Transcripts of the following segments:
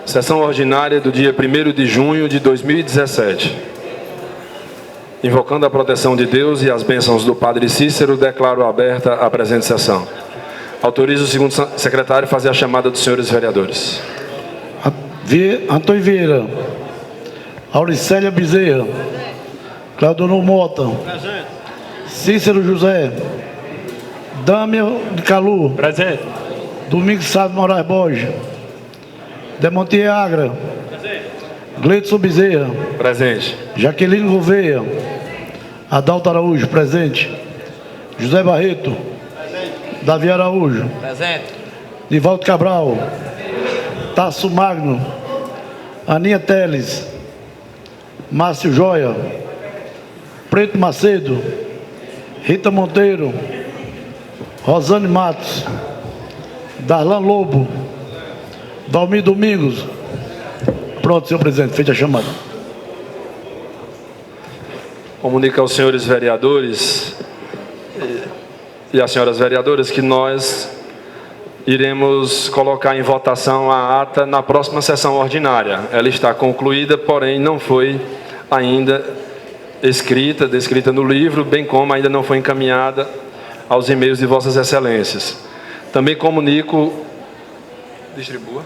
Sessão ordinária do dia 1º de junho de 2017. Invocando a proteção de Deus e as bênçãos do Padre Cícero, declaro aberta a presente sessão. Autorizo o segundo secretário a fazer a chamada dos senhores vereadores. Antônio Vieira. Auricélia Bezerra. Claudionor Mota. Presente. Cícero José. Dâmia de Calu. Presente. Domingos Sá Moraes Borges. Demontier Agra. Presente. Gleidson Bezerra. Presente. Jaqueline Gouveia. Adalto Araújo. Presente. José Barreto. Presente. Davi Araújo. Presente. Nivaldo Cabral. Tasso Magno. Aninha Teles. Márcio Joia. Preto Macedo. Rita Monteiro. Rosane Matos. Darlan Lobo. Dalmir Domingos. Pronto, senhor presidente, feita a chamada. Comunico aos senhores vereadores e às senhoras vereadoras que nós iremos colocar em votação a ata na próxima sessão ordinária. Ela está concluída, porém não foi ainda descrita no livro, bem como ainda não foi encaminhada aos e-mails de vossas excelências. Também comunico... Distribua.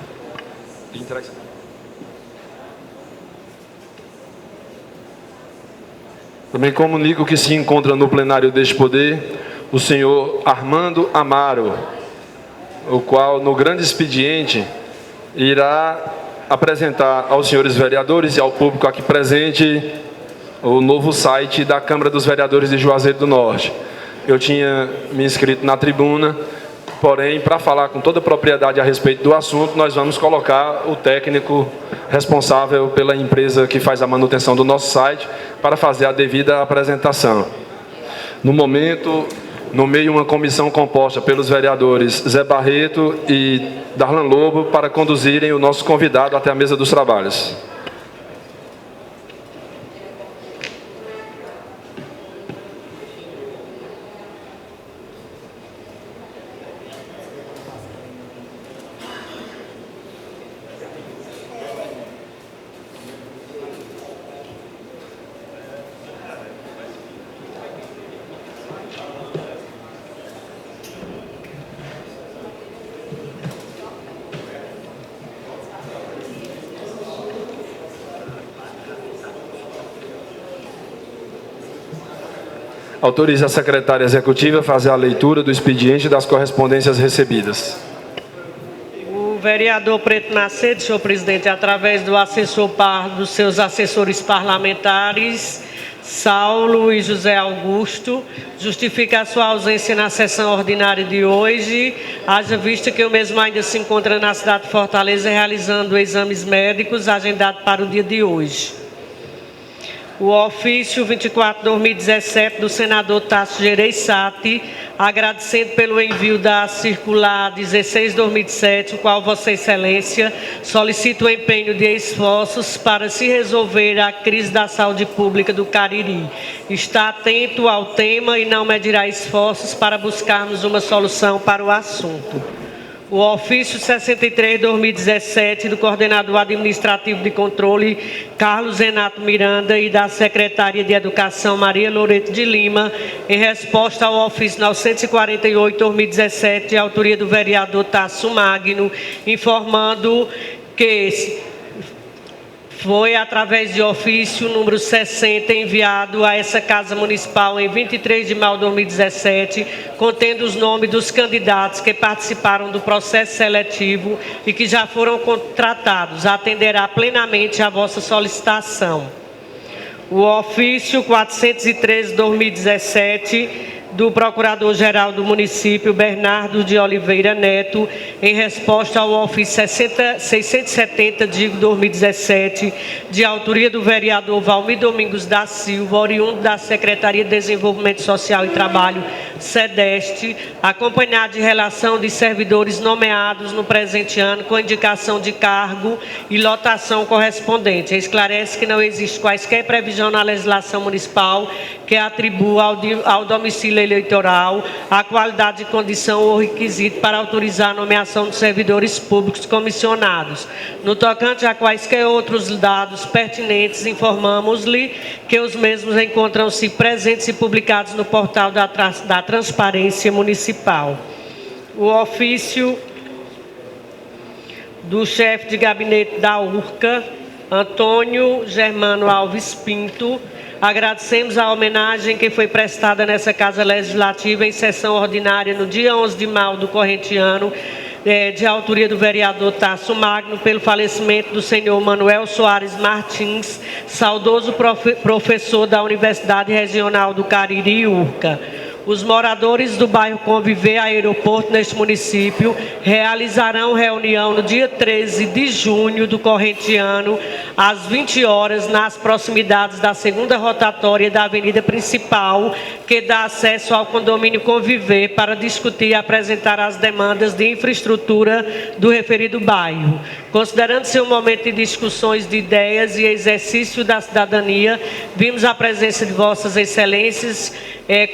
Também comunico que se encontra no plenário deste poder o senhor Armando Amaro, o qual, no grande expediente, irá apresentar aos senhores vereadores e ao público aqui presente o novo site da Câmara dos Vereadores de Juazeiro do Norte. Eu tinha me inscrito na tribuna, porém, para falar com toda propriedade a respeito do assunto, nós vamos colocar o técnico responsável pela empresa que faz a manutenção do nosso site para fazer a devida apresentação. No momento, nomeio uma comissão composta pelos vereadores Zé Barreto e Darlan Lobo para conduzirem o nosso convidado até a mesa dos trabalhos. Autorize a secretária executiva a fazer a leitura do expediente das correspondências recebidas. O vereador Preto Macedo, senhor presidente, através dos seus assessores parlamentares, Saulo e José Augusto, justifica a sua ausência na sessão ordinária de hoje, haja vista que o mesmo ainda se encontra na cidade de Fortaleza realizando exames médicos agendados para o dia de hoje. O ofício 24/2017 do senador Tasso Gereissati, agradecendo pelo envio da circular 16/2007, o qual Vossa Excelência solicita o empenho de esforços para se resolver a crise da saúde pública do Cariri. Está atento ao tema e não medirá esforços para buscarmos uma solução para o assunto. O ofício 63/2017 do coordenador administrativo de controle Carlos Renato Miranda e da secretária de Educação Maria Loreto de Lima, em resposta ao ofício 948/2017, de autoria do vereador Tasso Magno, informando que foi através de ofício número 60 enviado a essa Casa Municipal em 23 de maio de 2017, contendo os nomes dos candidatos que participaram do processo seletivo e que já foram contratados. Atenderá plenamente a vossa solicitação. O ofício 413/2017 do Procurador-Geral do Município, Bernardo de Oliveira Neto, em resposta ao ofício 670/2017, de autoria do vereador Valmir Domingos da Silva, oriundo da Secretaria de Desenvolvimento Social e Trabalho SEDEST, acompanhado de relação de servidores nomeados no presente ano com indicação de cargo e lotação correspondente. Esclarece que não existe quaisquer previsão na legislação municipal que atribua ao domicílio eleitoral a qualidade de condição ou requisito para autorizar a nomeação de servidores públicos comissionados. No tocante a quaisquer outros dados pertinentes, informamos-lhe que os mesmos encontram-se presentes e publicados no portal da Transparência Municipal. O ofício do chefe de gabinete da URCA, Antônio Germano Alves Pinto. Agradecemos a homenagem que foi prestada nessa Casa Legislativa em sessão ordinária no dia 11 de maio do corrente ano, de autoria do vereador Tasso Magno, pelo falecimento do senhor Manuel Soares Martins, saudoso professor da Universidade Regional do Cariri, URCA. Os moradores do bairro Conviver Aeroporto, neste município, realizarão reunião no dia 13 de junho do corrente ano, às 20 horas, nas proximidades da segunda rotatória da avenida principal, que dá acesso ao condomínio Conviver, para discutir e apresentar as demandas de infraestrutura do referido bairro. Considerando-se um momento de discussões de ideias e exercício da cidadania, vimos a presença de vossas excelências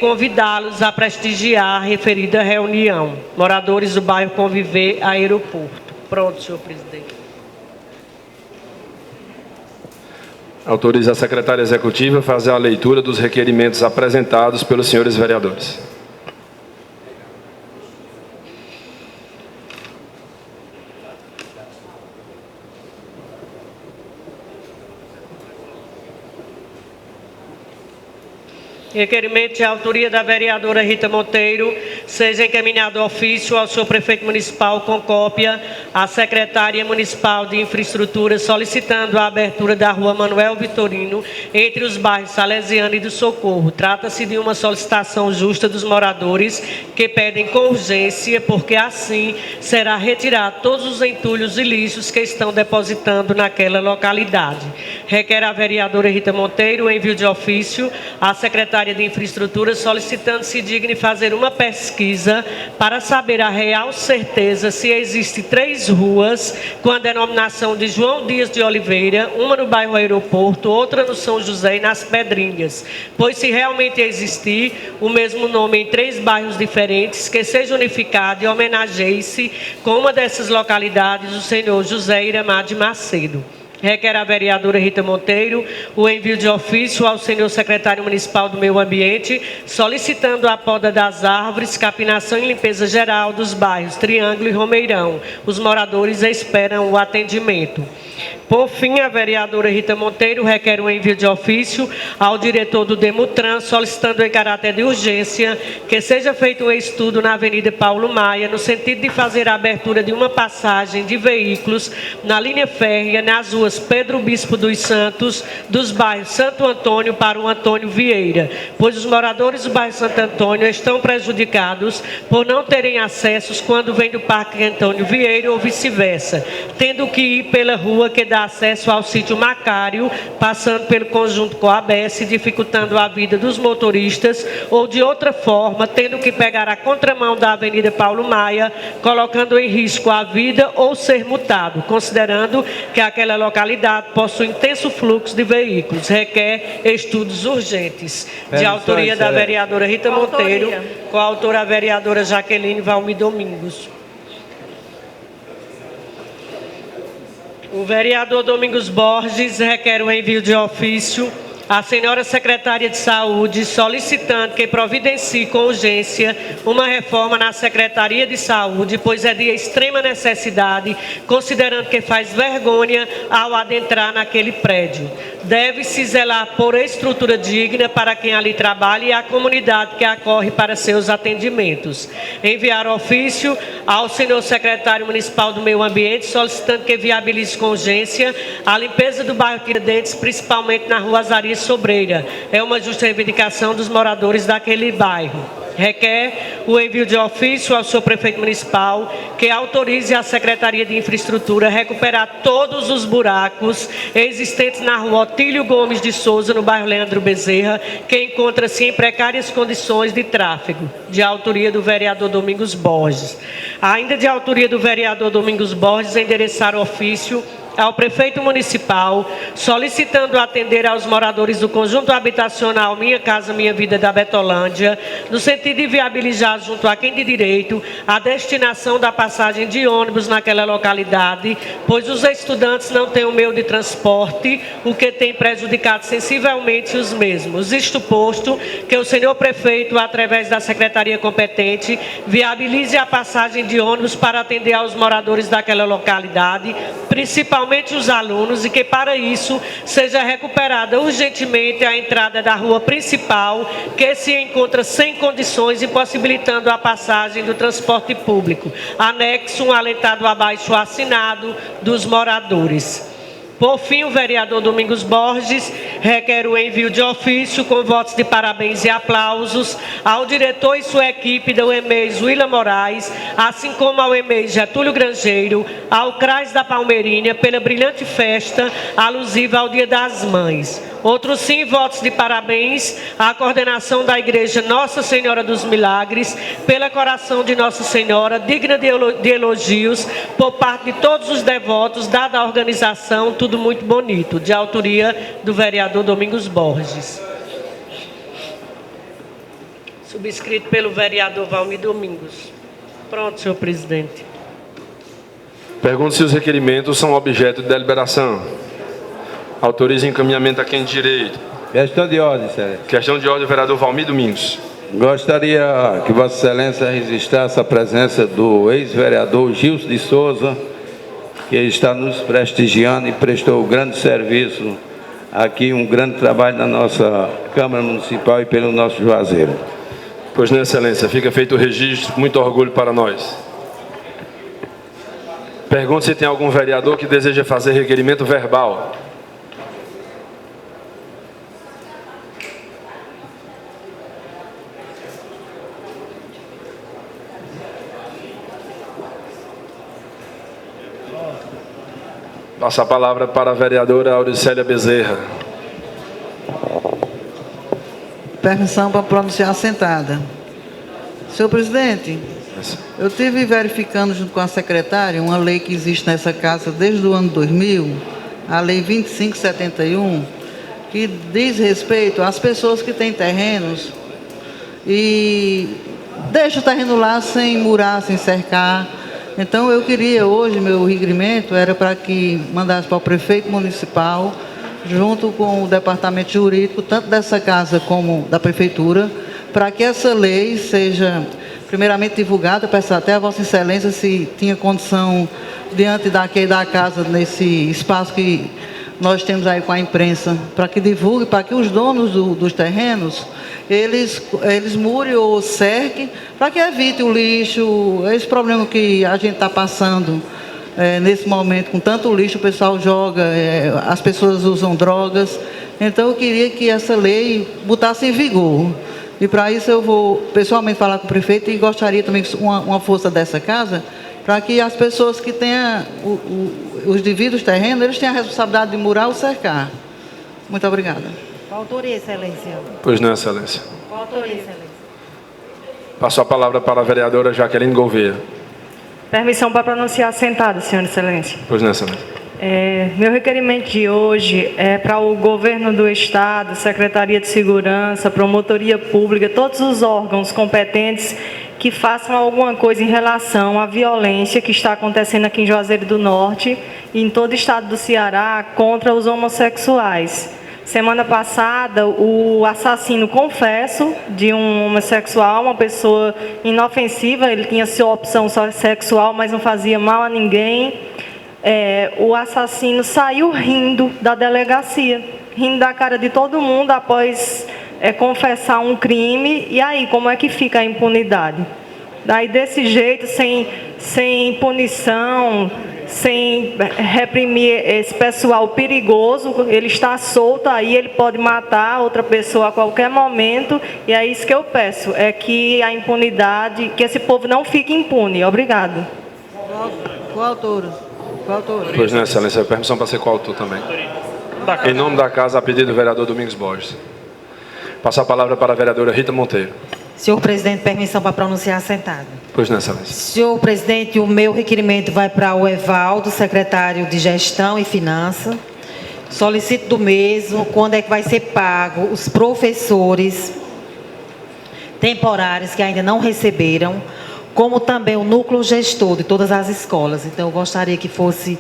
convidá-los a prestigiar a referida reunião. Moradores do bairro Conviver Aeroporto. Pronto, senhor presidente. Autoriza a secretária executiva a fazer a leitura dos requerimentos apresentados pelos senhores vereadores. Requerimento de autoria da vereadora Rita Monteiro, seja encaminhado ofício ao senhor prefeito municipal com cópia à secretária municipal de infraestrutura, solicitando a abertura da rua Manuel Vitorino entre os bairros Salesiano e do Socorro. Trata-se de uma solicitação justa dos moradores que pedem com urgência, porque assim será retirado todos os entulhos e lixos que estão depositando naquela localidade. Requer a vereadora Rita Monteiro o envio de ofício à secretária de Infraestrutura, solicitando-se digne fazer uma pesquisa para saber a real certeza se existem 3 ruas com a denominação de João Dias de Oliveira, uma no bairro Aeroporto, outra no São José e nas Pedrinhas. Pois se realmente existir o mesmo nome em 3 bairros diferentes, que seja unificado e homenageie-se com uma dessas localidades o senhor José Iramar de Macedo. Requer a vereadora Rita Monteiro o envio de ofício ao senhor secretário municipal do Meio Ambiente, solicitando a poda das árvores, capinação e limpeza geral dos bairros Triângulo e Romeirão. Os moradores esperam o atendimento. Por fim, a vereadora Rita Monteiro requer o envio de ofício ao diretor do Demutran, solicitando em caráter de urgência que seja feito um estudo na Avenida Paulo Maia, no sentido de fazer a abertura de uma passagem de veículos na linha férrea nas ruas Pedro Bispo dos Santos, dos bairros Santo Antônio para o Antônio Vieira, pois os moradores do bairro Santo Antônio estão prejudicados por não terem acessos quando vêm do Parque Antônio Vieira ou vice-versa, tendo que ir pela rua que dá acesso ao sítio Macário, passando pelo conjunto Coabesse, dificultando a vida dos motoristas, ou de outra forma, tendo que pegar a contramão da Avenida Paulo Maia, colocando em risco a vida ou ser multado, considerando que aquela localidade possui intenso fluxo de veículos. Requer estudos urgentes. De autoria da vereadora Rita Monteiro, com a autora a vereadora Jaqueline Valmir Domingos. O vereador Domingos Borges requer o envio de ofício à senhora secretária de Saúde, solicitando que providencie com urgência uma reforma na Secretaria de Saúde, pois é de extrema necessidade, considerando que faz vergonha ao adentrar naquele prédio. Deve-se zelar por estrutura digna para quem ali trabalha e a comunidade que acorre para seus atendimentos. Enviar ofício ao senhor secretário municipal do Meio Ambiente, solicitando que viabilize com urgência a limpeza do bairro Tiradentes, principalmente na rua Azaria Sobreira. É uma justa reivindicação dos moradores daquele bairro. Requer o envio de ofício ao senhor prefeito municipal que autorize a Secretaria de Infraestrutura a recuperar todos os buracos existentes na rua Otílio Gomes de Souza, no bairro Leandro Bezerra, que encontra-se em precárias condições de tráfego, de autoria do vereador Domingos Borges. Ainda de autoria do vereador Domingos Borges, endereçar ofício ao prefeito municipal, solicitando atender aos moradores do conjunto habitacional Minha Casa Minha Vida da Betolândia, no sentido de viabilizar junto a quem de direito a destinação da passagem de ônibus naquela localidade, pois os estudantes não têm o meio de transporte, o que tem prejudicado sensivelmente os mesmos. Isto posto, que o senhor prefeito, através da secretaria competente, viabilize a passagem de ônibus para atender aos moradores daquela localidade, principalmente os alunos, e que para isso seja recuperada urgentemente a entrada da rua principal, que se encontra sem condições, impossibilitando a passagem do transporte público. Anexo um alentado abaixo assinado dos moradores. Por fim, o vereador Domingos Borges requer o envio de ofício com votos de parabéns e aplausos ao diretor e sua equipe da UEMEIS Willa Moraes, assim como ao UEMEIS Getúlio Grangeiro, ao CRAS da Palmeirinha, pela brilhante festa alusiva ao Dia das Mães. Outros sim, votos de parabéns à coordenação da Igreja Nossa Senhora dos Milagres, pela coração de Nossa Senhora, digna de elogios por parte de todos os devotos, dada a organização, tudo muito bonito, de autoria do vereador Domingos Borges. Subscrito pelo vereador Valmir Domingos. Pronto, senhor presidente. Pergunto se os requerimentos são objeto de deliberação. Autorize encaminhamento a quem de direito. Questão de ordem, excelência. Questão de ordem, vereador Valmir Domingos. Gostaria que Vossa Excelência registrasse a presença do ex-vereador Gilson de Souza, que está nos prestigiando e prestou grande serviço aqui, um grande trabalho na nossa Câmara Municipal e pelo nosso Juazeiro. Pois não, excelência, fica feito o registro, muito orgulho para nós. Pergunto se tem algum vereador que deseja fazer requerimento verbal. Passa a palavra para a vereadora Auricélia Bezerra. Permissão para pronunciar sentada. Senhor presidente, eu estive verificando junto com a secretária uma lei que existe nessa casa desde o ano 2000, a Lei 2571, que diz respeito às pessoas que têm terrenos e deixam o terreno lá sem murar, sem cercar. Então, eu queria hoje, meu requerimento era para que mandasse para o prefeito municipal, junto com o departamento jurídico, tanto dessa casa como da prefeitura, para que essa lei seja primeiramente divulgada. Peço até a Vossa Excelência se tinha condição, diante daqui da casa, nesse espaço que nós temos aí com a imprensa, para que divulgue, para que os donos dos terrenos, eles murem ou cerquem, para que evite o lixo, esse problema que a gente está passando nesse momento, com tanto lixo, o pessoal joga, as pessoas usam drogas. Então eu queria que essa lei botasse em vigor. E para isso eu vou pessoalmente falar com o prefeito e gostaria também que uma força dessa casa, para que as pessoas que tenham os devidos terrenos, eles tenham a responsabilidade de murar ou cercar. Muito obrigada. Com autoria, excelência. Pois não, excelência. Com autoria, excelência. Passo a palavra para a vereadora Jaqueline Gouveia. Permissão para pronunciar sentada, senhora excelência. Pois não, excelência. Meu requerimento de hoje é para o governo do Estado, Secretaria de Segurança, Promotoria Pública, todos os órgãos competentes que façam alguma coisa em relação à violência que está acontecendo aqui em Juazeiro do Norte e em todo o estado do Ceará contra os homossexuais. Semana passada, o assassino confesso de um homossexual, uma pessoa inofensiva, ele tinha sua opção sexual, mas não fazia mal a ninguém. O assassino saiu rindo da delegacia, rindo da cara de todo mundo após confessar um crime. E aí, como é que fica a impunidade? Daí, desse jeito, sem punição, sem reprimir esse pessoal perigoso, ele está solto aí, ele pode matar outra pessoa a qualquer momento, e é isso que eu peço, é que a impunidade, que esse povo não fique impune. Obrigado. Coautor. Pois não, excelência, permissão para ser coautor também. Em nome da casa, a pedido do vereador Domingos Borges. Passo a palavra para a vereadora Rita Monteiro. Senhor presidente, permissão para pronunciar sentado. Pois não, excelência. Senhor presidente, o meu requerimento vai para o Evaldo, secretário de Gestão e Finanças. Solicito do mesmo quando é que vai ser pago os professores temporários que ainda não receberam, como também o núcleo gestor de todas as escolas. Então, eu gostaria que fosse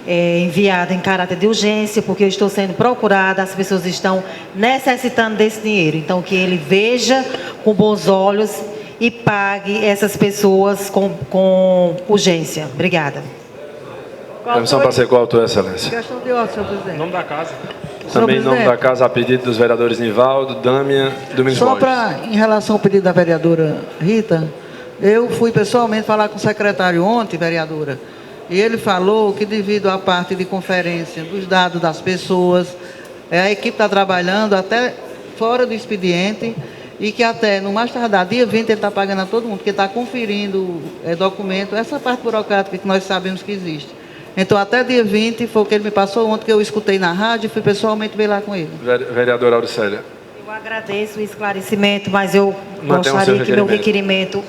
enviado em caráter de urgência, porque eu estou sendo procurada, as pessoas estão necessitando desse dinheiro. Então, que ele veja com bons olhos e pague essas pessoas com urgência. Obrigada. Permissão para ser coautor, excelência. Questão de ordem, senhor presidente. Em nome da casa. Também em nome da casa, a pedido dos vereadores Nivaldo, Dâmia e Domingos Só Borges. em relação ao pedido da vereadora Rita, eu fui pessoalmente falar com o secretário ontem, vereadora, e ele falou que devido à parte de conferência dos dados das pessoas, a equipe está trabalhando até fora do expediente e que até no mais tardar, dia 20, ele está pagando a todo mundo, porque está conferindo documento, essa parte burocrática que nós sabemos que existe. Então, até dia 20, foi o que ele me passou ontem, que eu escutei na rádio e fui pessoalmente ver lá com ele. Vereadora Auricélia. Eu agradeço o esclarecimento, mas eu gostaria que meu requerimento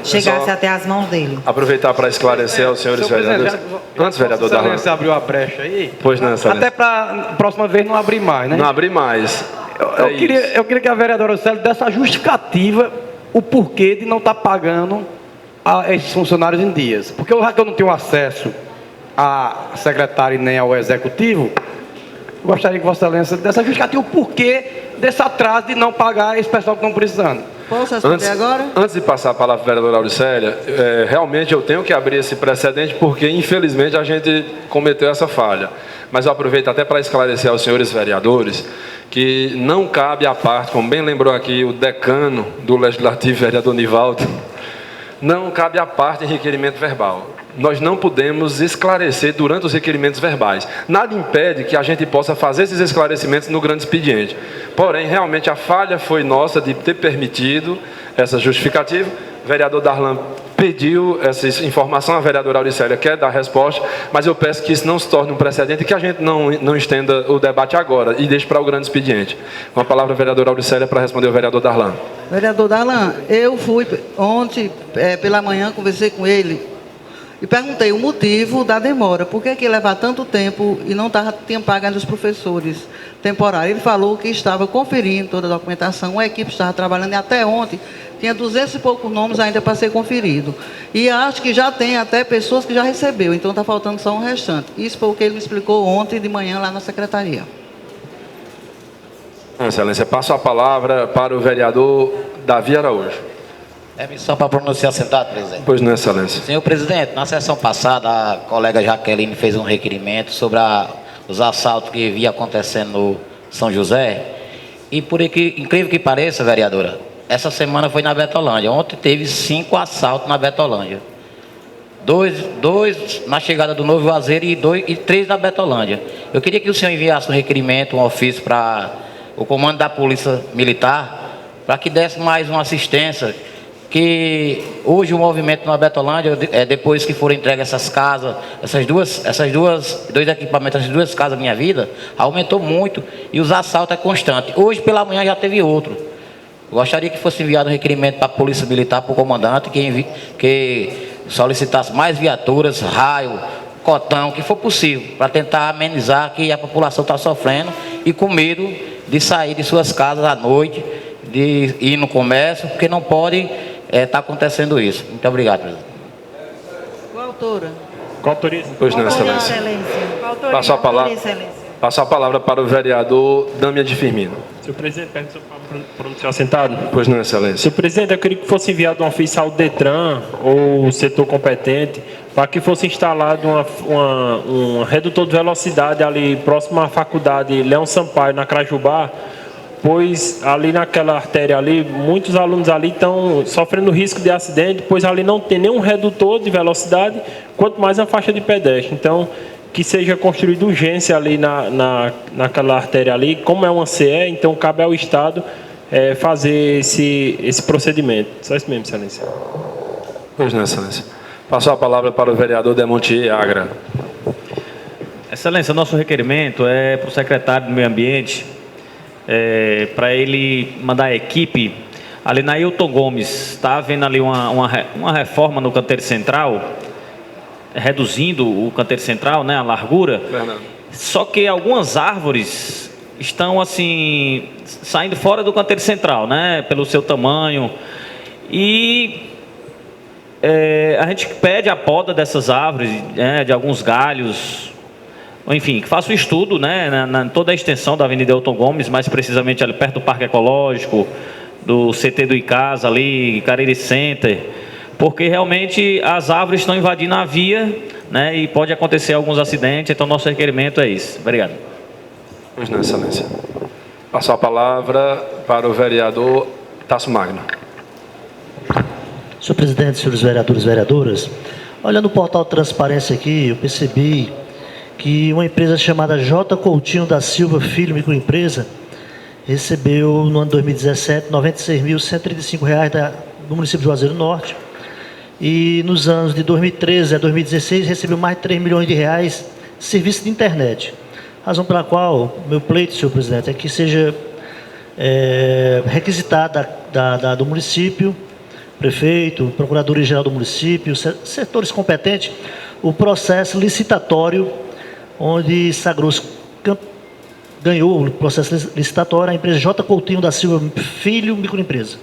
chegasse até as mãos dele. Aproveitar para esclarecer aos senhores vereadores. Antes, vereador Darlan. Você abriu a brecha aí? Pois não, excelência. Até para a próxima vez não abrir mais, né? Não abrir mais. Eu queria que a vereadora Auricélia desse a justificativa, o porquê de não estar pagando a esses funcionários em dias. Porque já que eu não tenho acesso à secretária e nem ao executivo, eu gostaria que Vossa Excelência desse a justificativa, o porquê desse atraso de não pagar esse pessoal que estão precisando. Posso responder agora? Antes de passar a palavra para a vereadora Auricélia, realmente eu tenho que abrir esse precedente porque, infelizmente, a gente cometeu essa falha. Mas eu aproveito até para esclarecer aos senhores vereadores que não cabe à parte, como bem lembrou aqui o decano do Legislativo, vereador Nivaldo, não cabe à parte em requerimento verbal. Nós não podemos esclarecer durante os requerimentos verbais. Nada impede que a gente possa fazer esses esclarecimentos no grande expediente. Porém, realmente a falha foi nossa de ter permitido essa justificativa. O vereador Darlan pediu essa informação, a vereadora Auricélia quer dar resposta, mas eu peço que isso não se torne um precedente e que a gente não estenda o debate agora e deixe para o grande expediente. Com a palavra a vereadora Auricélia para responder o vereador Darlan. Vereador Darlan, eu fui ontem, pela manhã, conversei com ele e perguntei o motivo da demora. Por que levar tanto tempo e não tinha pago ainda os professores temporários? Ele falou que estava conferindo toda a documentação, a equipe estava trabalhando e até ontem tinha 200 e poucos nomes ainda para ser conferido. E acho que já tem até pessoas que já recebeu, então está faltando só um restante. Isso foi o que ele me explicou ontem de manhã lá na secretaria. Excelência, passo a palavra para o vereador Davi Araújo. Permissão para pronunciar sentado, presidente. Pois não, excelência. Senhor presidente, na sessão passada, a colega Jaqueline fez um requerimento sobre os assaltos que vinha acontecendo no São José. E por incrível que pareça, vereadora, essa semana foi na Betolândia. Ontem teve 5 assaltos na Betolândia. Dois na chegada do Novo Juazeiro e 3 na Betolândia. Eu queria que o senhor enviasse um requerimento, um ofício para o comando da Polícia Militar, para que desse mais uma assistência, que hoje o movimento na Betolândia, depois que foram entregues essas casas, dois equipamentos, essas 2 casas Minha Vida, aumentou muito e os assaltos é constante. Hoje pela manhã já teve outro. Eu gostaria que fosse enviado um requerimento para a Polícia Militar, para o comandante, que solicitasse mais viaturas, raio, cotão, que for possível, para tentar amenizar que a população está sofrendo e com medo de sair de suas casas à noite, de ir no comércio, porque não pode estar acontecendo isso. Muito obrigado, presidente. Coautora. Coautoria. Pois não, excelência. Passo a palavra. Passo a palavra para o vereador Dâmia de Firmino. Senhor presidente, permissão para pronunciar sentado? Pois não, excelência. Senhor presidente, eu queria que fosse enviado um ofício ao DETRAN ou o setor competente para que fosse instalado um redutor de velocidade ali próximo à faculdade Leão Sampaio, na Crajubá, pois ali naquela artéria ali, muitos alunos ali estão sofrendo risco de acidente, pois ali não tem nenhum redutor de velocidade, quanto mais a faixa de pedestre. Então, que seja construída urgência ali naquela artéria ali, como é uma CE, então cabe ao Estado fazer esse procedimento. Só isso mesmo, Excelência. Pois não, Excelência. Passou a palavra para o vereador Demontier Agra. Excelência, nosso requerimento é para o secretário do Meio Ambiente, para ele mandar a equipe ali na Hilton Gomes. Está havendo ali uma reforma no canteiro central, reduzindo o canteiro central, né, a largura. Fernando. Só que algumas árvores estão assim saindo fora do canteiro central, né, pelo seu tamanho. E a gente pede a poda dessas árvores, de alguns galhos. Enfim, que faça um estudo, né, na toda a extensão da Avenida Hilton Gomes, mais precisamente ali perto do Parque Ecológico, do CT do Icasa ali, Cariri Center, porque realmente as árvores estão invadindo a via, né, e pode acontecer alguns acidentes, então nosso requerimento é isso. Obrigado. Pois não, Excelência. Passou a palavra para o vereador Tasso Magno. Senhor presidente, senhores vereadores e vereadoras, olhando o portal Transparência aqui, eu percebi que uma empresa chamada J. Coutinho da Silva Filho Microempresa recebeu no ano 2017 R$ 96.135 do município de Juazeiro do Norte, e nos anos de 2013 a 2016 recebeu mais de R$ 3 milhões de serviço de internet. Razão pela qual meu pleito, senhor presidente, é que seja requisitado do município, prefeito, procuradoria-geral do município, setores competentes, o processo licitatório onde sagrou-se, ganhou o processo licitatório a empresa J. Coutinho da Silva Filho Microempresa.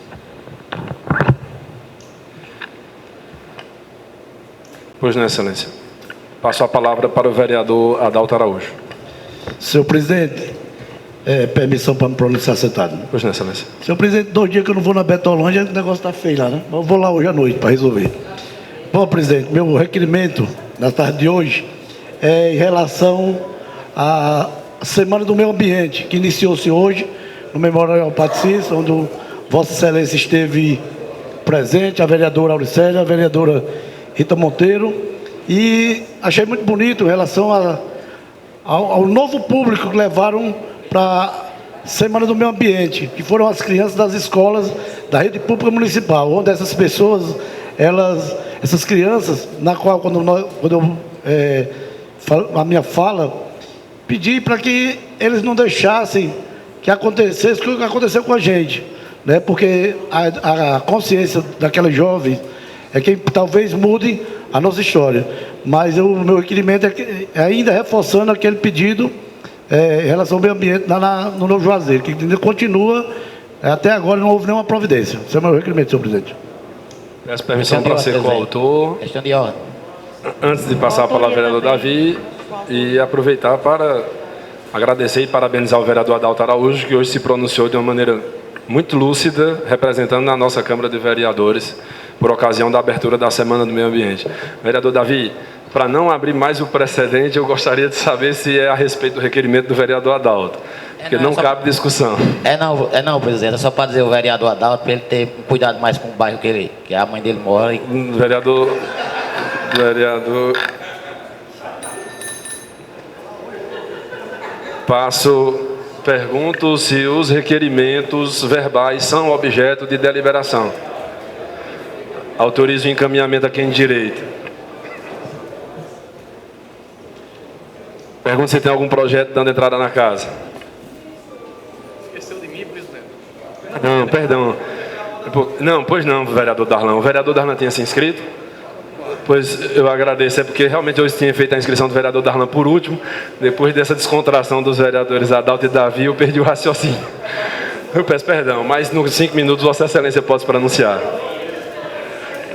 Pois não, Excelência. Passo a palavra para o vereador Adalto Araújo. Senhor presidente, permissão para me pronunciar sentado. Pois não, Excelência. Senhor presidente, 2 dias que eu não vou na Betolândia, o negócio está feio lá, né? Eu vou lá hoje à noite para resolver. Bom, presidente, meu requerimento na tarde de hoje é em relação à Semana do Meio Ambiente, que iniciou-se hoje no Memorial Patricis, onde Vossa Excelência esteve presente, a vereadora Auricélia, a vereadora Rita Monteiro, e achei muito bonito em relação ao novo público que levaram para a Semana do Meio Ambiente, que foram as crianças das escolas da rede pública municipal, onde essas pessoas, essas crianças, na qual quando eu a minha fala, pedi para que eles não deixassem que acontecesse o que aconteceu com a gente, né? Porque a consciência daquelas jovens é que talvez mude a nossa história. Mas o meu requerimento é ainda reforçando aquele pedido em relação ao meio ambiente no Novo Juazeiro, que ainda continua, até agora não houve nenhuma providência. Esse é o meu requerimento, senhor presidente. Peço permissão para ser coautor. Questão de ordem. Antes de passar a palavra ao vereador Davi, e aproveitar para agradecer e parabenizar o vereador Adalto Araújo, que hoje se pronunciou de uma maneira muito lúcida, representando na nossa Câmara de Vereadores, por ocasião da abertura da Semana do Meio Ambiente. Vereador Davi, para não abrir mais o precedente, eu gostaria de saber se é a respeito do requerimento do vereador Adalto, porque não cabe discussão. Não, presidente, é só para dizer o vereador Adalto, para ele ter cuidado mais com o bairro que a mãe dele mora. Vereador... Pergunto se os requerimentos verbais são objeto de deliberação. Autorizo o encaminhamento a quem de direito. Pergunto se tem algum projeto dando entrada na casa. Esqueceu de mim, presidente? Não, perdão. Não, pois não, vereador Darlan. O vereador Darlan tinha se inscrito? Pois eu agradeço, é porque realmente eu tinha feito a inscrição do vereador Darlan por último. Depois dessa descontração dos vereadores Adalto e Davi, eu perdi o raciocínio. Eu peço perdão, mas nos 5 minutos Vossa Excelência pode se pronunciar.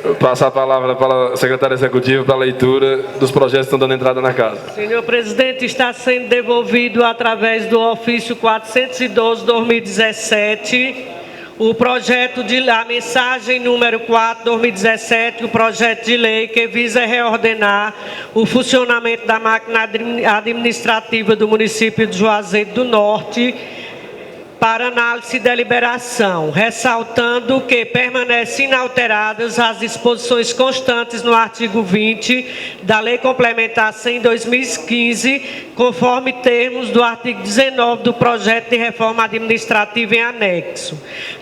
Eu passo a palavra para a secretária executiva para a leitura dos projetos que estão dando entrada na casa. Senhor presidente, está sendo devolvido através do ofício 412/2017 o projeto a mensagem número 4/2017, o projeto de lei que visa reordenar o funcionamento da máquina administrativa do município de Juazeiro do Norte, para análise e deliberação, ressaltando que permanecem inalteradas as disposições constantes no artigo 20 da Lei Complementar 100/2015, conforme termos do artigo 19 do projeto de reforma administrativa em anexo.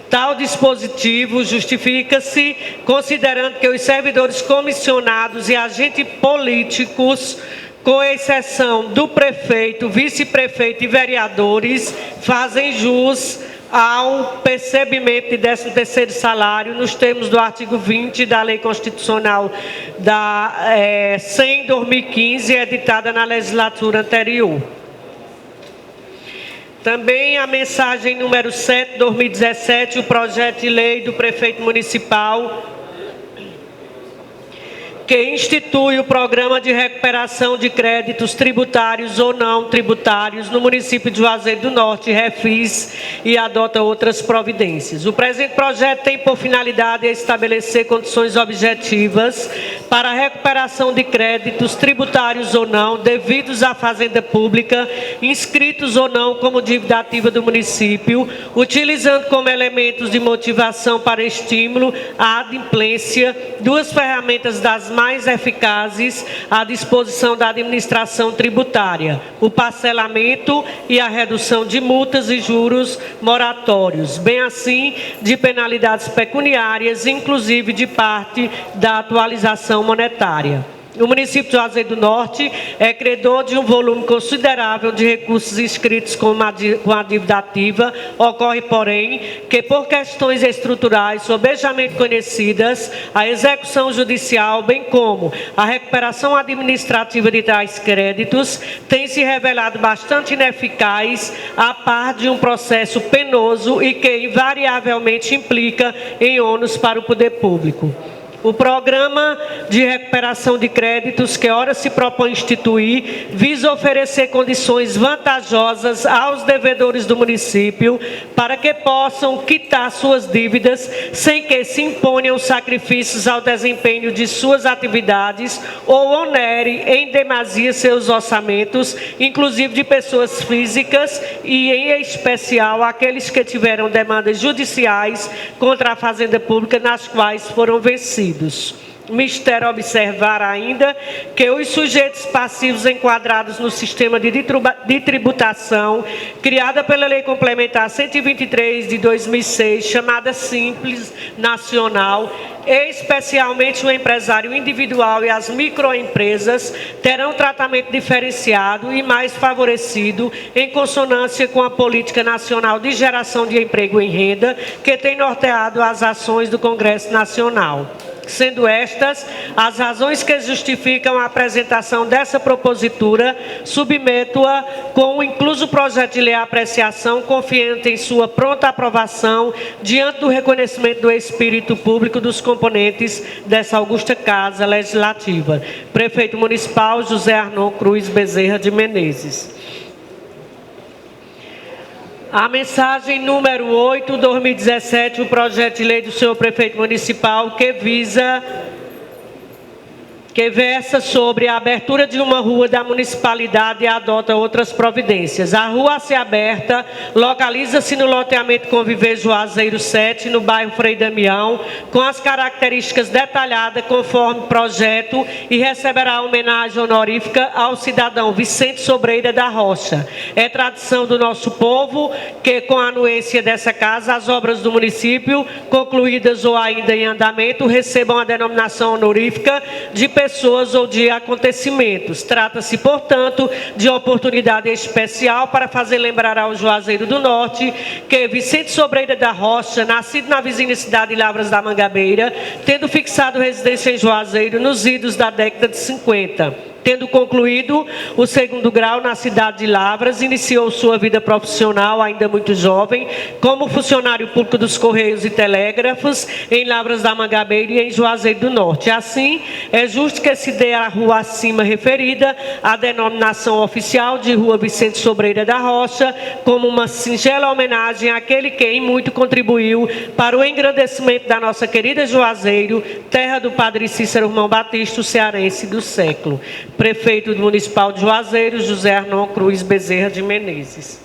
Tal dispositivo justifica-se considerando que os servidores comissionados e agentes políticos, com exceção do prefeito, vice-prefeito e vereadores, fazem jus ao percebimento de 13º salário nos termos do artigo 20 da Lei Constitucional da 100/2015, editada na legislatura anterior. Também a mensagem número 7/2017, o projeto de lei do prefeito municipal que institui o Programa de Recuperação de Créditos Tributários ou Não Tributários no município de Juazeiro do Norte, refis, e adota outras providências. O presente projeto tem por finalidade estabelecer condições objetivas para a recuperação de créditos tributários ou não, devidos à Fazenda Pública, inscritos ou não como dívida ativa do município, utilizando como elementos de motivação para estímulo à adimplência duas ferramentas das mais eficazes à disposição da administração tributária: o parcelamento e a redução de multas e juros moratórios, bem assim de penalidades pecuniárias, inclusive de parte da atualização monetária. O município de Juazeiro do Norte é credor de um volume considerável de recursos inscritos com a dívida ativa. Ocorre, porém, que por questões estruturais sobejamente conhecidas, a execução judicial, bem como a recuperação administrativa de tais créditos, tem se revelado bastante ineficaz, a par de um processo penoso e que invariavelmente implica em ônus para o poder público. O Programa de Recuperação de Créditos, que ora se propõe instituir, visa oferecer condições vantajosas aos devedores do município para que possam quitar suas dívidas sem que se imponham sacrifícios ao desempenho de suas atividades ou onere em demasia seus orçamentos, inclusive de pessoas físicas e, em especial, aqueles que tiveram demandas judiciais contra a Fazenda Pública nas quais foram vencidos. Mistério observar ainda que os sujeitos passivos enquadrados no sistema de tributação criada pela Lei Complementar 123 de 2006, chamada Simples Nacional, especialmente o empresário individual e as microempresas, terão tratamento diferenciado e mais favorecido em consonância com a Política Nacional de Geração de Emprego e Renda, que tem norteado as ações do Congresso Nacional. Sendo estas as razões que justificam a apresentação dessa propositura, submeto-a com o incluso projeto de lei à apreciação, confiante em sua pronta aprovação, diante do reconhecimento do espírito público dos componentes dessa augusta Casa Legislativa. Prefeito Municipal José Arnon Cruz Bezerra de Menezes. A mensagem número 8/2017, o projeto de lei do senhor prefeito municipal que versa sobre a abertura de uma rua da municipalidade e adota outras providências. A rua a ser aberta localiza-se no loteamento Conviver Juazeiro 7, no bairro Frei Damião, com as características detalhadas conforme projeto, e receberá homenagem honorífica ao cidadão Vicente Sobreira da Rocha. É tradição do nosso povo que, com a anuência dessa casa, as obras do município, concluídas ou ainda em andamento, recebam a denominação honorífica de pessoas ou de acontecimentos. Trata-se, portanto, de oportunidade especial para fazer lembrar ao Juazeiro do Norte que Vicente Sobreira da Rocha, nascido na vizinha cidade de Lavras da Mangabeira, tendo fixado residência em Juazeiro nos idos da década de 50. Tendo concluído o 2º grau na cidade de Lavras, iniciou sua vida profissional, ainda muito jovem, como funcionário público dos Correios e Telégrafos, em Lavras da Mangabeira e em Juazeiro do Norte. Assim, é justo que se dê à rua acima referida a denominação oficial de Rua Vicente Sobreira da Rocha, como uma singela homenagem àquele que em muito contribuiu para o engrandecimento da nossa querida Juazeiro, terra do Padre Cícero Irmão Batista, o cearense do século. Prefeito Municipal de Juazeiro, José Arnon Cruz Bezerra de Menezes.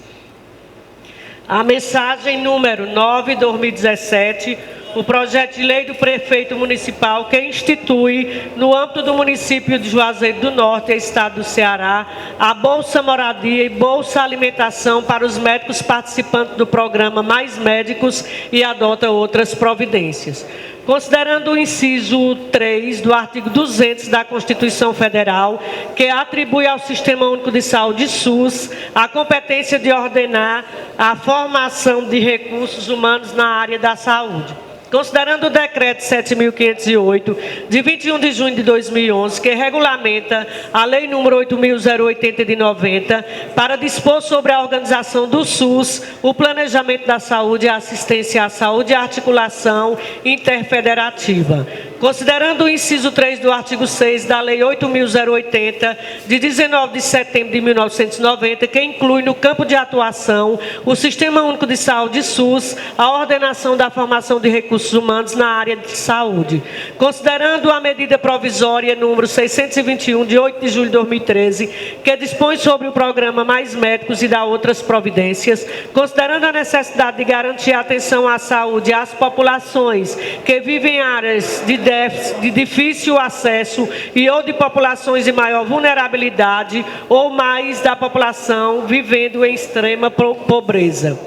A mensagem número 9/2017, o projeto de lei do prefeito municipal que institui, no âmbito do município de Juazeiro do Norte, estado do Ceará, a Bolsa Moradia e Bolsa Alimentação para os médicos participantes do programa Mais Médicos e adota outras providências. Considerando o inciso 3 do artigo 200 da Constituição Federal, que atribui ao Sistema Único de Saúde, SUS, a competência de ordenar a formação de recursos humanos na área da saúde. Considerando o decreto 7.508, de 21 de junho de 2011, que regulamenta a lei número 8.080 de 90, para dispor sobre a organização do SUS, o planejamento da saúde, a assistência à saúde e a articulação interfederativa. Considerando o inciso 3 do artigo 6 da lei 8.080, de 19 de setembro de 1990, que inclui no campo de atuação o Sistema Único de Saúde, SUS, a ordenação da formação de recursos humanos na área de saúde. Considerando a medida provisória número 621, de 8 de julho de 2013, que dispõe sobre o programa Mais Médicos e dá outras providências, considerando a necessidade de garantir a atenção à saúde às populações que vivem em áreas de difícil acesso e ou de populações de maior vulnerabilidade ou mais da população vivendo em extrema pobreza.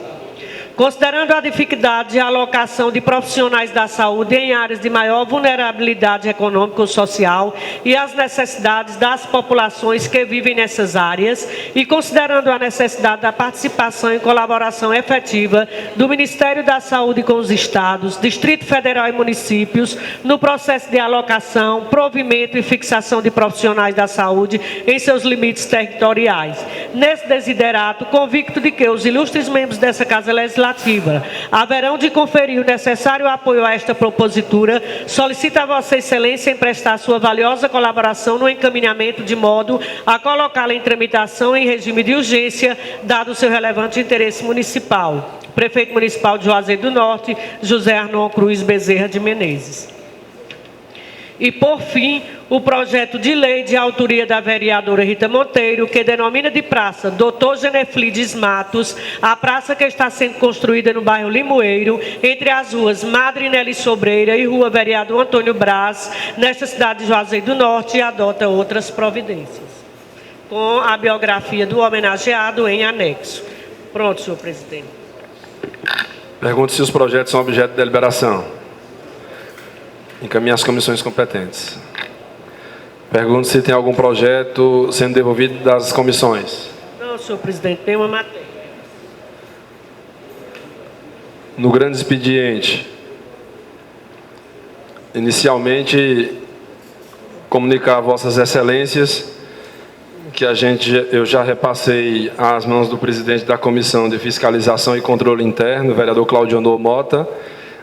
Considerando a dificuldade de alocação de profissionais da saúde em áreas de maior vulnerabilidade econômica ou social e as necessidades das populações que vivem nessas áreas, e considerando a necessidade da participação e colaboração efetiva do Ministério da Saúde com os estados, Distrito Federal e municípios no processo de alocação, provimento e fixação de profissionais da saúde em seus limites territoriais. Nesse desiderato, convicto de que os ilustres membros dessa Casa Legislativa haverão de conferir o necessário apoio a esta propositura, solicita a Vossa Excelência emprestar sua valiosa colaboração no encaminhamento de modo a colocá-la em tramitação em regime de urgência, dado o seu relevante interesse municipal. Prefeito Municipal de Juazeiro do Norte, José Arnon Cruz Bezerra de Menezes. E, por fim, o projeto de lei de autoria da vereadora Rita Monteiro, que denomina de praça Dr. Geneflides Matos, a praça que está sendo construída no bairro Limoeiro, entre as ruas Madre Nelly Sobreira e Rua Vereador Antônio Braz, nesta cidade de Juazeiro do Norte, e adota outras providências, com a biografia do homenageado em anexo. Pronto, senhor presidente. Pergunto se os projetos são objeto de deliberação. Encaminhar as comissões competentes. Pergunto se tem algum projeto sendo devolvido das comissões. Não, senhor presidente, tem uma matéria. No grande expediente, inicialmente, comunicar a Vossas Excelências que eu já repassei às mãos do presidente da Comissão de Fiscalização e Controle Interno, o vereador Claudionor Mota,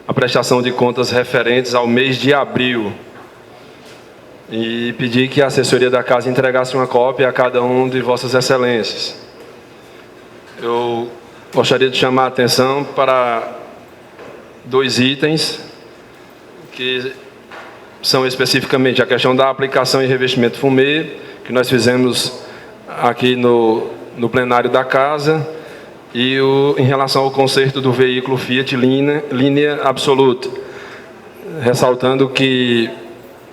a prestação de contas referentes ao mês de abril, e pedi que a assessoria da Casa entregasse uma cópia a cada um de Vossas Excelências. Eu gostaria de chamar a atenção para 2 itens, que são especificamente a questão da aplicação e revestimento fumê, que nós fizemos aqui no plenário da Casa, e em relação ao conserto do veículo Fiat Linea Absolute, ressaltando que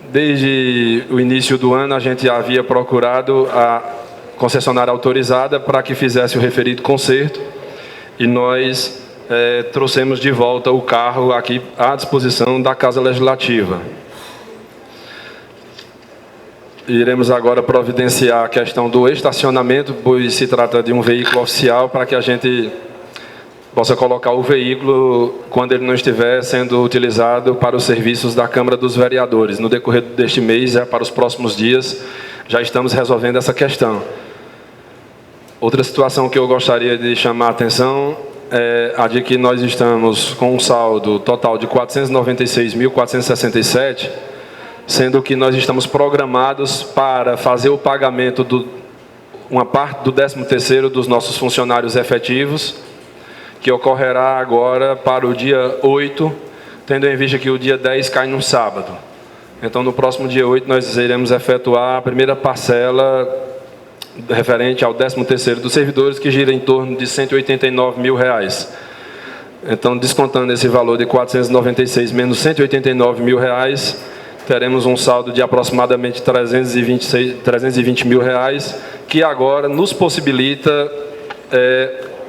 desde o início do ano a gente havia procurado a concessionária autorizada para que fizesse o referido conserto, e nós trouxemos de volta o carro aqui à disposição da Casa Legislativa. Iremos agora providenciar a questão do estacionamento, pois se trata de um veículo oficial, para que a gente possa colocar o veículo quando ele não estiver sendo utilizado para os serviços da Câmara dos Vereadores. No decorrer deste mês, para os próximos dias, já estamos resolvendo essa questão. Outra situação que eu gostaria de chamar a atenção é a de que nós estamos com um saldo total de R$ 496.467, sendo que nós estamos programados para fazer o pagamento uma parte do 13º dos nossos funcionários efetivos, que ocorrerá agora para o dia 8, tendo em vista que o dia 10 cai num sábado. Então, no próximo dia 8, nós iremos efetuar a primeira parcela referente ao 13º dos servidores, que gira em torno de R$ 189 mil. Então, descontando esse valor de 496 menos 189 mil reais, teremos um saldo de aproximadamente 320 mil reais, que agora nos possibilita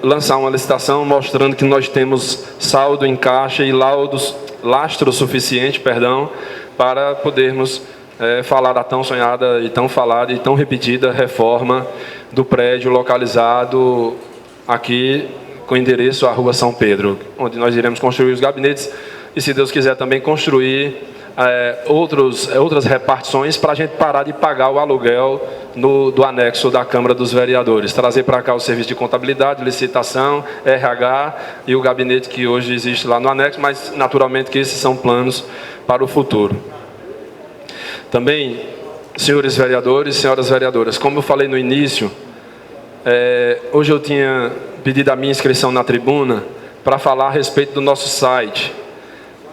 lançar uma licitação mostrando que nós temos saldo em caixa e lastro suficiente, para podermos falar da tão sonhada e tão falada e tão repetida reforma do prédio localizado aqui com endereço à Rua São Pedro, onde nós iremos construir os gabinetes e, se Deus quiser, também construir outras repartições para a gente parar de pagar o aluguel do anexo da Câmara dos Vereadores. Trazer para cá o serviço de contabilidade, licitação, RH e o gabinete que hoje existe lá no anexo, mas naturalmente que esses são planos para o futuro. Também, senhores vereadores, senhoras vereadoras, como eu falei no início, hoje eu tinha pedido a minha inscrição na tribuna para falar a respeito do nosso site.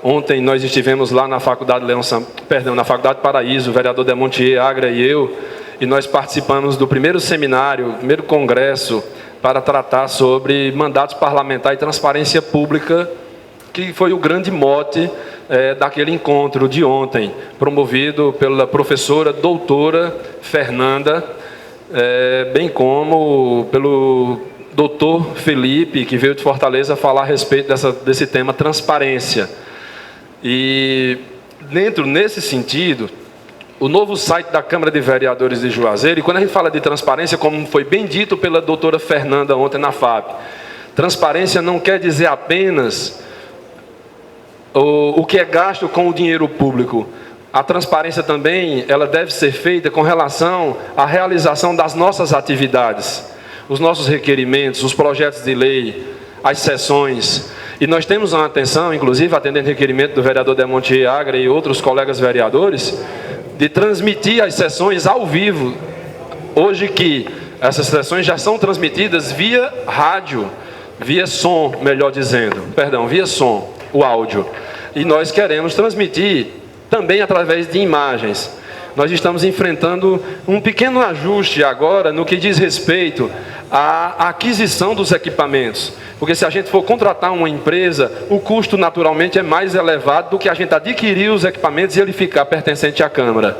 Ontem nós estivemos lá na Faculdade na Faculdade Paraíso, o vereador Demontier, Agra e eu, e nós participamos do primeiro seminário, primeiro congresso, para tratar sobre mandatos parlamentares e transparência pública, que foi o grande mote daquele encontro de ontem, promovido pela professora doutora Fernanda, bem como pelo doutor Felipe, que veio de Fortaleza falar a respeito desse tema transparência. E nesse sentido, o novo site da Câmara de Vereadores de Juazeiro, e quando a gente fala de transparência, como foi bem dito pela doutora Fernanda ontem na FAP, transparência não quer dizer apenas o que é gasto com o dinheiro público. A transparência também ela deve ser feita com relação à realização das nossas atividades, os nossos requerimentos, os projetos de lei, as sessões. E nós temos uma atenção, inclusive atendendo requerimento do vereador Demontier Agra e outros colegas vereadores, de transmitir as sessões ao vivo. Hoje que essas sessões já são transmitidas via rádio, via som, melhor dizendo, via som, o áudio. E nós queremos transmitir também através de imagens. Nós estamos enfrentando um pequeno ajuste agora no que diz respeito à aquisição dos equipamentos. Porque se a gente for contratar uma empresa, o custo naturalmente é mais elevado do que a gente adquirir os equipamentos e ele ficar pertencente à Câmara.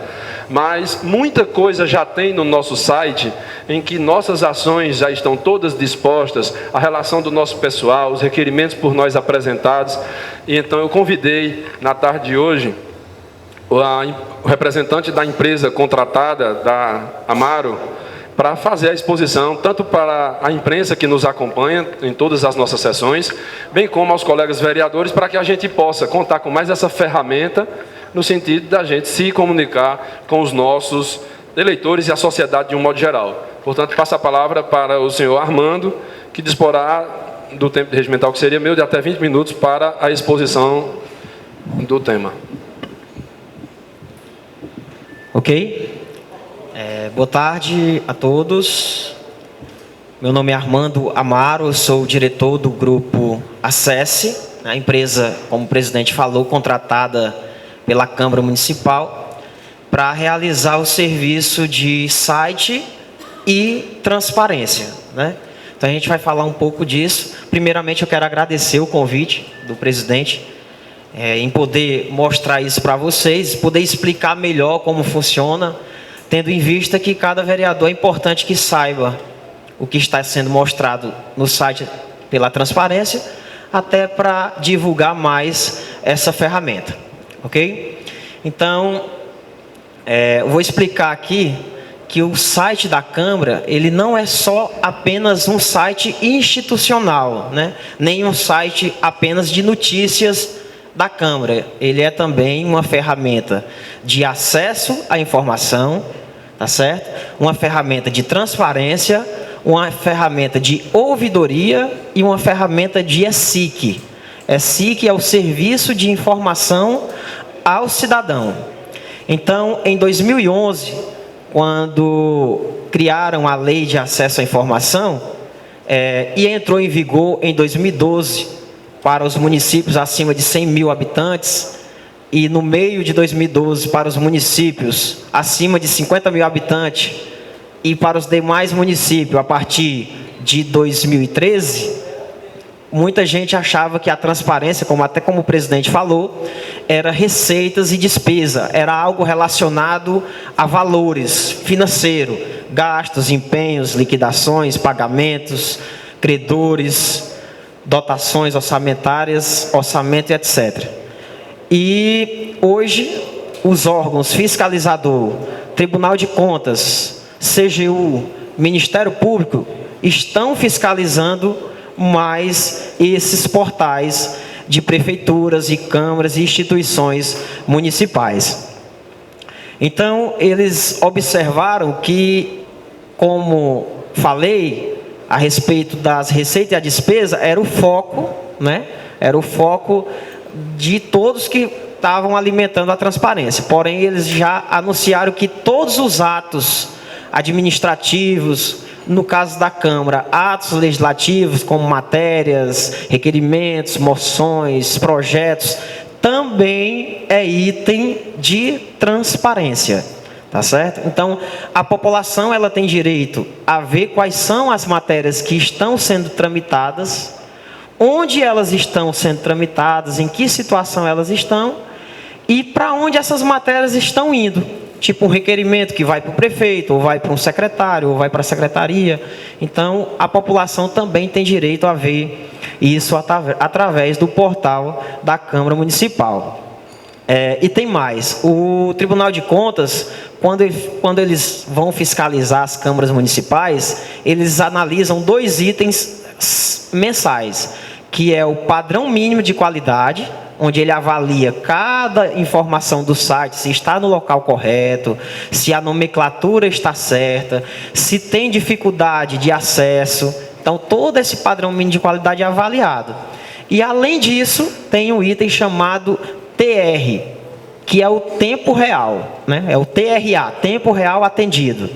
Mas muita coisa já tem no nosso site, em que nossas ações já estão todas dispostas, a relação do nosso pessoal, os requerimentos por nós apresentados. E então eu convidei, na tarde de hoje, o representante da empresa contratada, da Amaro, para fazer a exposição, tanto para a imprensa que nos acompanha em todas as nossas sessões, bem como aos colegas vereadores, para que a gente possa contar com mais essa ferramenta, no sentido da gente se comunicar com os nossos eleitores e a sociedade de um modo geral. Portanto, passo a palavra para o senhor Armando, que disporá do tempo regimental, que seria meu, de até 20 minutos, para a exposição do tema. Ok? Boa tarde a todos. Meu nome é Armando Amaro, eu sou o diretor do grupo Acesse, a empresa, como o presidente falou, contratada pela Câmara Municipal para realizar o serviço de site e transparência, né? Então a gente vai falar um pouco disso. Primeiramente eu quero agradecer o convite do presidente em poder mostrar isso para vocês, poder explicar melhor como funciona, tendo em vista que cada vereador é importante que saiba o que está sendo mostrado no site pela transparência, até para divulgar mais essa ferramenta, ok? Então, eu vou explicar aqui que o site da Câmara, ele não é só apenas um site institucional, né? Nem um site apenas de notícias da Câmara. Ele é também uma ferramenta de acesso à informação, tá certo? Uma ferramenta de transparência, uma ferramenta de ouvidoria e uma ferramenta de ESIC. ESIC é o Serviço de Informação ao Cidadão. Então, em 2011, quando criaram a Lei de Acesso à Informação, e entrou em vigor em 2012 para os municípios acima de 100 mil habitantes, e no meio de 2012 para os municípios acima de 50 mil habitantes, e para os demais municípios a partir de 2013, muita gente achava que a transparência, como o presidente falou, era receitas e despesa, era algo relacionado a valores financeiros, gastos, empenhos, liquidações, pagamentos, credores, dotações orçamentárias, orçamento e etc. E hoje os órgãos fiscalizador, Tribunal de Contas, CGU, Ministério Público estão fiscalizando mais esses portais de prefeituras e câmaras e instituições municipais. Então, eles observaram que, como falei, a respeito das receitas e a despesa, era o foco, né? Era o foco de todos que estavam alimentando a transparência. Porém, eles já anunciaram que todos os atos administrativos, no caso da Câmara, atos legislativos como matérias, requerimentos, moções, projetos, também é item de transparência, tá certo? Então, a população ela tem direito a ver quais são as matérias que estão sendo tramitadas, onde elas estão sendo tramitadas, em que situação elas estão e para onde essas matérias estão indo. Tipo um requerimento que vai para o prefeito, ou vai para um secretário, ou vai para a secretaria. Então, a população também tem direito a ver isso através do portal da Câmara Municipal. E tem mais. O Tribunal de Contas, quando eles vão fiscalizar as câmaras municipais, eles analisam 2 itens mensais, que é o padrão mínimo de qualidade, onde ele avalia cada informação do site, se está no local correto, se a nomenclatura está certa, se tem dificuldade de acesso. Então, todo esse padrão mínimo de qualidade é avaliado. E, além disso, tem um item chamado TR, que é o tempo real, né? É o TRA, tempo real atendido,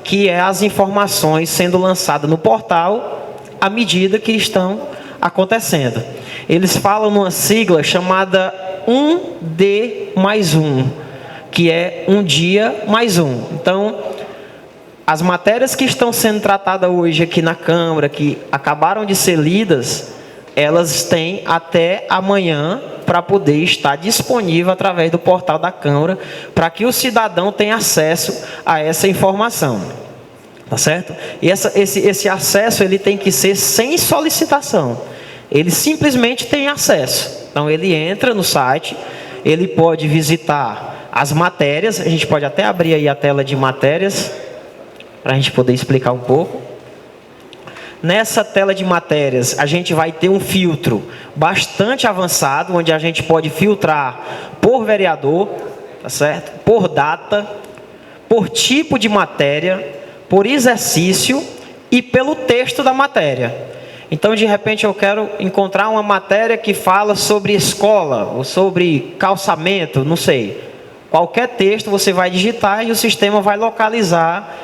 que é as informações sendo lançadas no portal à medida que estão acontecendo. Eles falam numa sigla chamada 1D+1, que é um dia mais um. Então, as matérias que estão sendo tratadas hoje aqui na Câmara, que acabaram de ser lidas, elas têm até amanhã para poder estar disponível através do portal da Câmara, para que o cidadão tenha acesso a essa informação. Tá certo? E esse acesso ele tem que ser sem solicitação. Ele simplesmente tem acesso. Então, ele entra no site, ele pode visitar as matérias. A gente pode até abrir aí a tela de matérias, para a gente poder explicar um pouco. Nessa tela de matérias, a gente vai ter um filtro bastante avançado, onde a gente pode filtrar por vereador, tá certo? Por data, por tipo de matéria, por exercício e pelo texto da matéria. Então, de repente, eu quero encontrar uma matéria que fala sobre escola, ou sobre calçamento, não sei. Qualquer texto você vai digitar e o sistema vai localizar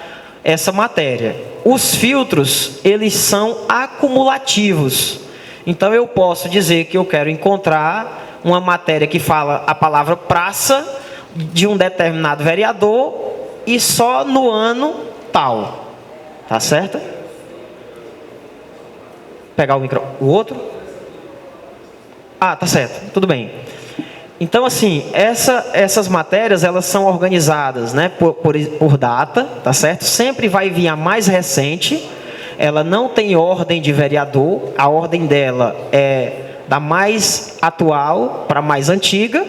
essa matéria. Os filtros, eles são acumulativos. Então, eu posso dizer que eu quero encontrar uma matéria que fala a palavra praça de um determinado vereador e só no ano tal. Tá certo? Pegar o outro. Ah, tá certo, tudo bem. Então, assim, essas matérias, elas são organizadas, né, por data, tá certo? Sempre vai vir a mais recente. Ela não tem ordem de vereador. A ordem dela é da mais atual para a mais antiga.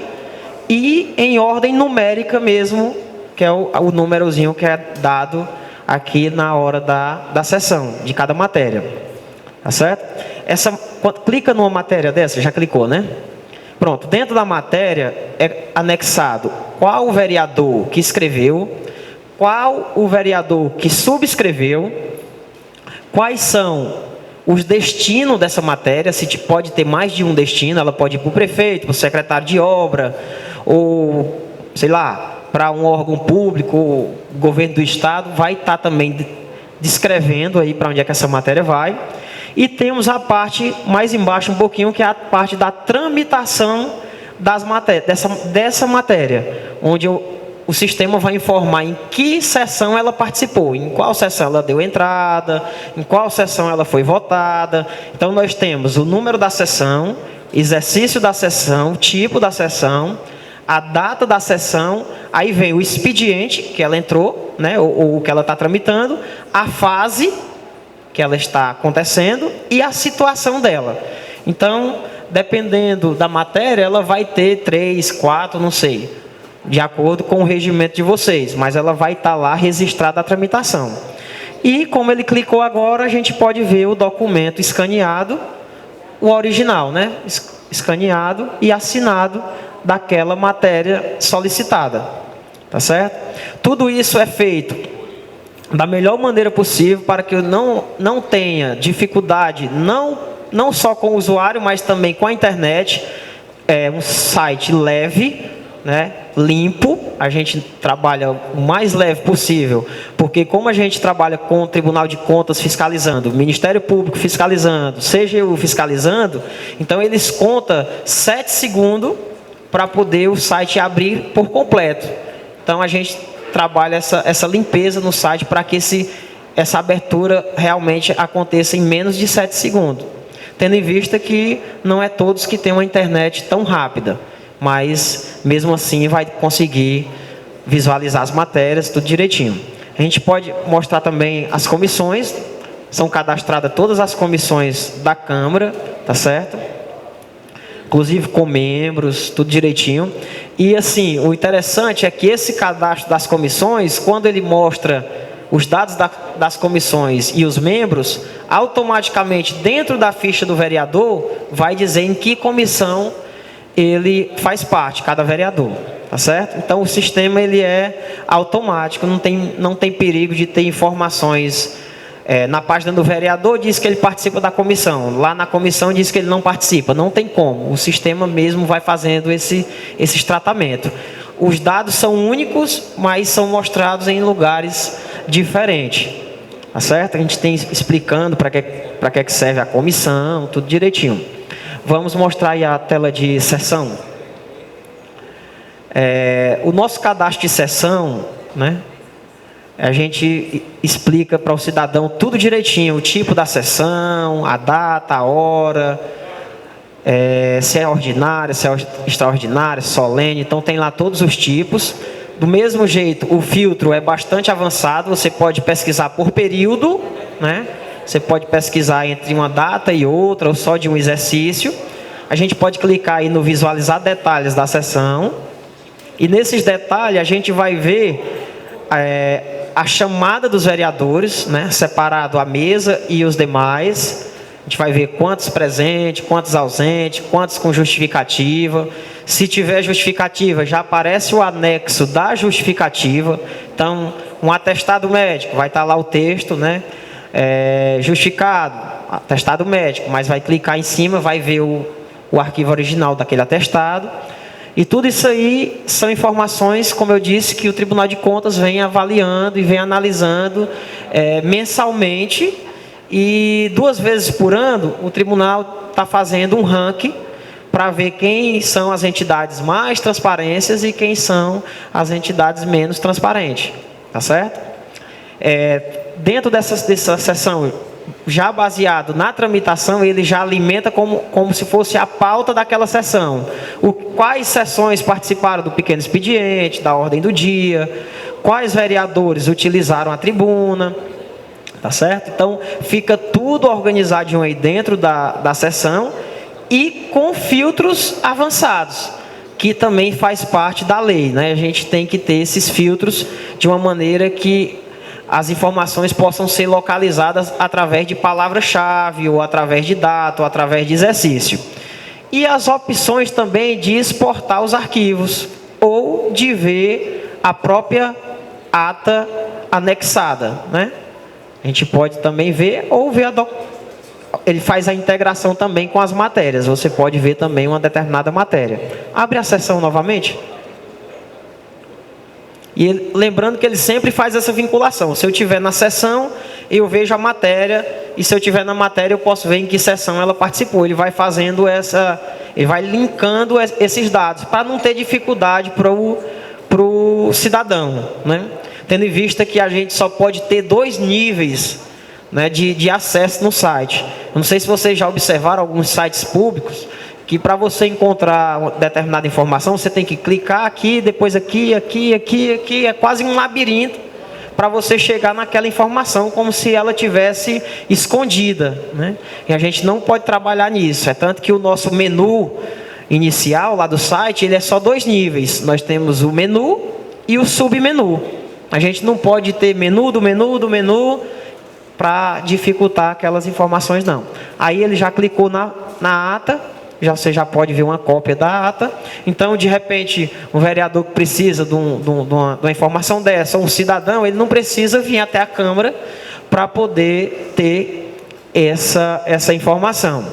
E em ordem numérica mesmo, que é o númerozinho que é dado aqui na hora da sessão, de cada matéria. Tá certo? Clica numa matéria dessa, já clicou, né? Pronto, dentro da matéria é anexado qual o vereador que escreveu, qual o vereador que subscreveu, quais são os destinos dessa matéria, se pode ter mais de um destino, ela pode ir para o prefeito, para o secretário de obra, ou, sei lá, para um órgão público, o governo do estado, vai estar também descrevendo aí para onde é que essa matéria vai. E temos a parte mais embaixo um pouquinho, que é a parte da tramitação das matérias, dessa matéria, onde o sistema vai informar em que sessão ela participou, em qual sessão ela deu entrada, em qual sessão ela foi votada. Então, nós temos o número da sessão, exercício da sessão, tipo da sessão, a data da sessão, aí vem o expediente que ela entrou, né, ou que ela está tramitando, a fase que ela está acontecendo e a situação dela. Então, dependendo da matéria, ela vai ter 3, 4, não sei, de acordo com o regimento de vocês, mas ela vai estar lá registrada a tramitação. E como ele clicou agora, a gente pode ver o documento escaneado, o original, né? Escaneado e assinado daquela matéria solicitada, tá certo? Tudo isso é feito da melhor maneira possível para que eu não tenha dificuldade, não só com o usuário, mas também com a internet. É um site leve, né, limpo. A gente trabalha o mais leve possível, porque como a gente trabalha com o Tribunal de Contas fiscalizando, o Ministério Público fiscalizando, CGU fiscalizando, então eles contam 7 segundos para poder o site abrir por completo. Então a gente trabalha essa limpeza no site para que essa abertura realmente aconteça em menos de 7 segundos. Tendo em vista que não é todos que têm uma internet tão rápida, mas mesmo assim vai conseguir visualizar as matérias, tudo direitinho. A gente pode mostrar também as comissões, são cadastradas todas as comissões da Câmara, tá certo? Inclusive com membros, tudo direitinho. E assim, o interessante é que esse cadastro das comissões, quando ele mostra os dados das comissões e os membros, automaticamente dentro da ficha do vereador, vai dizer em que comissão ele faz parte, cada vereador, tá certo? Então o sistema ele é automático, não tem perigo de ter informações. Na página do vereador diz que ele participa da comissão, lá na comissão diz que ele não participa, não tem como, o sistema mesmo vai fazendo esses tratamentos. Os dados são únicos, mas são mostrados em lugares diferentes, tá certo? A gente tem explicando para que serve a comissão, tudo direitinho. Vamos mostrar aí a tela de sessão. O nosso cadastro de sessão, né? A gente explica para o cidadão tudo direitinho, o tipo da sessão, a data, a hora, se é ordinária, se é extraordinária, solene. Então tem lá todos os tipos. Do mesmo jeito, o filtro é bastante avançado, você pode pesquisar por período, né? Você pode pesquisar entre uma data e outra, ou só de um exercício. A gente pode clicar aí no visualizar detalhes da sessão. E nesses detalhes a gente vai ver a chamada dos vereadores, né? Separado a mesa e os demais. A gente vai ver quantos presentes, quantos ausentes, quantos com justificativa. Se tiver justificativa, já aparece o anexo da justificativa. Então, um atestado médico, vai estar lá o texto, né? Justificado, atestado médico, mas vai clicar em cima, vai ver o arquivo original daquele atestado. E tudo isso aí são informações, como eu disse, que o Tribunal de Contas vem avaliando e vem analisando mensalmente. E 2 vezes por ano, o Tribunal está fazendo um ranking para ver quem são as entidades mais transparentes e quem são as entidades menos transparentes. Tá certo? Dentro dessa sessão, já baseado na tramitação, ele já alimenta como se fosse a pauta daquela sessão. Quais sessões participaram do pequeno expediente, da ordem do dia, quais vereadores utilizaram a tribuna, tá certo? Então, fica tudo organizadinho aí dentro da sessão e com filtros avançados, que também faz parte da lei, né? A gente tem que ter esses filtros de uma maneira que as informações possam ser localizadas através de palavra-chave, ou através de data, ou através de exercício. E as opções também de exportar os arquivos, ou de ver a própria ata anexada, né? A gente pode também ver, ou ver ele faz a integração também com as matérias. Você pode ver também uma determinada matéria. Abre a sessão novamente. E lembrando que ele sempre faz essa vinculação. Se eu estiver na sessão, eu vejo a matéria. E se eu estiver na matéria, eu posso ver em que sessão ela participou. Ele vai fazendo ele vai linkando esses dados, para não ter dificuldade para o do cidadão, né? Tendo em vista que a gente só pode ter 2 níveis, né, de acesso no site. Não sei se vocês já observaram alguns sites públicos que para você encontrar uma determinada informação, você tem que clicar aqui, depois aqui, é quase um labirinto para você chegar naquela informação como se ela tivesse escondida, né? E a gente não pode trabalhar nisso. É tanto que o nosso menu inicial lá do site, ele é só 2 níveis. Nós temos o menu e o submenu. A gente não pode ter menu do menu para dificultar aquelas informações, não. Aí ele já clicou na ata, você já pode ver uma cópia da ata. Então, de repente, um vereador que precisa de uma informação dessa, ou um cidadão, ele não precisa vir até a Câmara para poder ter essa informação.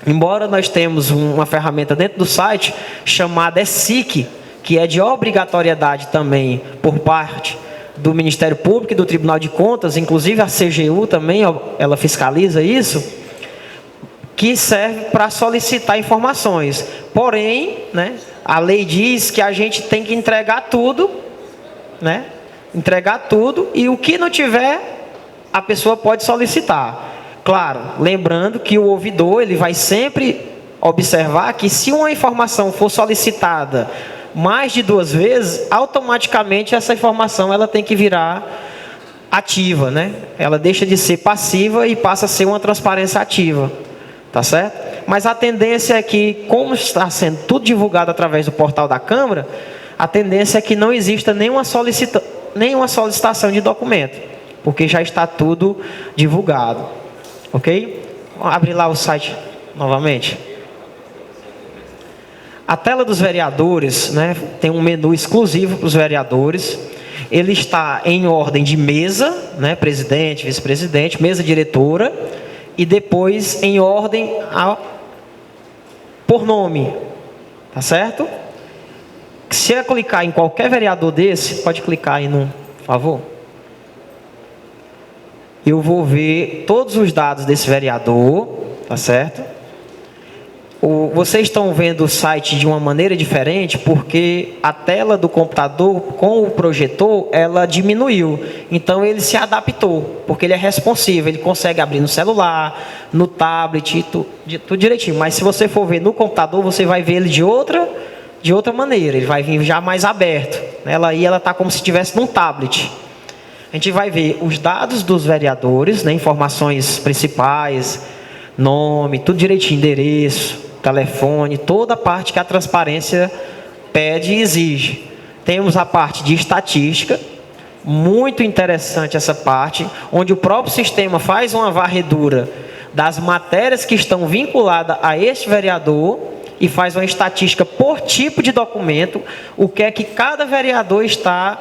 Embora nós temos uma ferramenta dentro do site chamada ESIC, que é de obrigatoriedade também por parte do Ministério Público e do Tribunal de Contas, inclusive a CGU também, ela fiscaliza isso, que serve para solicitar informações. Porém, né, a lei diz que a gente tem que entregar tudo, né? Entregar tudo, e o que não tiver, a pessoa pode solicitar. Claro, lembrando que o ouvidor, ele vai sempre observar que se uma informação for solicitada mais de 2 vezes, automaticamente essa informação ela tem que virar ativa, né? Ela deixa de ser passiva e passa a ser uma transparência ativa. Tá certo? Mas a tendência é que, como está sendo tudo divulgado através do portal da Câmara, a tendência é que não exista nenhuma solicitação de documento, porque já está tudo divulgado. Ok? Vamos abrir lá o site novamente. A tela dos vereadores, né, tem um menu exclusivo para os vereadores. Ele está em ordem de mesa, né, presidente, vice-presidente, mesa diretora, e depois em ordem por nome, tá certo? Se eu clicar em qualquer vereador desse, pode clicar aí no, por favor. Eu vou ver todos os dados desse vereador, tá certo? Vocês estão vendo o site de uma maneira diferente porque a tela do computador com o projetor, ela diminuiu. Então ele se adaptou, porque ele é responsivo, ele consegue abrir no celular, no tablet, tudo direitinho. Mas se você for ver no computador, você vai ver ele de outra maneira, ele vai vir já mais aberto. Ela está como se estivesse num tablet. A gente vai ver os dados dos vereadores, né, informações principais, nome, tudo direitinho, endereço, telefone, toda a parte que a transparência pede e exige. Temos a parte de estatística, muito interessante essa parte, onde o próprio sistema faz uma varredura das matérias que estão vinculadas a este vereador e faz uma estatística por tipo de documento, o que é que cada vereador está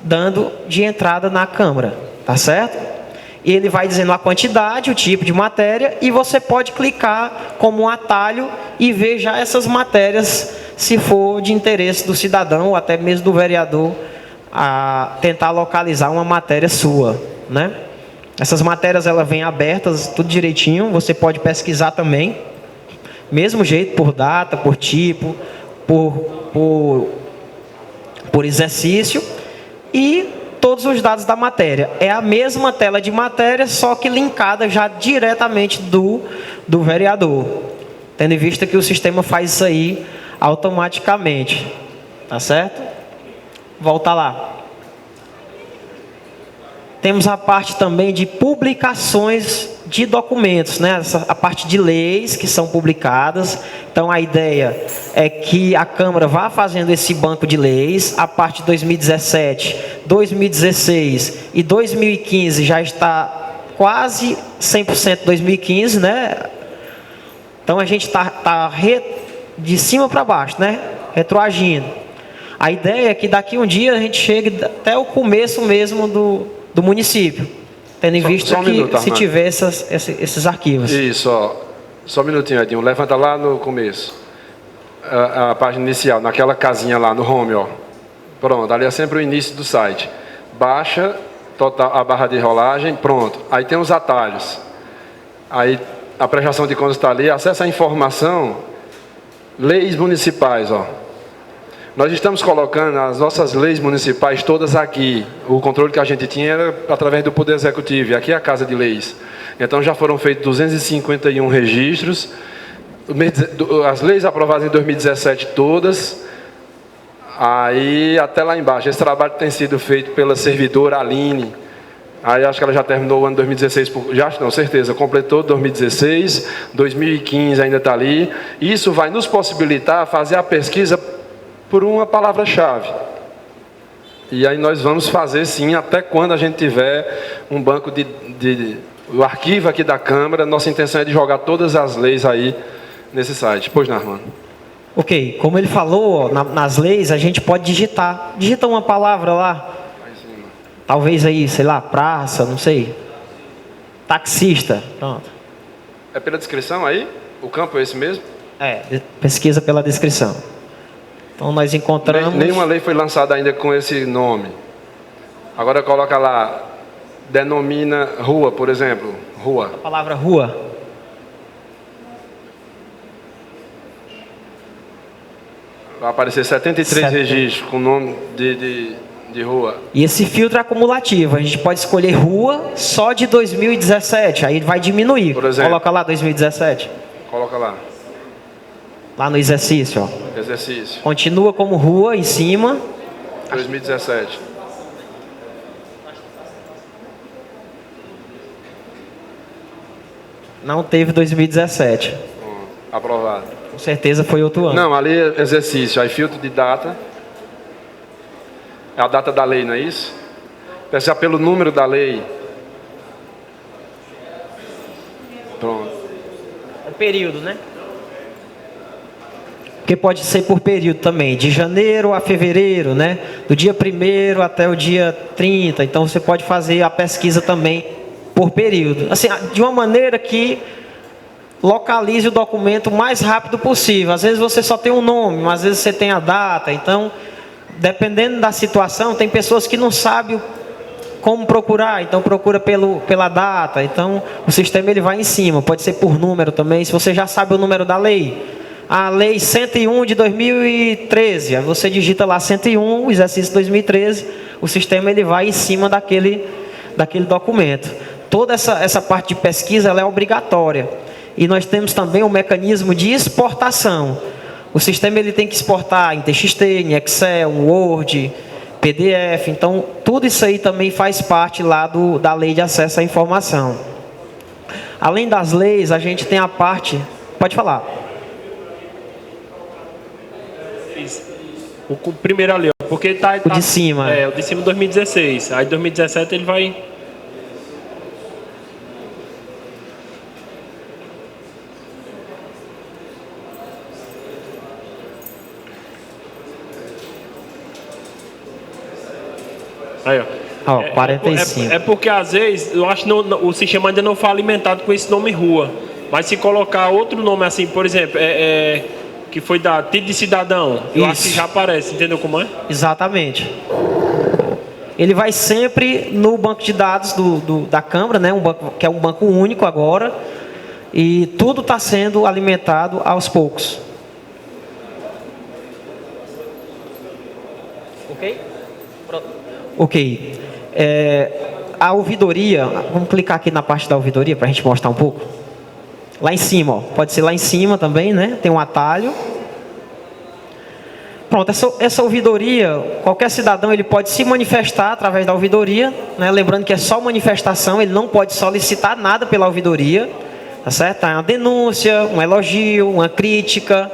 dando de entrada na Câmara, tá certo? E ele vai dizendo a quantidade, o tipo de matéria, e você pode clicar como um atalho e ver já essas matérias, se for de interesse do cidadão ou até mesmo do vereador, a tentar localizar uma matéria sua, né? Essas matérias elas vêm abertas, tudo direitinho, você pode pesquisar também, mesmo jeito, por data, por tipo, por exercício, e todos os dados da matéria. É a mesma tela de matéria, só que linkada já diretamente do vereador. Tendo em vista que o sistema faz isso aí automaticamente. Tá certo? Volta lá. Temos a parte também de publicações de documentos, né? A parte de leis que são publicadas. Então a ideia é que a Câmara vá fazendo esse banco de leis. A parte de 2017, 2016 e 2015 já está quase 100% 2015, né? Então a gente está de cima para baixo, né? Retroagindo. A ideia é que daqui um dia a gente chegue até o começo mesmo do município, tendo em vista que minuto, se tiver esses arquivos. Isso, ó. Só um minutinho, Edinho. Levanta lá no começo. A página inicial, naquela casinha lá no home, ó. Pronto, ali é sempre o início do site. Baixa total, a barra de rolagem, pronto. Aí tem os atalhos. Aí a prestação de contas está ali, acessa a informação, leis municipais, ó. Nós estamos colocando as nossas leis municipais todas aqui. O controle que a gente tinha era através do Poder Executivo, e aqui é a Casa de Leis. Então já foram feitos 251 registros, as leis aprovadas em 2017 todas, aí até lá embaixo. Esse trabalho tem sido feito pela servidora Aline, aí acho que ela já terminou o ano 2016, certeza, completou 2016, 2015 ainda está ali. Isso vai nos possibilitar fazer a pesquisa por uma palavra-chave. E aí nós vamos fazer sim, até quando a gente tiver um banco o arquivo aqui da Câmara. Nossa intenção é de jogar todas as leis aí nesse site. Pois não, Armando? Ok, como ele falou, ó, nas leis a gente pode digitar. Digita uma palavra lá. Talvez aí, sei lá, praça, não sei. Taxista, pronto. É pela descrição aí? O campo é esse mesmo? Pesquisa pela descrição. Então nós encontramos... Nenhuma lei foi lançada ainda com esse nome. Agora coloca lá, denomina rua, por exemplo. Rua. A palavra rua. Vai aparecer 73 registros com nome de rua. E esse filtro é acumulativo. A gente pode escolher rua só de 2017. Aí vai diminuir. Por exemplo, coloca lá 2017. Coloca lá. Lá no exercício, ó. Exercício. Continua como rua em cima. 2017. Não teve 2017. Aprovado. Com certeza foi outro ano. Não, ali é exercício. Aí filtro de data. É a data da lei, não é isso? Pensar pelo número da lei. Pronto. É período, né? Porque pode ser por período também, de janeiro a fevereiro, né? Do dia 1º até o dia 30. Então você pode fazer a pesquisa também por período. Assim, de uma maneira que localize o documento o mais rápido possível. Às vezes você só tem um nome, mas às vezes você tem a data. Então, dependendo da situação, tem pessoas que não sabem como procurar, então procura pela data. Então, o sistema ele vai em cima, pode ser por número também, se você já sabe o número da lei. A lei 101 de 2013, aí você digita lá 101, o exercício 2013, o sistema ele vai em cima daquele documento. Toda essa parte de pesquisa ela é obrigatória. E nós temos também um mecanismo de exportação. O sistema ele tem que exportar em TXT, em Excel, em Word, PDF. Então, tudo isso aí também faz parte lá da lei de acesso à informação. Além das leis, a gente tem a parte... Pode falar. O primeiro ali, ó, porque tá... O de cima. O de cima 2016. Aí 2017 ele vai... Aí, ó. 45. É porque às vezes, eu acho que o sistema ainda não foi alimentado com esse nome rua. Mas se colocar outro nome assim, por exemplo, que foi da título de cidadão, eu acho que já aparece, entendeu como é? Exatamente. Ele vai sempre no banco de dados da Câmara, né? Que é um banco único agora. E tudo está sendo alimentado aos poucos. Ok? Ok. A ouvidoria, vamos clicar aqui na parte da ouvidoria para a gente mostrar um pouco. Lá em cima, ó, pode ser lá em cima também, né? Tem um atalho. Pronto, essa ouvidoria, qualquer cidadão ele pode se manifestar através da ouvidoria, né? Lembrando que é só manifestação, ele não pode solicitar nada pela ouvidoria, tá certo? É uma denúncia, um elogio, uma crítica.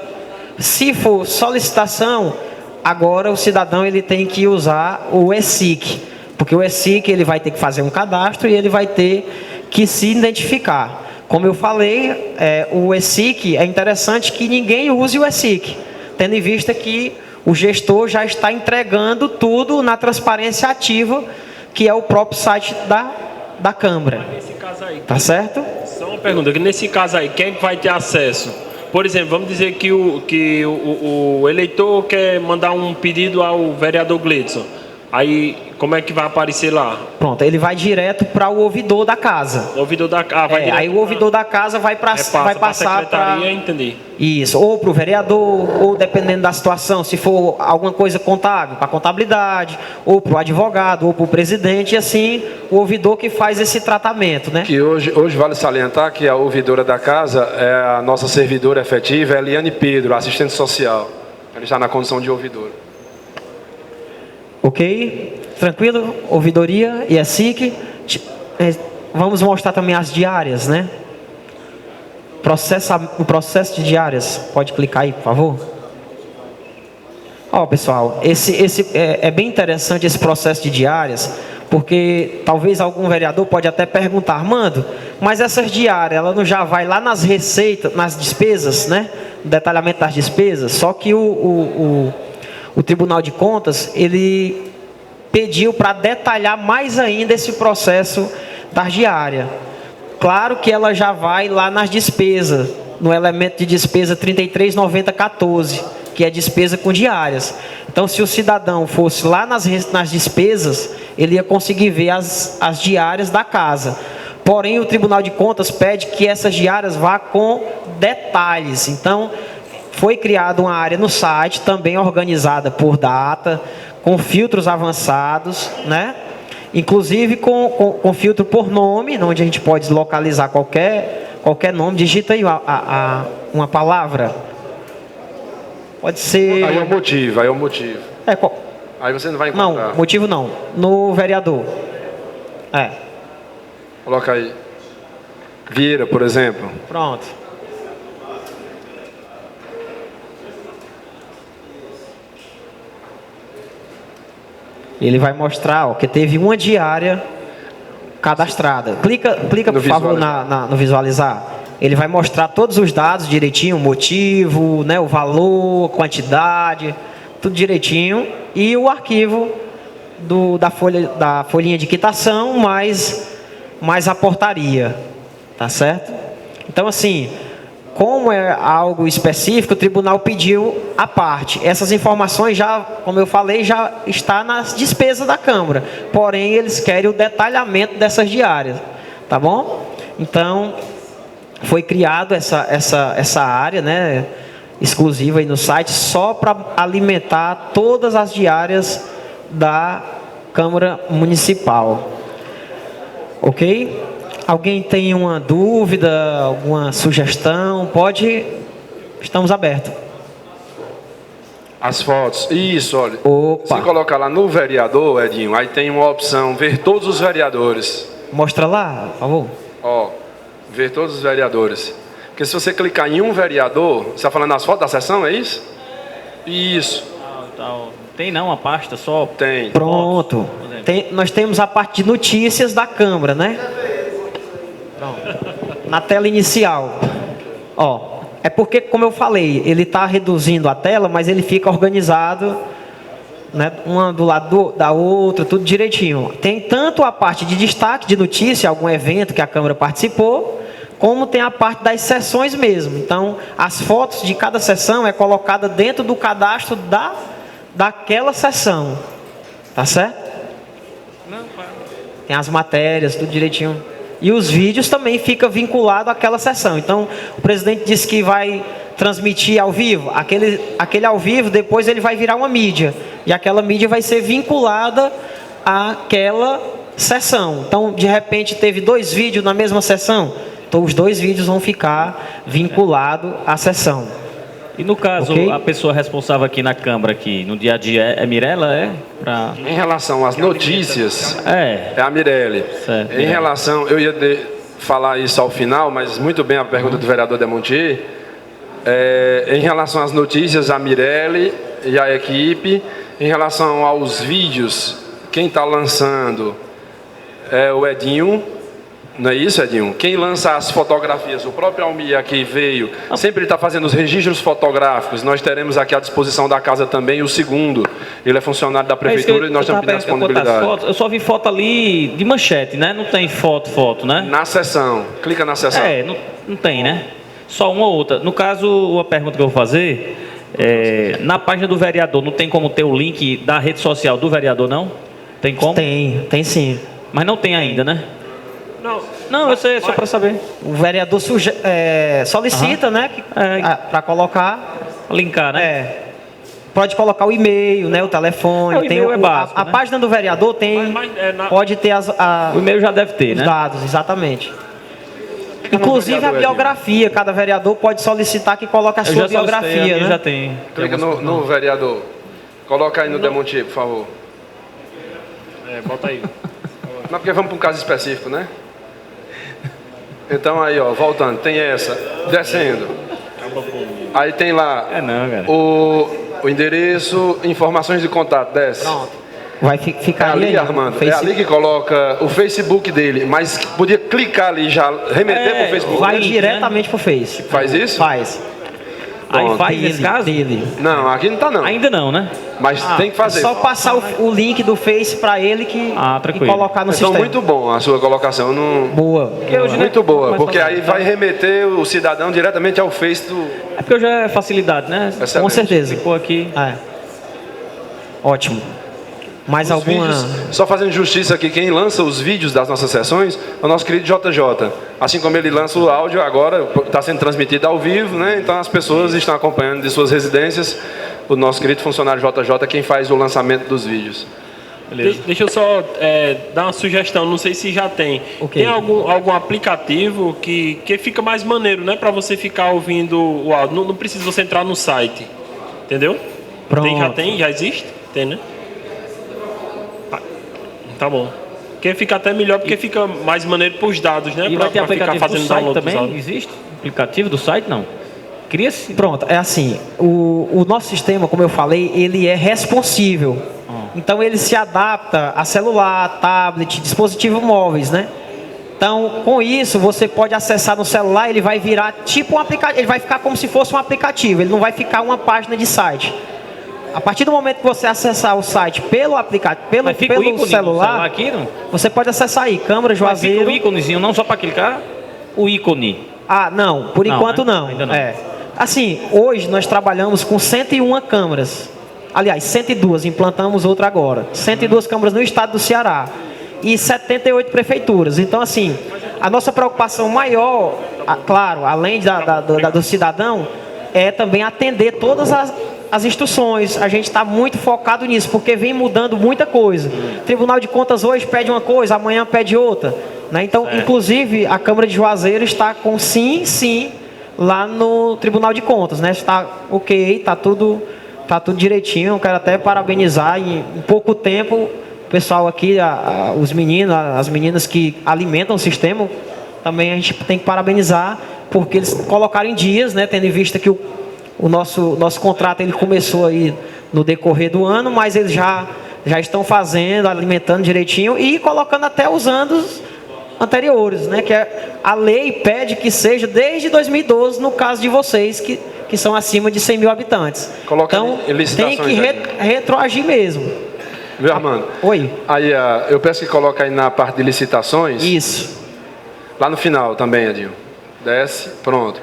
Se for solicitação, agora o cidadão ele tem que usar o ESIC, porque o ESIC ele vai ter que fazer um cadastro e ele vai ter que se identificar. Como eu falei, o ESIC é interessante que ninguém use o ESIC, tendo em vista que o gestor já está entregando tudo na transparência ativa, que é o próprio site da Câmara. Nesse caso aí, tá certo? Só uma pergunta, que nesse caso aí, quem vai ter acesso? Por exemplo, vamos dizer que o eleitor quer mandar um pedido ao vereador Gleidson. Aí, como é que vai aparecer lá? Pronto, ele vai direto para o ouvidor da casa. O ouvidor da casa. Aí o ouvidor da casa vai passar para. Entendi. Isso, ou para o vereador, ou dependendo da situação, se for alguma coisa contábil, para a contabilidade, ou para o advogado, ou para o presidente, e assim o ouvidor que faz esse tratamento, né? Que hoje vale salientar que a ouvidora da casa é a nossa servidora efetiva, Eliane Pedro, assistente social. Ela está na condição de ouvidora. Ok? Tranquilo? Ouvidoria e a SIC. Vamos mostrar também as diárias, né? O processo de diárias. Pode clicar aí, por favor. Ó, pessoal, é bem interessante esse processo de diárias, porque talvez algum vereador pode até perguntar, Armando, mas essas diárias, ela não já vai lá nas receitas, nas despesas, né? No detalhamento das despesas, só que o Tribunal de Contas, ele pediu para detalhar mais ainda esse processo das diárias. Claro que ela já vai lá nas despesas, no elemento de despesa 339014, que é despesa com diárias. Então, se o cidadão fosse lá nas despesas, ele ia conseguir ver as diárias da casa. Porém, o Tribunal de Contas pede que essas diárias vá com detalhes. Então, foi criada uma área no site, também organizada por data, com filtros avançados, né? Inclusive com filtro por nome, onde a gente pode localizar qualquer nome. Digita aí uma palavra. Pode ser... Aí é o motivo. Aí você não vai encontrar. Não, motivo não. No vereador. Coloca aí. Vieira, por exemplo. Pronto. Ele vai mostrar que teve uma diária cadastrada. Clica por favor, no visualizar. Ele vai mostrar todos os dados direitinho, o motivo, né, o valor, quantidade, tudo direitinho. E o arquivo da folhinha de quitação mais a portaria. Tá certo? Então, assim, como é algo específico, o tribunal pediu a parte. Essas informações já, como eu falei, já está nas despesas da Câmara. Porém, eles querem o detalhamento dessas diárias. Tá bom? Então, foi criado essa área, né, exclusiva aí no site, só para alimentar todas as diárias da Câmara Municipal. Ok? Alguém tem uma dúvida, alguma sugestão? Pode, estamos abertos. As fotos, isso, olha. Opa. Se colocar lá no vereador, Edinho, aí tem uma opção, ver todos os vereadores. Mostra lá, por favor. Ó, ver todos os vereadores. Porque se você clicar em um vereador, você está falando nas fotos da sessão, é isso? Isso. Tem não, a pasta só? Tem. Pronto. Nós temos a parte de notícias da Câmara, né? Na tela inicial. Ó, é porque, como eu falei, ele está reduzindo a tela, mas ele fica organizado, né, uma do lado da outra, tudo direitinho. Tem tanto a parte de destaque de notícia, algum evento que a Câmara participou, como tem a parte das sessões mesmo. Então, as fotos de cada sessão é colocada dentro do cadastro daquela sessão. Tá certo? Tem as matérias, tudo direitinho. E os vídeos também ficam vinculados àquela sessão. Então, o presidente disse que vai transmitir ao vivo. Aquele ao vivo, depois ele vai virar uma mídia. E aquela mídia vai ser vinculada àquela sessão. Então, de repente, teve 2 vídeos na mesma sessão. Então, os 2 vídeos vão ficar vinculados à sessão. E no caso, okay, a pessoa responsável aqui na Câmara, aqui, no dia a dia, é Mirela? Em relação às notícias, é a Mirelle. Certo, em relação, eu ia falar isso ao final, mas muito bem a pergunta do vereador Demontier. Em relação às notícias, a Mirelle e a equipe. Em relação aos vídeos, quem está lançando é o Edinho. Não é isso, Edinho? Quem lança as fotografias, o próprio Almir aqui veio, sempre está fazendo os registros fotográficos. Nós teremos aqui à disposição da casa também o segundo. Ele é funcionário da prefeitura e nós estamos pedindo disponibilidade. Eu só vi foto ali de manchete, né? Não tem foto, né? Na sessão. Clica na sessão. Não tem, né? Só uma ou outra. No caso, a pergunta que eu vou fazer Na página do vereador, não tem como ter o link da rede social do vereador, não? Tem como? Tem sim. Mas não tem ainda, né? Não, eu sei, só para saber. O vereador solicita, né? Para colocar. Linkar, né? Pode colocar o e-mail, né? O telefone. O e-mail é básico, a né? página do vereador tem. Pode ter O e-mail já deve ter, os né? dados, exatamente. Inclusive a biografia, cada vereador pode solicitar que coloque a sua biografia, né? Já tem. Clica no vereador. Coloca aí no Demontier, por favor. Bota aí. Não, porque vamos para um caso específico, né? Então aí, ó, voltando, tem essa, descendo. Aí tem lá o endereço, informações de contato, desce. Pronto. Vai ficar ali, Armando. É ali que coloca o Facebook dele, mas podia clicar ali já, remeter para o Facebook. Vai diretamente para o Face. Faz isso? Faz. Aí faz nesse caso? Não, aqui não tá não. Ainda não, né? Mas tem que fazer. É só passar o link do Face para ele e colocar no sistema. Então, muito bom a sua colocação. Boa. Muito boa, porque aí vai remeter o cidadão diretamente ao Face do... É porque hoje é facilidade, né? Excelente. Com certeza. Ficou aqui. Ótimo. Mais alguma... Vídeos, só fazendo justiça aqui, quem lança os vídeos das nossas sessões é o nosso querido JJ. Assim como ele lança o áudio, agora está sendo transmitido ao vivo, né? Então as pessoas estão acompanhando de suas residências. O nosso querido funcionário JJ é quem faz o lançamento dos vídeos. Deixa eu só dar uma sugestão, não sei se já tem. Okay. Tem algum aplicativo que fica mais maneiro, né? Para você ficar ouvindo o áudio. Não precisa você entrar no site. Entendeu? Pronto. Já existe? Tem, né? Tá bom. Que fica até melhor porque fica mais maneiro para os dados, né? E vai ter aplicativo ficar fazendo do site download também? Existe? Aplicativo do site? Não. Cria-se? Pronto, é assim, o nosso sistema, como eu falei, ele é responsível. Então ele se adapta a celular, tablet, dispositivos móveis, né? Então, com isso, você pode acessar no celular, ele vai virar tipo um aplicativo, ele vai ficar como se fosse um aplicativo, ele não vai ficar uma página de site. A partir do momento que você acessar o site pelo aplicativo, pelo celular aqui, não? você pode acessar aí, Câmara Juazeiro. Fica o íconezinho, não só para clicar, o ícone. Não, por enquanto né? não. Ainda não. Assim, hoje nós trabalhamos com 101 câmaras. Aliás, 102, implantamos outra agora. 102 câmaras no estado do Ceará. E 78 prefeituras. Então, assim, a nossa preocupação maior, claro, além do cidadão, é também atender todas as instruções. A gente está muito focado nisso, porque vem mudando muita coisa. O Tribunal de Contas hoje pede uma coisa, amanhã pede outra. Né? Então, inclusive, a Câmara de Juazeiro está com sim, lá no Tribunal de Contas. Né? Está ok, está tudo direitinho. Eu quero até parabenizar. Em pouco tempo, o pessoal aqui, os meninos, as meninas que alimentam o sistema, também a gente tem que parabenizar, porque eles colocaram em dias, né? Tendo em vista que o nosso contrato ele começou aí no decorrer do ano, mas eles já estão fazendo, alimentando direitinho e colocando até os anos anteriores, né? Que a lei pede que seja desde 2012, no caso de vocês, que são acima de 100 mil habitantes. Então, tem que retroagir mesmo. Viu, Armando? Oi. Aí, eu peço que coloque aí na parte de licitações. Isso. Lá no final também, Adinho. Desce, pronto.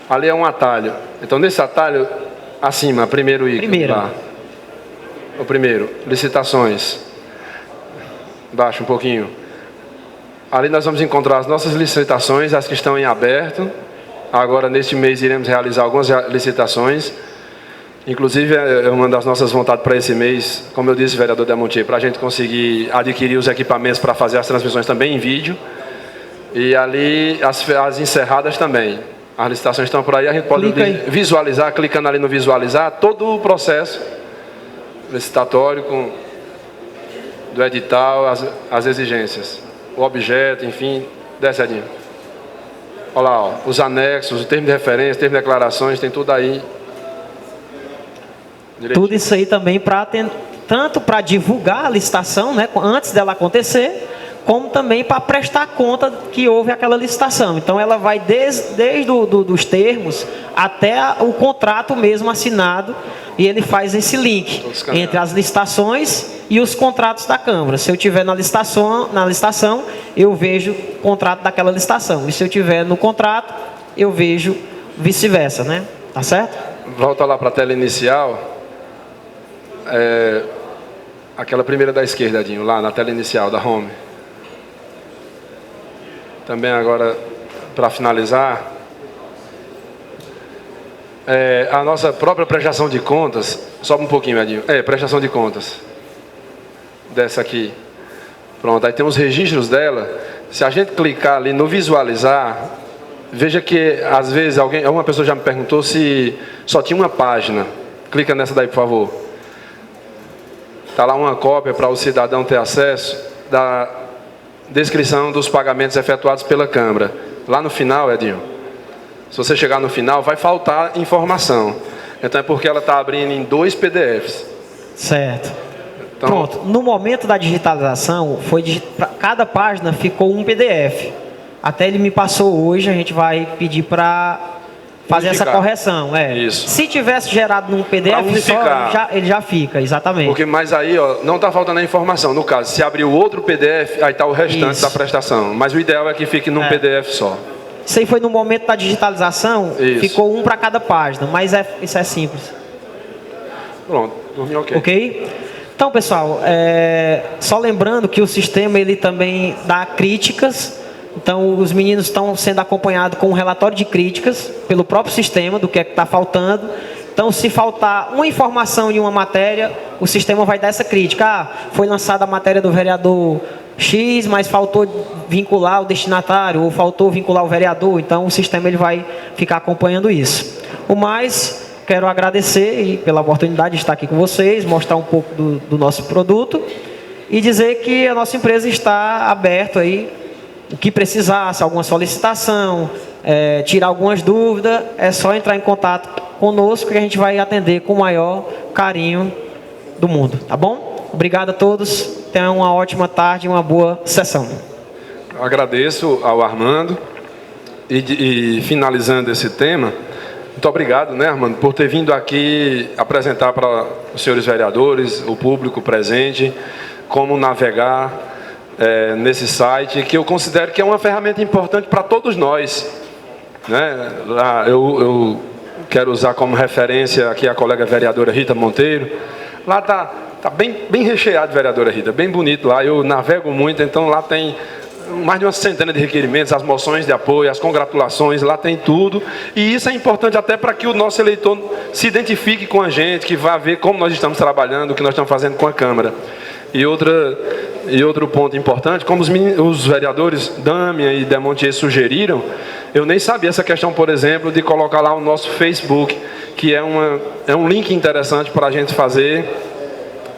Ali é um atalho. Então, nesse atalho, acima, primeiro ícone. Lá. O primeiro, licitações. Baixa um pouquinho. Ali nós vamos encontrar as nossas licitações, as que estão em aberto. Agora, neste mês, iremos realizar algumas licitações. Inclusive, é uma das nossas vontades para esse mês, como eu disse, vereador Demontier, para a gente conseguir adquirir os equipamentos para fazer as transmissões também em vídeo. E ali, as encerradas também. As licitações estão por aí, a gente pode visualizar, clicando ali no visualizar, todo o processo licitatório do edital, as exigências, o objeto, enfim, desce Edinho. Olha lá, os anexos, o termo de referência, termo de declarações, tem tudo aí. Direitinho. Tudo isso aí também tanto para divulgar a licitação, né, antes dela acontecer, como também para prestar conta que houve aquela licitação. Então ela vai desde os termos até o contrato mesmo assinado, e ele faz esse link entre as licitações e os contratos da Câmara. Se eu tiver na licitação, eu vejo o contrato daquela licitação. E se eu tiver no contrato, eu vejo vice-versa, né? Tá certo? Volta lá para a tela inicial. Aquela primeira da esquerda, Edinho, lá na tela inicial da home. Também agora, para finalizar, a nossa própria prestação de contas. Sobe um pouquinho, Edinho. Prestação de contas. Dessa aqui. Pronto, aí tem os registros dela. Se a gente clicar ali no visualizar, veja que às vezes alguma pessoa já me perguntou se só tinha uma página. Clica nessa daí, por favor. Está lá uma cópia para o cidadão ter acesso da descrição dos pagamentos efetuados pela Câmara. Lá no final, Edinho, se você chegar no final, vai faltar informação. Então é porque ela está abrindo em 2 PDFs. Certo. Então, pronto. No momento da digitalização, cada página ficou um PDF. Até ele me passou hoje, a gente vai pedir para fazer essa correção. Isso. Se tivesse gerado num PDF só, ele já fica, exatamente. Porque, mas aí, não está faltando a informação. No caso, se abrir o outro PDF, aí está o restante da prestação. Mas o ideal é que fique num PDF só. Isso aí foi no momento da digitalização, ficou um para cada página, mas isso é simples. Pronto, dormiu ok. Ok? Então, pessoal, só lembrando que o sistema ele também dá críticas. Então, os meninos estão sendo acompanhados com um relatório de críticas pelo próprio sistema, do que é que está faltando. Então, se faltar uma informação em uma matéria, o sistema vai dar essa crítica. Foi lançada a matéria do vereador X, mas faltou vincular o destinatário, ou faltou vincular o vereador. Então, o sistema ele vai ficar acompanhando isso. O mais, quero agradecer pela oportunidade de estar aqui com vocês, mostrar um pouco do nosso produto e dizer que a nossa empresa está aberta aí. O que precisasse, alguma solicitação, tirar algumas dúvidas, é só entrar em contato conosco que a gente vai atender com o maior carinho do mundo, tá bom? Obrigado a todos, tenham uma ótima tarde e uma boa sessão. Eu agradeço ao Armando e finalizando esse tema, muito obrigado, né, Armando, por ter vindo aqui apresentar para os senhores vereadores, o público presente, como navegar nesse site, que eu considero que é uma ferramenta importante para todos nós, né? Eu quero usar como referência aqui a colega vereadora Rita Monteiro. Lá tá bem recheado, vereadora Rita, bem bonito lá. Eu navego muito, então lá tem mais de uma centena de requerimentos, as moções de apoio, as congratulações, lá tem tudo. E isso é importante até para que o nosso eleitor se identifique com a gente, que vá ver como nós estamos trabalhando, o que nós estamos fazendo com a Câmara. E outro ponto importante, como os vereadores Dâmia e Demontier sugeriram, eu nem sabia essa questão, por exemplo, de colocar lá o nosso Facebook, que é um link interessante para a gente fazer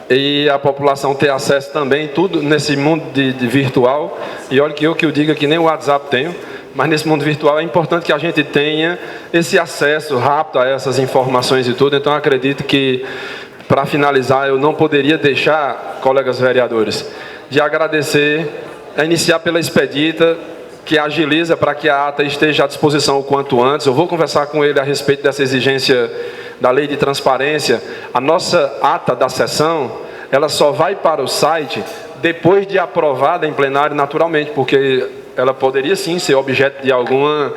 e a população ter acesso também, tudo nesse mundo de virtual. E olha que eu diga que nem o WhatsApp tenho, mas nesse mundo virtual é importante que a gente tenha esse acesso rápido a essas informações e tudo. Então acredito que, para finalizar, eu não poderia deixar, colegas vereadores, de agradecer, a iniciar pela Expedita, que agiliza para que a ata esteja à disposição o quanto antes. Eu vou conversar com ele a respeito dessa exigência da lei de transparência. A nossa ata da sessão, ela só vai para o site depois de aprovada em plenário, naturalmente, porque ela poderia sim ser objeto de alguma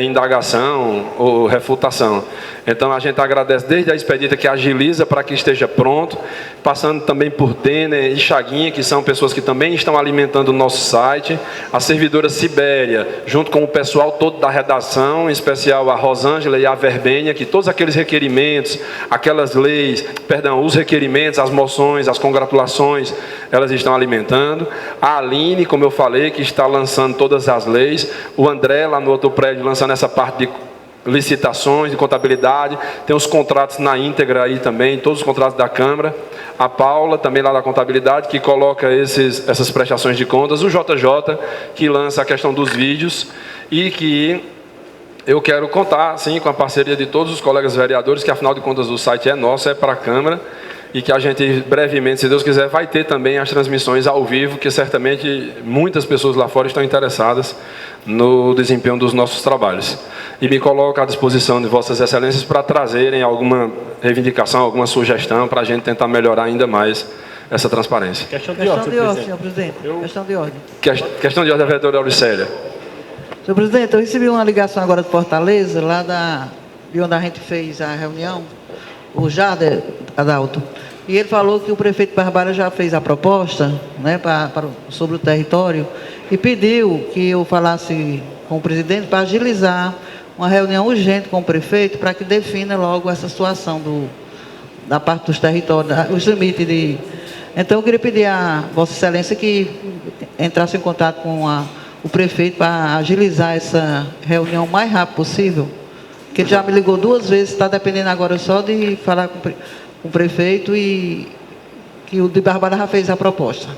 indagação ou refutação. Então a gente agradece desde a Expedita, que agiliza para que esteja pronto, passando também por Denner e Chaguinha, que são pessoas que também estão alimentando o nosso site, a servidora Sibéria, junto com o pessoal todo da redação, em especial a Rosângela e a Verbênia, que todos aqueles requerimentos, aquelas leis, os requerimentos, as moções, as congratulações, elas estão alimentando. A Aline, como eu falei, que está lançando todas as leis, o André lá no outro prédio lançando essa parte de licitações, de contabilidade, tem os contratos na íntegra aí também, todos os contratos da Câmara, a Paula, também lá da contabilidade, que coloca essas prestações de contas, o JJ, que lança a questão dos vídeos, e que eu quero contar, sim, com a parceria de todos os colegas vereadores, que afinal de contas o site é nosso, é para a Câmara, e que a gente brevemente, se Deus quiser, vai ter também as transmissões ao vivo, que certamente muitas pessoas lá fora estão interessadas no desempenho dos nossos trabalhos. E me coloco à disposição de Vossas Excelências para trazerem alguma reivindicação, alguma sugestão, para a gente tentar melhorar ainda mais essa transparência. Questão de ordem, senhor presidente. Questão de ordem. Questão de ordem, vereadora Auricélia. Senhor presidente, eu recebi uma ligação agora de Fortaleza, lá da de onde a gente fez a reunião, o Jader Adalto, e ele falou que o prefeito Barbara já fez a proposta, né, sobre o território, e pediu que eu falasse com o presidente para agilizar uma reunião urgente com o prefeito para que defina logo essa situação da parte dos territórios, os limites de... Então, eu queria pedir a Vossa Excelência que entrasse em contato com o prefeito para agilizar essa reunião o mais rápido possível, que ele já me ligou 2 vezes, está dependendo agora só de falar com o prefeito e que o de Barbara já fez a proposta.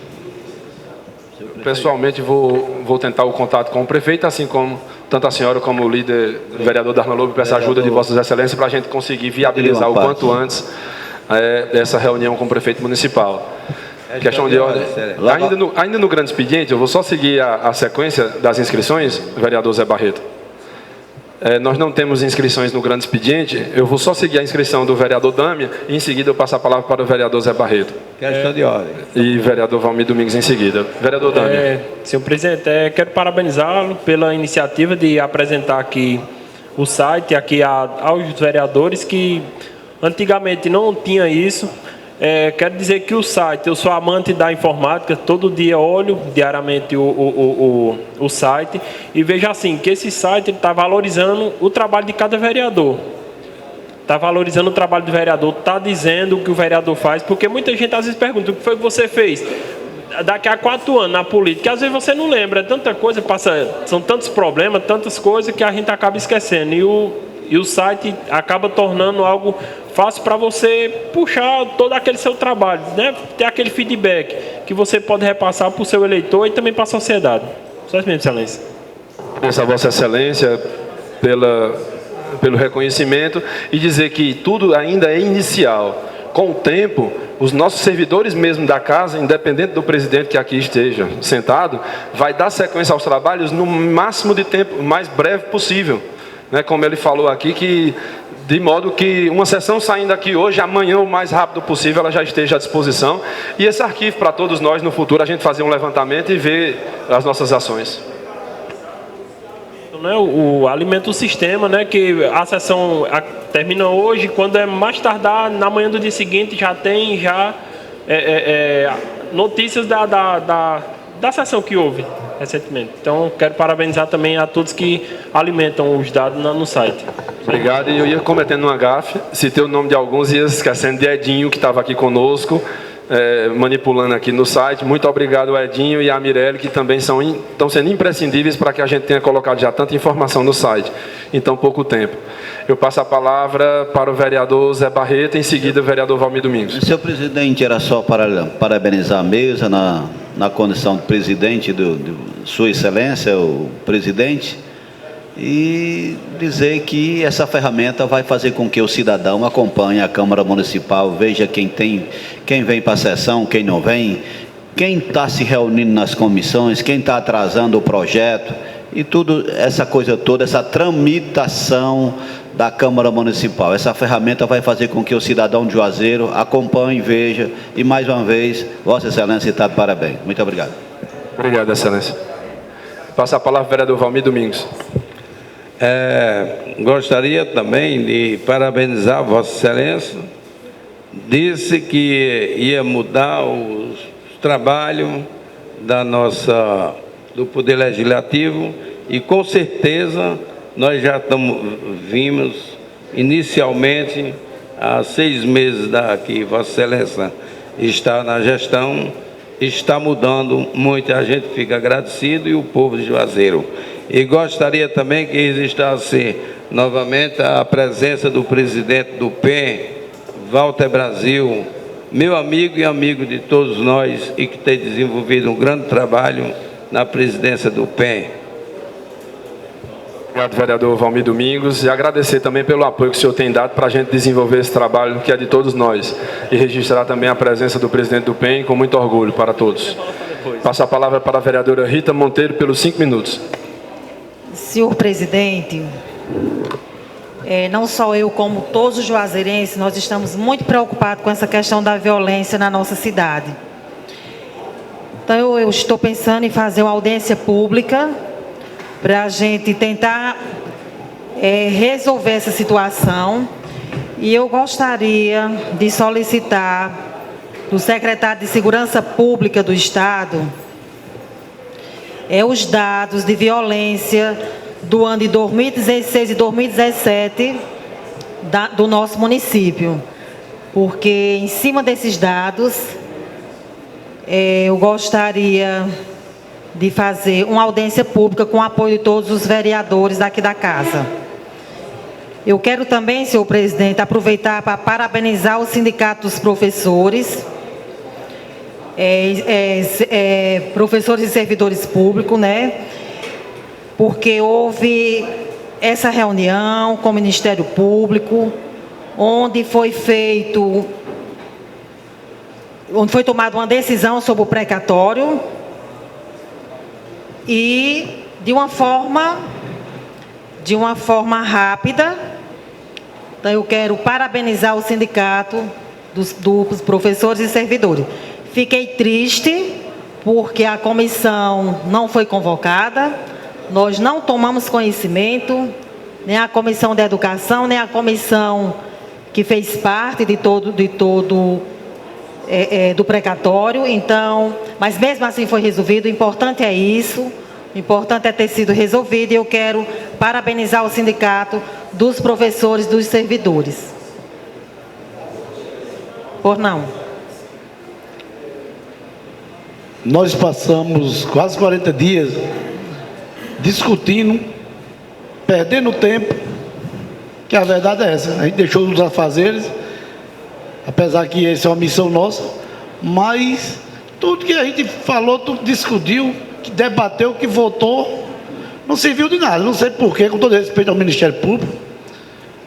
Pessoalmente, vou tentar o contato com o prefeito, assim como tanto a senhora como o líder, o vereador Darlan Lobo, peço a ajuda de Vossas Excelências para a gente conseguir viabilizar o quanto antes essa reunião com o prefeito municipal. Questão de ordem. Ainda no grande expediente, eu vou só seguir a sequência das inscrições, vereador Zé Barreto. Nós não temos inscrições no grande expediente, eu vou só seguir a inscrição do vereador Dâmia e em seguida eu passo a palavra para o vereador Zé Barreto. Questão de ordem. E vereador Valmir Domingos em seguida. Vereador Dâmia. Senhor presidente, quero parabenizá-lo pela iniciativa de apresentar aqui o site aqui aos vereadores que antigamente não tinha isso. Quero dizer que o site, eu sou amante da informática, todo dia olho diariamente o site e vejo assim, que esse site está valorizando o trabalho de cada vereador. Está valorizando o trabalho do vereador, está dizendo o que o vereador faz, porque muita gente às vezes pergunta, o que foi que você fez? Daqui a 4 anos na política, às vezes você não lembra, tanta coisa, são tantos problemas, tantas coisas que a gente acaba esquecendo e o site acaba tornando algo fácil para você puxar todo aquele seu trabalho, né? Ter aquele feedback que você pode repassar para o seu eleitor e também para a sociedade. Só isso mesmo, Excelência. Agradeço a Vossa Excelência pelo reconhecimento e dizer que tudo ainda é inicial. Com o tempo, os nossos servidores mesmo da casa, independente do presidente que aqui esteja sentado, vai dar sequência aos trabalhos no máximo de tempo, mais breve possível. Como ele falou aqui, de modo que uma sessão saindo aqui hoje, amanhã, o mais rápido possível, ela já esteja à disposição. E esse arquivo, para todos nós, no futuro, a gente fazer um levantamento e ver as nossas ações. O alimenta o sistema, né, que a sessão termina hoje, quando é mais tardar, na manhã do dia seguinte, já tem notícias da sessão que houve recentemente. Então, quero parabenizar também a todos que alimentam os dados no site. Obrigado. E eu ia cometendo uma gafe, citei o nome de alguns e ia esquecendo de Edinho, que estava aqui conosco, manipulando aqui no site. Muito obrigado, Edinho e a Mirelle, que também estão sendo imprescindíveis para que a gente tenha colocado já tanta informação no site em tão pouco tempo. Eu passo a palavra para o vereador Zé Barreto, em seguida o vereador Valmir Domingos. Senhor presidente, era só para parabenizar a mesa na condição de presidente de Sua Excelência, o presidente, e dizer que essa ferramenta vai fazer com que o cidadão acompanhe a Câmara Municipal, veja quem vem para a sessão, quem não vem, quem está se reunindo nas comissões, quem está atrasando o projeto, e tudo, essa coisa toda, essa tramitação da Câmara Municipal. Essa ferramenta vai fazer com que o cidadão de Juazeiro acompanhe, veja, e mais uma vez, Vossa Excelência está de parabéns. Muito obrigado. Obrigado, Excelência. Passa a palavra ao vereador Valmir Domingos. Gostaria também de parabenizar Vossa Excelência. Disse que ia mudar os trabalhos do Poder Legislativo e com certeza nós já vimos inicialmente há 6 meses que Vossa Excelência está na gestão, está mudando muito, a gente fica agradecido e o povo de Juazeiro. E gostaria também que existisse novamente a presença do presidente do PEN, Walter Brasil, meu amigo e amigo de todos nós e que tem desenvolvido um grande trabalho na presidência do PEN. Obrigado, vereador Valmir Domingos, e agradecer também pelo apoio que o senhor tem dado para a gente desenvolver esse trabalho que é de todos nós e registrar também a presença do presidente do PEN com muito orgulho para todos. Passo a palavra para a vereadora Rita Monteiro pelos 5 minutos. Senhor presidente, não só eu, como todos os juazeirenses, nós estamos muito preocupados com essa questão da violência na nossa cidade. Então, eu estou pensando em fazer uma audiência pública para a gente tentar resolver essa situação. E eu gostaria de solicitar do secretário de Segurança Pública do Estado os dados de violência do ano de 2016 e 2017 do nosso município. Porque, em cima desses dados, eu gostaria de fazer uma audiência pública com o apoio de todos os vereadores aqui da casa. Eu quero também, senhor presidente, aproveitar para parabenizar o Sindicato dos Professores, professores e servidores públicos, né? Porque houve essa reunião com o Ministério Público, onde foi tomada uma decisão sobre o precatório e de uma forma rápida. Então, eu quero parabenizar o sindicato dos professores e servidores. Fiquei triste porque a comissão não foi convocada, nós não tomamos conhecimento, nem a comissão de educação, nem a comissão que fez parte do precatório. Então, mas mesmo assim foi resolvido. O importante é isso. O importante é ter sido resolvido, e eu quero parabenizar o sindicato dos professores e dos servidores. Por não. Nós passamos quase 40 dias discutindo, perdendo tempo, que a verdade é essa. A gente deixou os afazeres, apesar que essa é uma missão nossa, mas tudo que a gente falou, tudo discutiu, que debateu, que votou, não serviu de nada. Não sei porquê, com todo respeito ao Ministério Público,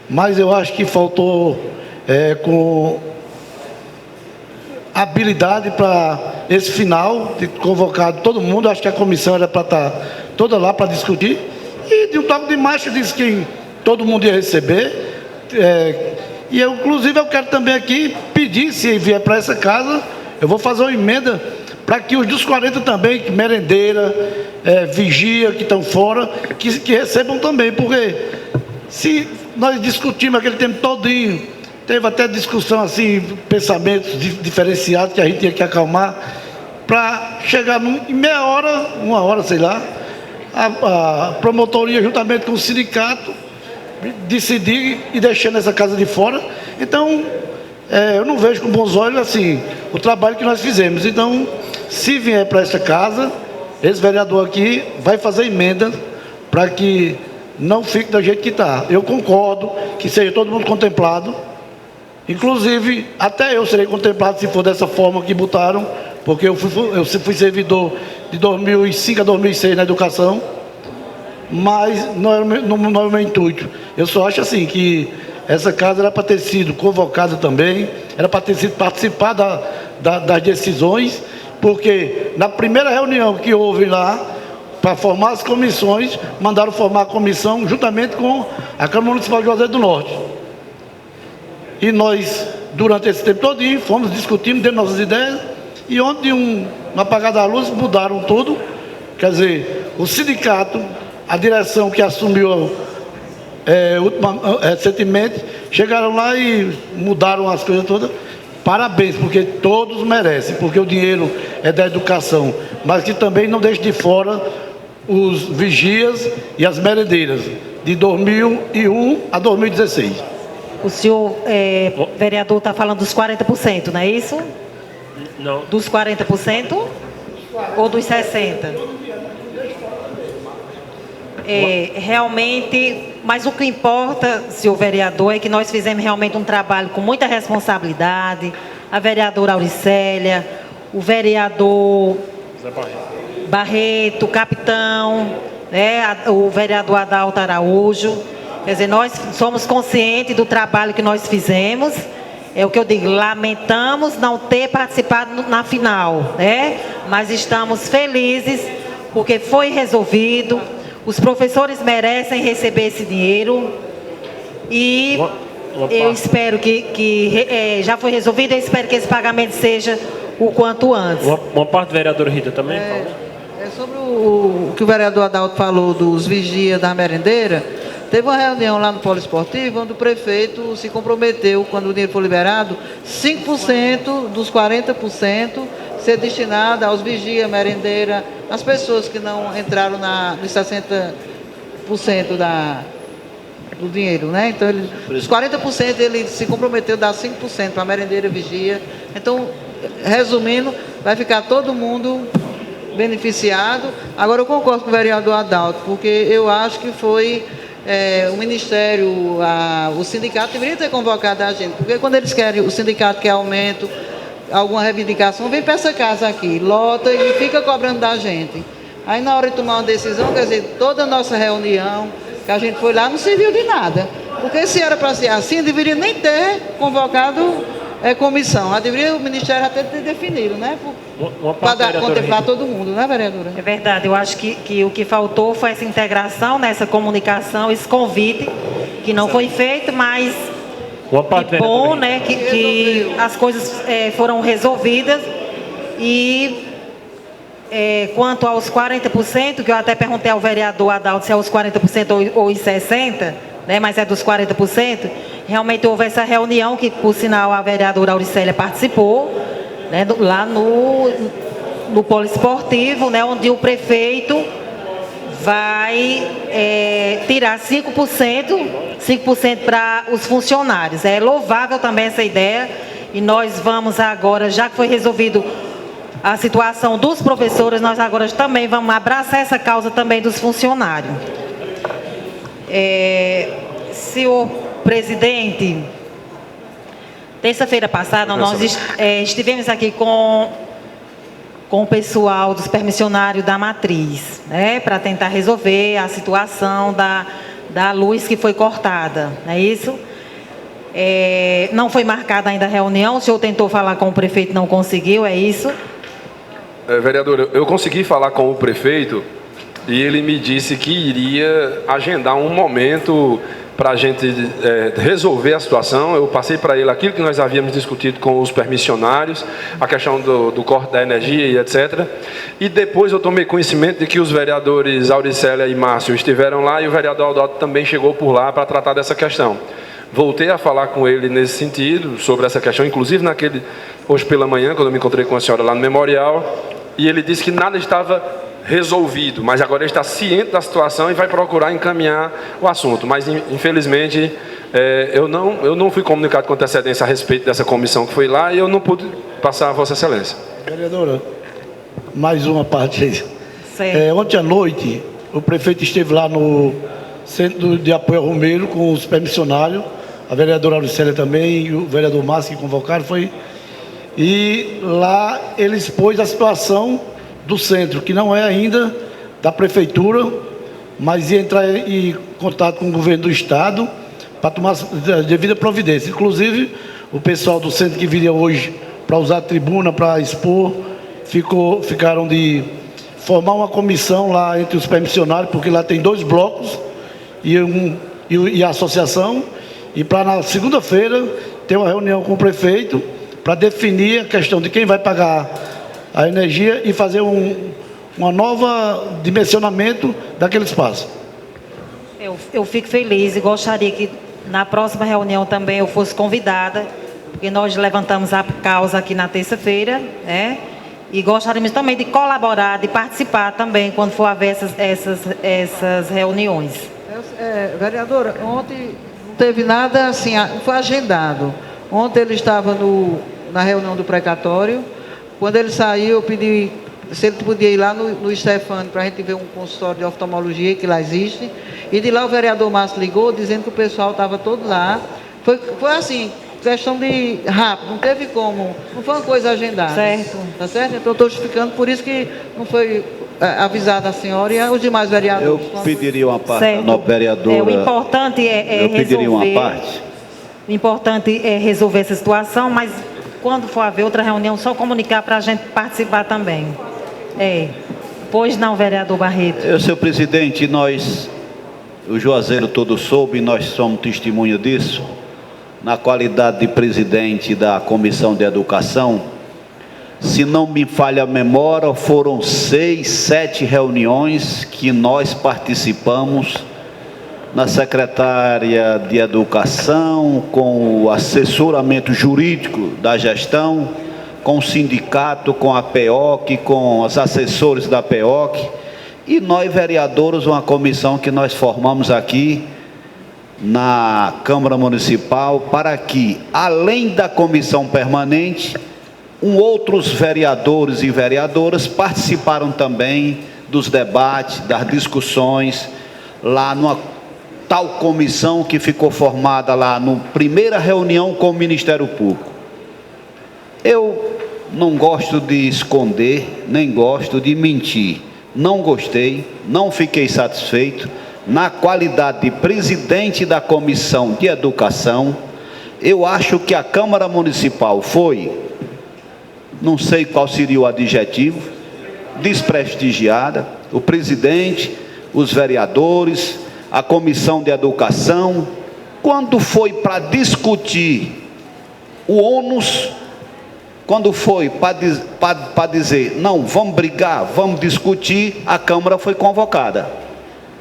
mas eu acho que faltou com habilidade para esse final, de convocado todo mundo. Acho que a comissão era para estar toda lá para discutir, e de um toque de marcha disse que todo mundo ia receber. E eu, inclusive, eu quero também aqui pedir, se vier para essa casa, eu vou fazer uma emenda para que os dos 40 também, merendeira, vigia, que estão fora, que recebam também, porque se nós discutimos aquele tempo todinho, teve até discussão assim, pensamentos diferenciados que a gente tinha que acalmar, para chegar em meia hora, uma hora, sei lá, a promotoria, juntamente com o sindicato, decidir e deixando essa casa de fora. Então, eu não vejo com bons olhos assim o trabalho que nós fizemos. Então, se vier para esta casa, esse vereador aqui vai fazer emenda para que não fique do jeito que está. Eu concordo que seja todo mundo contemplado, inclusive até eu serei contemplado se for dessa forma que botaram, porque eu fui servidor de 2005 a 2006 na educação, mas não é o meu intuito. Eu só acho assim que essa casa era para ter sido convocada também, era para ter sido participar das decisões, porque na primeira reunião que houve lá, para formar as comissões, mandaram formar a comissão juntamente com a Câmara Municipal de Juazeiro do Norte. E nós, durante esse tempo todo, fomos discutindo dentro das nossas ideias, e ontem, no apagar da luz, mudaram tudo. Quer dizer, o sindicato, a direção que assumiu recentemente, chegaram lá e mudaram as coisas todas. Parabéns, porque todos merecem, porque o dinheiro é da educação, mas que também não deixe de fora os vigias e as merendeiras, de 2001 a 2016. O senhor, vereador, está falando dos 40%, não é isso? Não. Dos 40% ou dos 60%? Realmente, mas o que importa, senhor vereador, é que nós fizemos realmente um trabalho com muita responsabilidade. A vereadora Auricélia, o vereador Barreto, o capitão, o vereador Adalto Araújo. Quer dizer, nós somos conscientes do trabalho que nós fizemos. É o que eu digo, lamentamos não ter participado na final, mas estamos felizes porque foi resolvido. Os professores merecem receber esse dinheiro e eu espero que já foi resolvido. Eu espero que esse pagamento seja o quanto antes. Uma parte, vereadora Rita, também falou. Sobre o que o vereador Adalto falou dos vigias da merendeira, teve uma reunião lá no Polo Esportivo, onde o prefeito se comprometeu, quando o dinheiro for liberado, 5% dos 40% ser destinado aos vigia, merendeira, as pessoas que não entraram nos 60% do dinheiro, né? Então, os 40% ele se comprometeu a dar 5% para a merendeira, vigia. Então, resumindo, vai ficar todo mundo beneficiado. Agora, eu concordo com o vereador Adalto, porque eu acho que foi o Ministério, o sindicato deveria ter convocado a gente, porque quando eles querem, o sindicato quer aumento, alguma reivindicação, vem para essa casa aqui, lota e fica cobrando da gente. Aí, na hora de tomar uma decisão, quer dizer, toda a nossa reunião, que a gente foi lá, não serviu de nada. Porque se era para ser assim, deveria nem ter convocado comissão. Deveria o Ministério até ter definido, né? Para contemplar todo mundo, né, vereadora? É verdade, eu acho que o que faltou foi essa integração, essa comunicação, esse convite, que não foi feito, mas que bom, né, que as coisas foram resolvidas. E quanto aos 40%, que eu até perguntei ao vereador Adalto se é os 40% ou os 60%, né, mas é dos 40%, realmente houve essa reunião que, por sinal, a vereadora Auricélia participou, né, lá no Polo Esportivo, né, onde o prefeito vai tirar 5% para os funcionários. É louvável também essa ideia e nós vamos agora, já que foi resolvido a situação dos professores, nós agora também vamos abraçar essa causa também dos funcionários. Senhor presidente, terça-feira passada nós estivemos aqui com o pessoal dos permissionários da Matriz, né, para tentar resolver a situação da luz que foi cortada, não é isso? Não foi marcada ainda a reunião, o senhor tentou falar com o prefeito, não conseguiu, é isso? Vereador, eu consegui falar com o prefeito e ele me disse que iria agendar um momento para a gente resolver a situação. Eu passei para ele aquilo que nós havíamos discutido com os permissionários, a questão do corte da energia e etc. E depois eu tomei conhecimento de que os vereadores Auricélia e Márcio estiveram lá e o vereador Adalto também chegou por lá para tratar dessa questão. Voltei a falar com ele nesse sentido, sobre essa questão, inclusive hoje pela manhã, quando eu me encontrei com a senhora lá no memorial, e ele disse que nada estava resolvido, mas agora ele está ciente da situação e vai procurar encaminhar o assunto. Mas, infelizmente, eu não fui comunicado com antecedência a respeito dessa comissão que foi lá e eu não pude passar a Vossa Excelência. Vereadora, mais uma parte aí. Ontem à noite, o prefeito esteve lá no Centro de Apoio ao Romeiro com os permissionários, a vereadora Auricélia também e o vereador Márcio que convocaram, e lá ele expôs a situação do centro, que não é ainda da prefeitura, mas ia entrar em contato com o governo do estado para tomar a devida providência. Inclusive, o pessoal do centro que viria hoje para usar a tribuna, para expor, ficaram de formar uma comissão lá entre os permissionários, porque lá tem 2 blocos e a associação, e para na segunda-feira ter uma reunião com o prefeito para definir a questão de quem vai pagar a energia e fazer uma nova dimensionamento daquele espaço. Eu fico feliz e gostaria que na próxima reunião também eu fosse convidada, porque nós levantamos a causa aqui na terça-feira, né? E gostaríamos também de colaborar, de participar também quando for haver essas reuniões. Vereadora, ontem não teve nada assim, não foi agendado. Ontem ele estava na reunião do precatório. Quando ele saiu, eu pedi se ele podia ir lá no Stefano para a gente ver um consultório de oftalmologia que lá existe. E de lá o vereador Márcio ligou dizendo que o pessoal estava todo lá. Foi assim, questão de rápido, não teve como, não foi uma coisa agendada. Certo. Tá certo? Então estou justificando, por isso que não foi avisada a senhora e os demais vereadores. Eu pediria uma parte, não, vereadora. O importante eu pediria uma parte. O importante é resolver essa situação, mas quando for haver outra reunião, só comunicar para a gente participar também. Pois não, vereador Barreto. Senhor presidente, o Juazeiro todo soube, nós somos testemunha disso. Na qualidade de presidente da Comissão de Educação, se não me falha a memória, foram 6, 7 reuniões que nós participamos na secretária de Educação, com o assessoramento jurídico da gestão, com o sindicato, com a PEOC, com os assessores da PEOC, e nós, vereadores, uma comissão que nós formamos aqui na Câmara Municipal, para que, além da comissão permanente, outros vereadores e vereadoras participaram também dos debates, das discussões, lá numa tal comissão que ficou formada lá na primeira reunião com o Ministério Público. Eu não gosto de esconder, nem gosto de mentir. Não gostei, não fiquei satisfeito. Na qualidade de presidente da Comissão de Educação, eu acho que a Câmara Municipal foi, não sei qual seria o adjetivo, desprestigiada. O presidente, os vereadores, a Comissão de Educação, quando foi para discutir o ônus, quando foi para dizer, não, vamos brigar, vamos discutir, a Câmara foi convocada.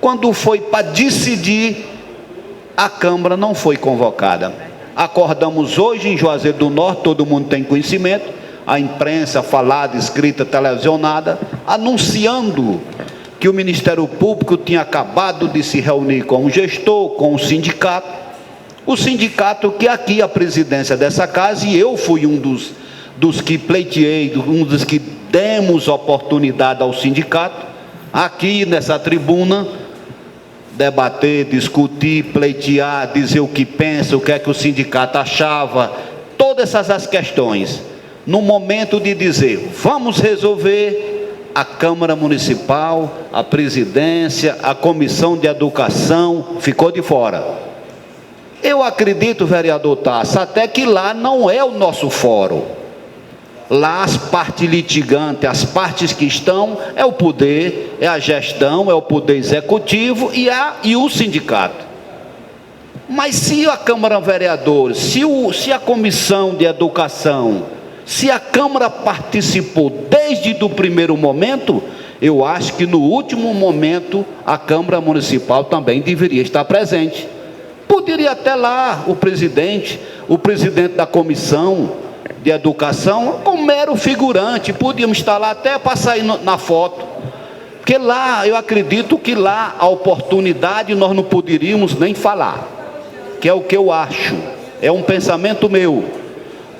Quando foi para decidir, a Câmara não foi convocada. Acordamos hoje em Juazeiro do Norte, todo mundo tem conhecimento, a imprensa falada, escrita, televisionada, anunciando que o Ministério Público tinha acabado de se reunir com o gestor, com o sindicato que aqui a presidência dessa casa, e eu fui um dos que pleiteei, um dos que demos oportunidade ao sindicato, aqui nessa tribuna, debater, discutir, pleitear, dizer o que pensa, o que é que o sindicato achava, todas essas questões. No momento de dizer, vamos resolver, a Câmara Municipal, a presidência, a Comissão de Educação ficou de fora. Eu acredito, vereador Tasso, até que lá não é o nosso fórum. Lá as partes litigantes, as partes que estão, é o poder, é a gestão, é o poder executivo e o sindicato. Mas se a Câmara Vereadores, se a Comissão de Educação, se a Câmara participou desde o primeiro momento, eu acho que no último momento a Câmara Municipal também deveria estar presente. Poderia até lá o presidente da Comissão de Educação, como mero figurante, podíamos estar lá até para sair na foto. Porque lá, eu acredito que lá a oportunidade nós não poderíamos nem falar, que é o que eu acho, é um pensamento meu.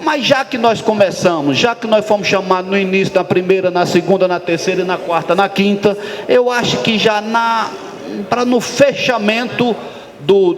Mas já que nós começamos, já que nós fomos chamados no início, na primeira, na segunda, na terceira, na quarta, na quinta, eu acho que já no fechamento do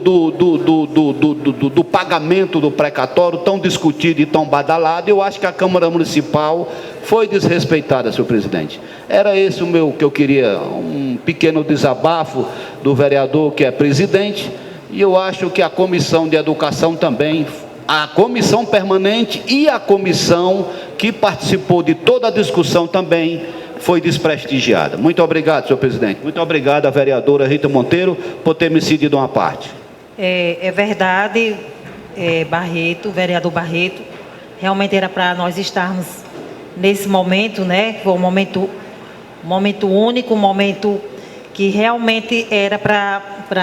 pagamento do precatório, tão discutido e tão badalado, eu acho que a Câmara Municipal foi desrespeitada, senhor presidente. Era esse que eu queria, um pequeno desabafo do vereador que é presidente, e eu acho que a Comissão de Educação também, a comissão permanente e a comissão que participou de toda a discussão também foi desprestigiada. Muito obrigado, senhor presidente. Muito obrigado à vereadora Rita Monteiro por ter me cedido uma parte. É verdade, vereador Barreto, realmente era para nós estarmos nesse momento, né? Foi um momento único, um momento que realmente era para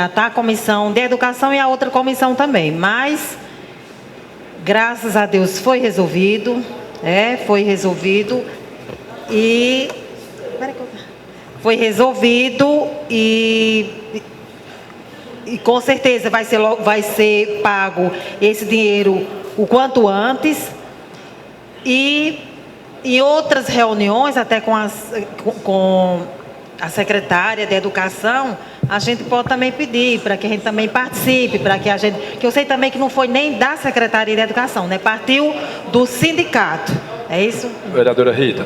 estar a Comissão de Educação e a outra comissão também, mas graças a Deus foi resolvido, e com certeza vai ser pago esse dinheiro o quanto antes. E em outras reuniões, até com a secretária de Educação, a gente pode também pedir para que a gente também participe, que eu sei também que não foi nem da Secretaria de Educação, né? Partiu do sindicato. É isso? Vereadora Rita,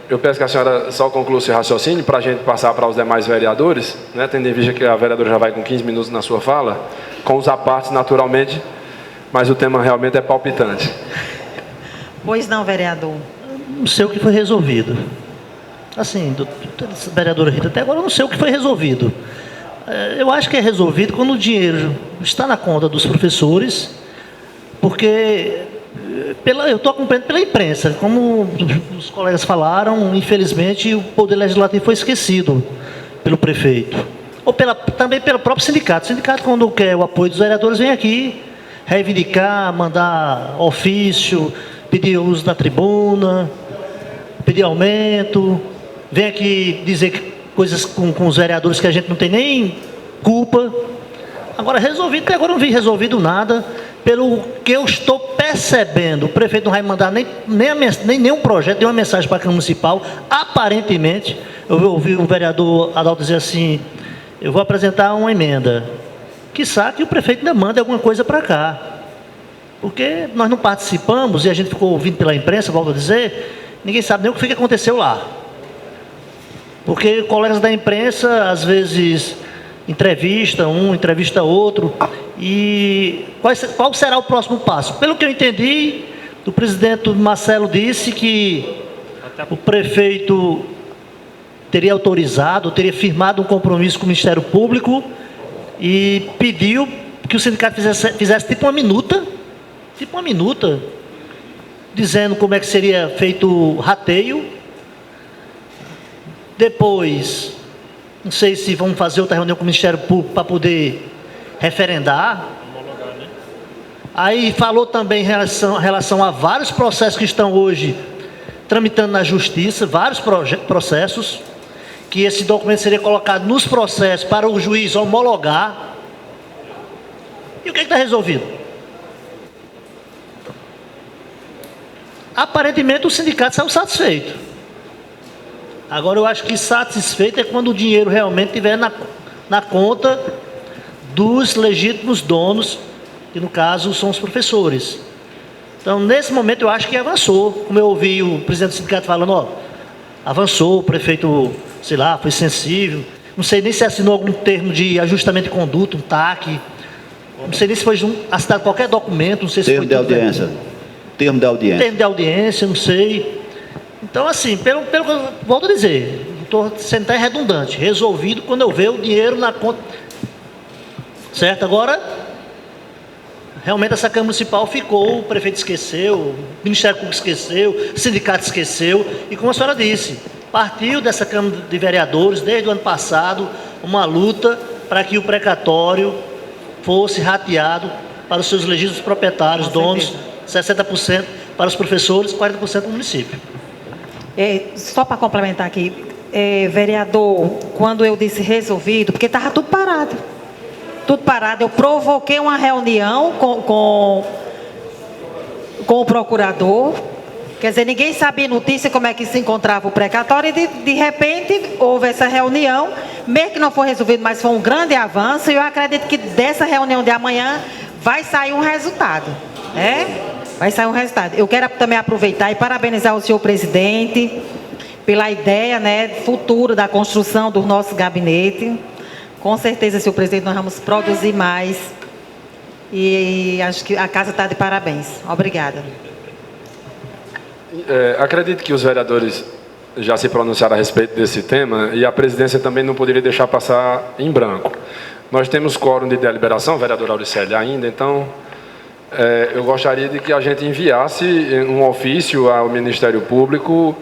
eu peço que a senhora só conclua o seu raciocínio para a gente passar para os demais vereadores, né? Tendo em vista que a vereadora já vai com 15 minutos na sua fala, com os apartes naturalmente, mas o tema realmente é palpitante. Pois não, vereador. Não sei o que foi resolvido. Assim, vereadora Rita, até agora eu não sei o que foi resolvido. Eu acho que é resolvido quando o dinheiro está na conta dos professores, porque eu estou acompanhando pela imprensa, como os colegas falaram, infelizmente o Poder Legislativo foi esquecido pelo prefeito. ou também pelo próprio sindicato. O sindicato, quando quer o apoio dos vereadores, vem aqui reivindicar, mandar ofício, pedir uso da tribuna, pedir aumento, vem aqui dizer coisas com os vereadores que a gente não tem nem culpa. Agora, resolvido, até agora eu não vi resolvido nada. Pelo que eu estou percebendo, o prefeito não vai mandar nem nenhum projeto, nenhuma mensagem para a Câmara Municipal. Aparentemente, eu ouvi o vereador Adalto dizer assim, eu vou apresentar uma emenda. Quiçá que o prefeito ainda manda alguma coisa para cá. Porque nós não participamos e a gente ficou ouvindo pela imprensa, volto a dizer, ninguém sabe nem o que aconteceu lá. Porque colegas da imprensa, às vezes, entrevista um, entrevista outro. E qual será o próximo passo? Pelo que eu entendi, o presidente Marcelo disse que o prefeito teria autorizado, teria firmado um compromisso com o Ministério Público e pediu que o sindicato fizesse tipo uma minuta, dizendo como é que seria feito o rateio. Depois, não sei se vamos fazer outra reunião com o Ministério Público para poder referendar. Aí falou também em relação a vários processos que estão hoje tramitando na Justiça, vários processos, que esse documento seria colocado nos processos para o juiz homologar. E o que está resolvido? Aparentemente o sindicato saiu satisfeito. Agora eu acho que satisfeito é quando o dinheiro realmente estiver na conta dos legítimos donos, que no caso são os professores. Então, nesse momento eu acho que avançou. Como eu ouvi o presidente do sindicato falando, ó, avançou, o prefeito, sei lá, foi sensível. Não sei nem se assinou algum termo de ajustamento de conduta, um TAC. Não sei nem se foi assinado qualquer documento, não sei se foi... Termo de audiência, não sei. Então, assim, pelo que eu volto a dizer, estou sendo até redundante, resolvido quando eu ver o dinheiro na conta. Certo? Agora, realmente essa Câmara Municipal ficou, o prefeito esqueceu, o Ministério Público esqueceu, o sindicato esqueceu, e como a senhora disse, partiu dessa Câmara de Vereadores, desde o ano passado, uma luta para que o precatório fosse rateado para os seus legítimos proprietários, donos, 60% para os professores, 40% do município. Só para complementar aqui, vereador, quando eu disse resolvido, porque estava tudo parado. Tudo parado, eu provoquei uma reunião com o procurador, quer dizer, ninguém sabia notícia como é que se encontrava o precatório, e de repente houve essa reunião, mesmo que não foi resolvido, mas foi um grande avanço, e eu acredito que dessa reunião de amanhã vai sair um resultado, vai sair um resultado. Eu quero também aproveitar e parabenizar o senhor presidente pela ideia, futura da construção do nosso gabinete. Com certeza, senhor presidente, nós vamos produzir mais e acho que a casa está de parabéns. Obrigada. Acredito que os vereadores já se pronunciaram a respeito desse tema e a presidência também não poderia deixar passar em branco. Nós temos quórum de deliberação, vereador Auricelli, ainda, então eu gostaria de que a gente enviasse um ofício ao Ministério Público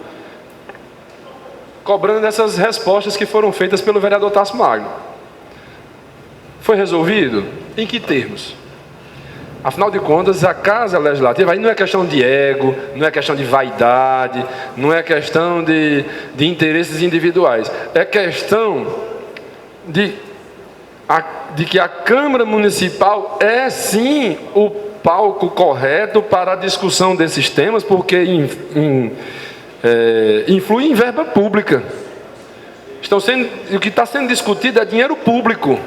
cobrando essas respostas que foram feitas pelo vereador Tasso Magno. Foi resolvido? Em que termos? Afinal de contas, a Casa Legislativa, aí não é questão de ego, não é questão de vaidade, não é questão de interesses individuais. É questão de que a Câmara Municipal é, sim, o palco correto para a discussão desses temas, porque influi em verba pública. O que está sendo discutido é dinheiro público.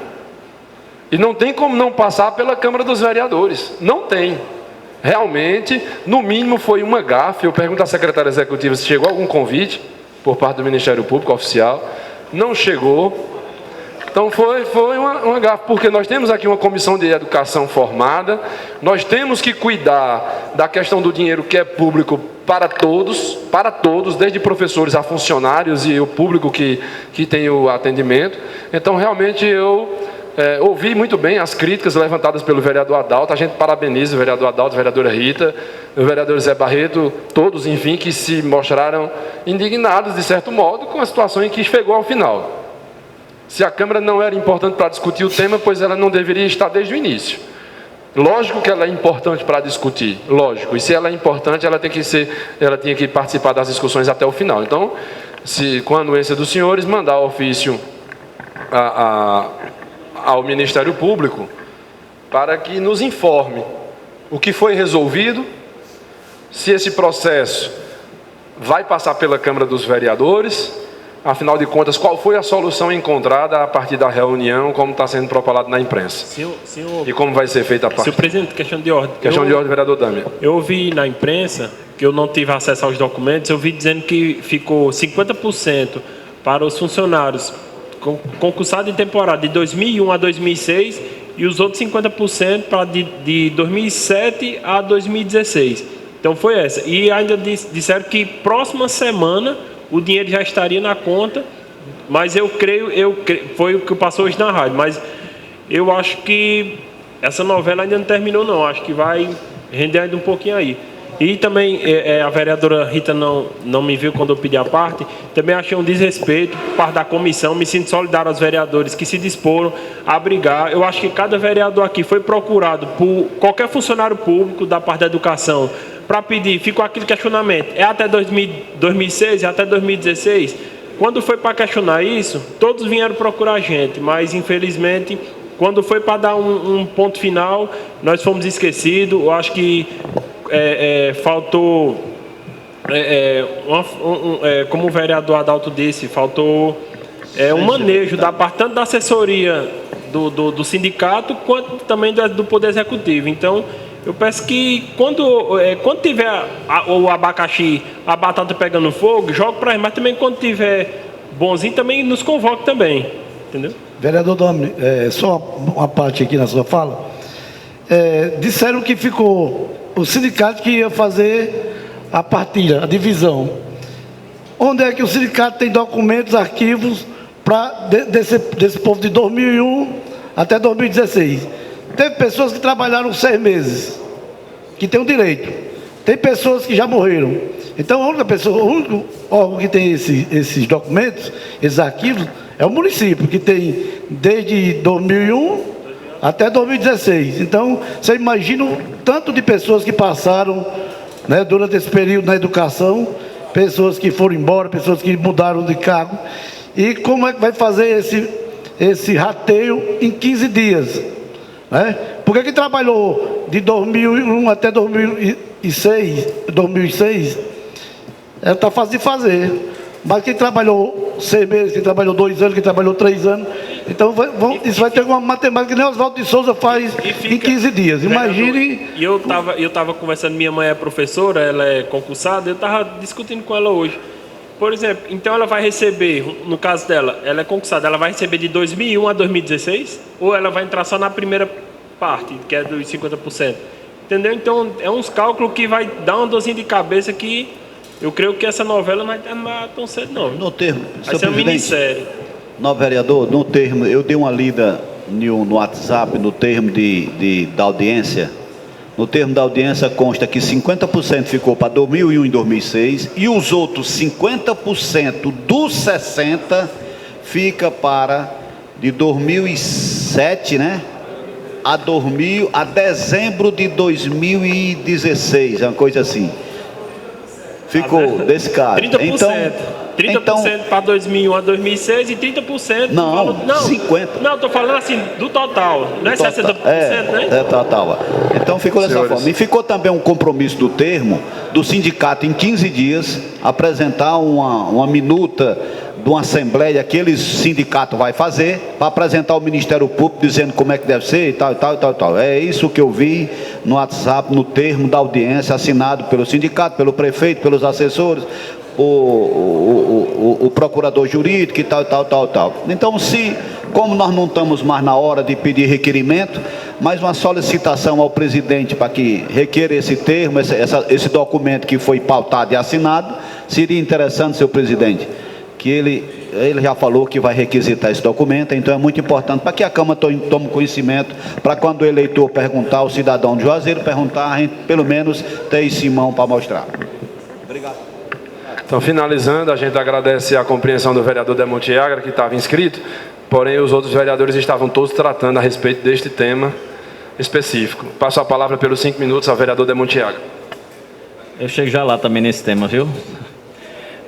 E não tem como não passar pela Câmara dos Vereadores. Não tem. Realmente, no mínimo, foi uma gafe. Eu pergunto à secretária executiva se chegou algum convite por parte do Ministério Público oficial. Não chegou. Então, foi uma gafe, porque nós temos aqui uma comissão de educação formada. Nós temos que cuidar da questão do dinheiro que é público para todos, desde professores a funcionários e o público que tem o atendimento. Então, realmente, eu... ouvi muito bem as críticas levantadas pelo vereador Adalto. A gente parabeniza o vereador Adalto, a vereadora Rita, o vereador Zé Barreto, todos, enfim, que se mostraram indignados, de certo modo, com a situação em que chegou ao final. Se a Câmara não era importante para discutir o tema, pois ela não deveria estar desde o início. Lógico que ela é importante para discutir, lógico. E se ela é importante, ela tinha que participar das discussões até o final. Então, com a anuência dos senhores, mandar ofício ao Ministério Público para que nos informe o que foi resolvido, se esse processo vai passar pela Câmara dos Vereadores, afinal de contas, qual foi a solução encontrada a partir da reunião, como está sendo propalado na imprensa. E como vai ser feita a parte. Senhor presidente, questão de ordem. Questão de ordem, vereador Dami. Eu ouvi na imprensa, que eu não tive acesso aos documentos, eu vi dizendo que ficou 50% para os funcionários concursados em temporada de 2001 a 2006 e os outros 50% para de 2007 a 2016. Então foi essa. E ainda disseram que próxima semana o dinheiro já estaria na conta, mas eu creio, foi o que passou hoje na rádio, mas eu acho que essa novela ainda não terminou não, acho que vai render ainda um pouquinho aí. E também a vereadora Rita não me viu quando eu pedi a parte, também achei um desrespeito por parte da comissão, me sinto solidário aos vereadores que se disporam a brigar. Eu acho que cada vereador aqui foi procurado por qualquer funcionário público da parte da educação para pedir, ficou aquele questionamento, é até 2006, é até 2016? Quando foi para questionar isso, todos vieram procurar a gente, mas infelizmente, quando foi para dar um ponto final, nós fomos esquecidos. Eu acho que faltou, como o vereador Adalto disse, faltou um manejo da parte tanto da assessoria do sindicato, quanto também do Poder Executivo. Então, eu peço que quando tiver o abacaxi, a batata pegando fogo, jogue para ele, mas também quando tiver bonzinho, também nos convoque também, entendeu? Vereador Dami, só uma parte aqui na sua fala. Disseram que ficou o sindicato que ia fazer a partilha, a divisão. Onde é que o sindicato tem documentos, arquivos desse povo de 2001 até 2016? Teve pessoas que trabalharam 6 meses, que tem o direito. Tem pessoas que já morreram. Então, a único órgão que tem esses documentos, esses arquivos, é o município, que tem desde 2001 até 2016. Então, você imagina o tanto de pessoas que passaram, né, durante esse período na educação, pessoas que foram embora, pessoas que mudaram de cargo. E como é que vai fazer esse rateio em 15 dias? Né? Porque quem trabalhou de 2001 até 2006 está fácil de fazer. Mas quem trabalhou 6 meses, quem trabalhou 2 anos, quem trabalhou 3 anos, então isso vai ter uma matemática que nem Oswaldo de Souza faz em 15 dias. Imagine. E eu estava conversando, minha mãe é professora, ela é concursada, eu estava discutindo com ela hoje. Por exemplo, então ela vai receber, no caso dela, ela é concursada, ela vai receber de 2001 a 2016? Ou ela vai entrar só na primeira parte, que é dos 50%? Entendeu? Então, é uns cálculos que vai dar uma dorzinha de cabeça que eu creio que essa novela não vai terminar tão cedo, não. No termo, vai ser uma minissérie. Não, vereador, no termo, eu dei uma lida no WhatsApp, no termo da audiência. No termo da audiência consta que 50% ficou para 2001 e 2006 e os outros 50% dos 60% fica para de 2007, né? A dezembro de 2016, uma coisa assim. Ficou desse cara. 30%. 30% para 2001 a 2006 e 30%... Não, 50%. Não, estou falando assim, do total, não é 60%, né? É total. Então ficou dessa forma. E ficou também um compromisso do termo, do sindicato, em 15 dias, apresentar uma minuta de uma assembleia que aquele sindicato vai fazer, para apresentar ao Ministério Público, dizendo como é que deve ser e tal, e tal, e tal, e tal. É isso que eu vi no WhatsApp, no termo da audiência, assinado pelo sindicato, pelo prefeito, pelos assessores, o procurador jurídico e tal, e tal, tal, tal. Então, como nós não estamos mais na hora de pedir requerimento, mais uma solicitação ao presidente para que requeira esse termo, esse documento que foi pautado e assinado, seria interessante, senhor presidente, que ele já falou que vai requisitar esse documento, então é muito importante para que a Câmara tome conhecimento, para quando o eleitor perguntar, o cidadão de Juazeiro perguntar, a gente pelo menos ter esse em mão para mostrar. Obrigado. Então, finalizando, a gente agradece a compreensão do vereador Demonte Agra, que estava inscrito. porém os outros vereadores estavam todos tratando a respeito deste tema específico. Passo a palavra pelos 5 minutos ao vereador Demontiaga. Eu chego já lá também nesse tema, viu?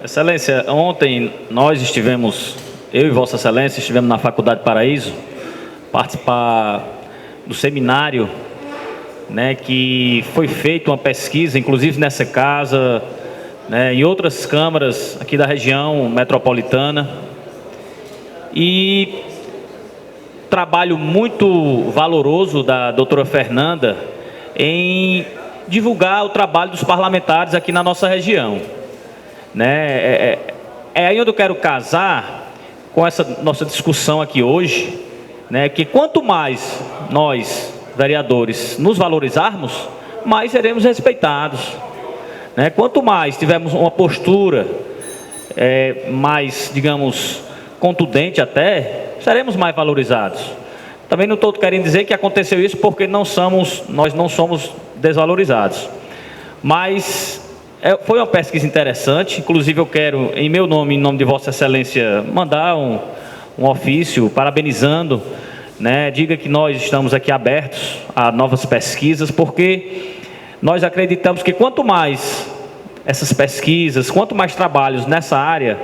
Excelência, ontem nós estivemos, eu e Vossa Excelência, estivemos na Faculdade Paraíso, participar do seminário, né, que foi feita uma pesquisa, inclusive nessa casa, né, em outras câmaras aqui da região metropolitana, e trabalho muito valoroso da doutora Fernanda em divulgar o trabalho dos parlamentares aqui na nossa região. Né? É aí onde eu quero casar com essa nossa discussão aqui hoje, né? Que quanto mais nós, vereadores, nos valorizarmos, mais seremos respeitados. Né? Quanto mais tivermos uma postura mais, digamos, contundente até, seremos mais valorizados. Também não estou querendo dizer que aconteceu isso porque nós não somos desvalorizados. Mas foi uma pesquisa interessante. Inclusive eu quero, em meu nome, em nome de Vossa Excelência, mandar um ofício parabenizando, né? Diga que nós estamos aqui abertos a novas pesquisas, porque nós acreditamos que quanto mais essas pesquisas, quanto mais trabalhos nessa área,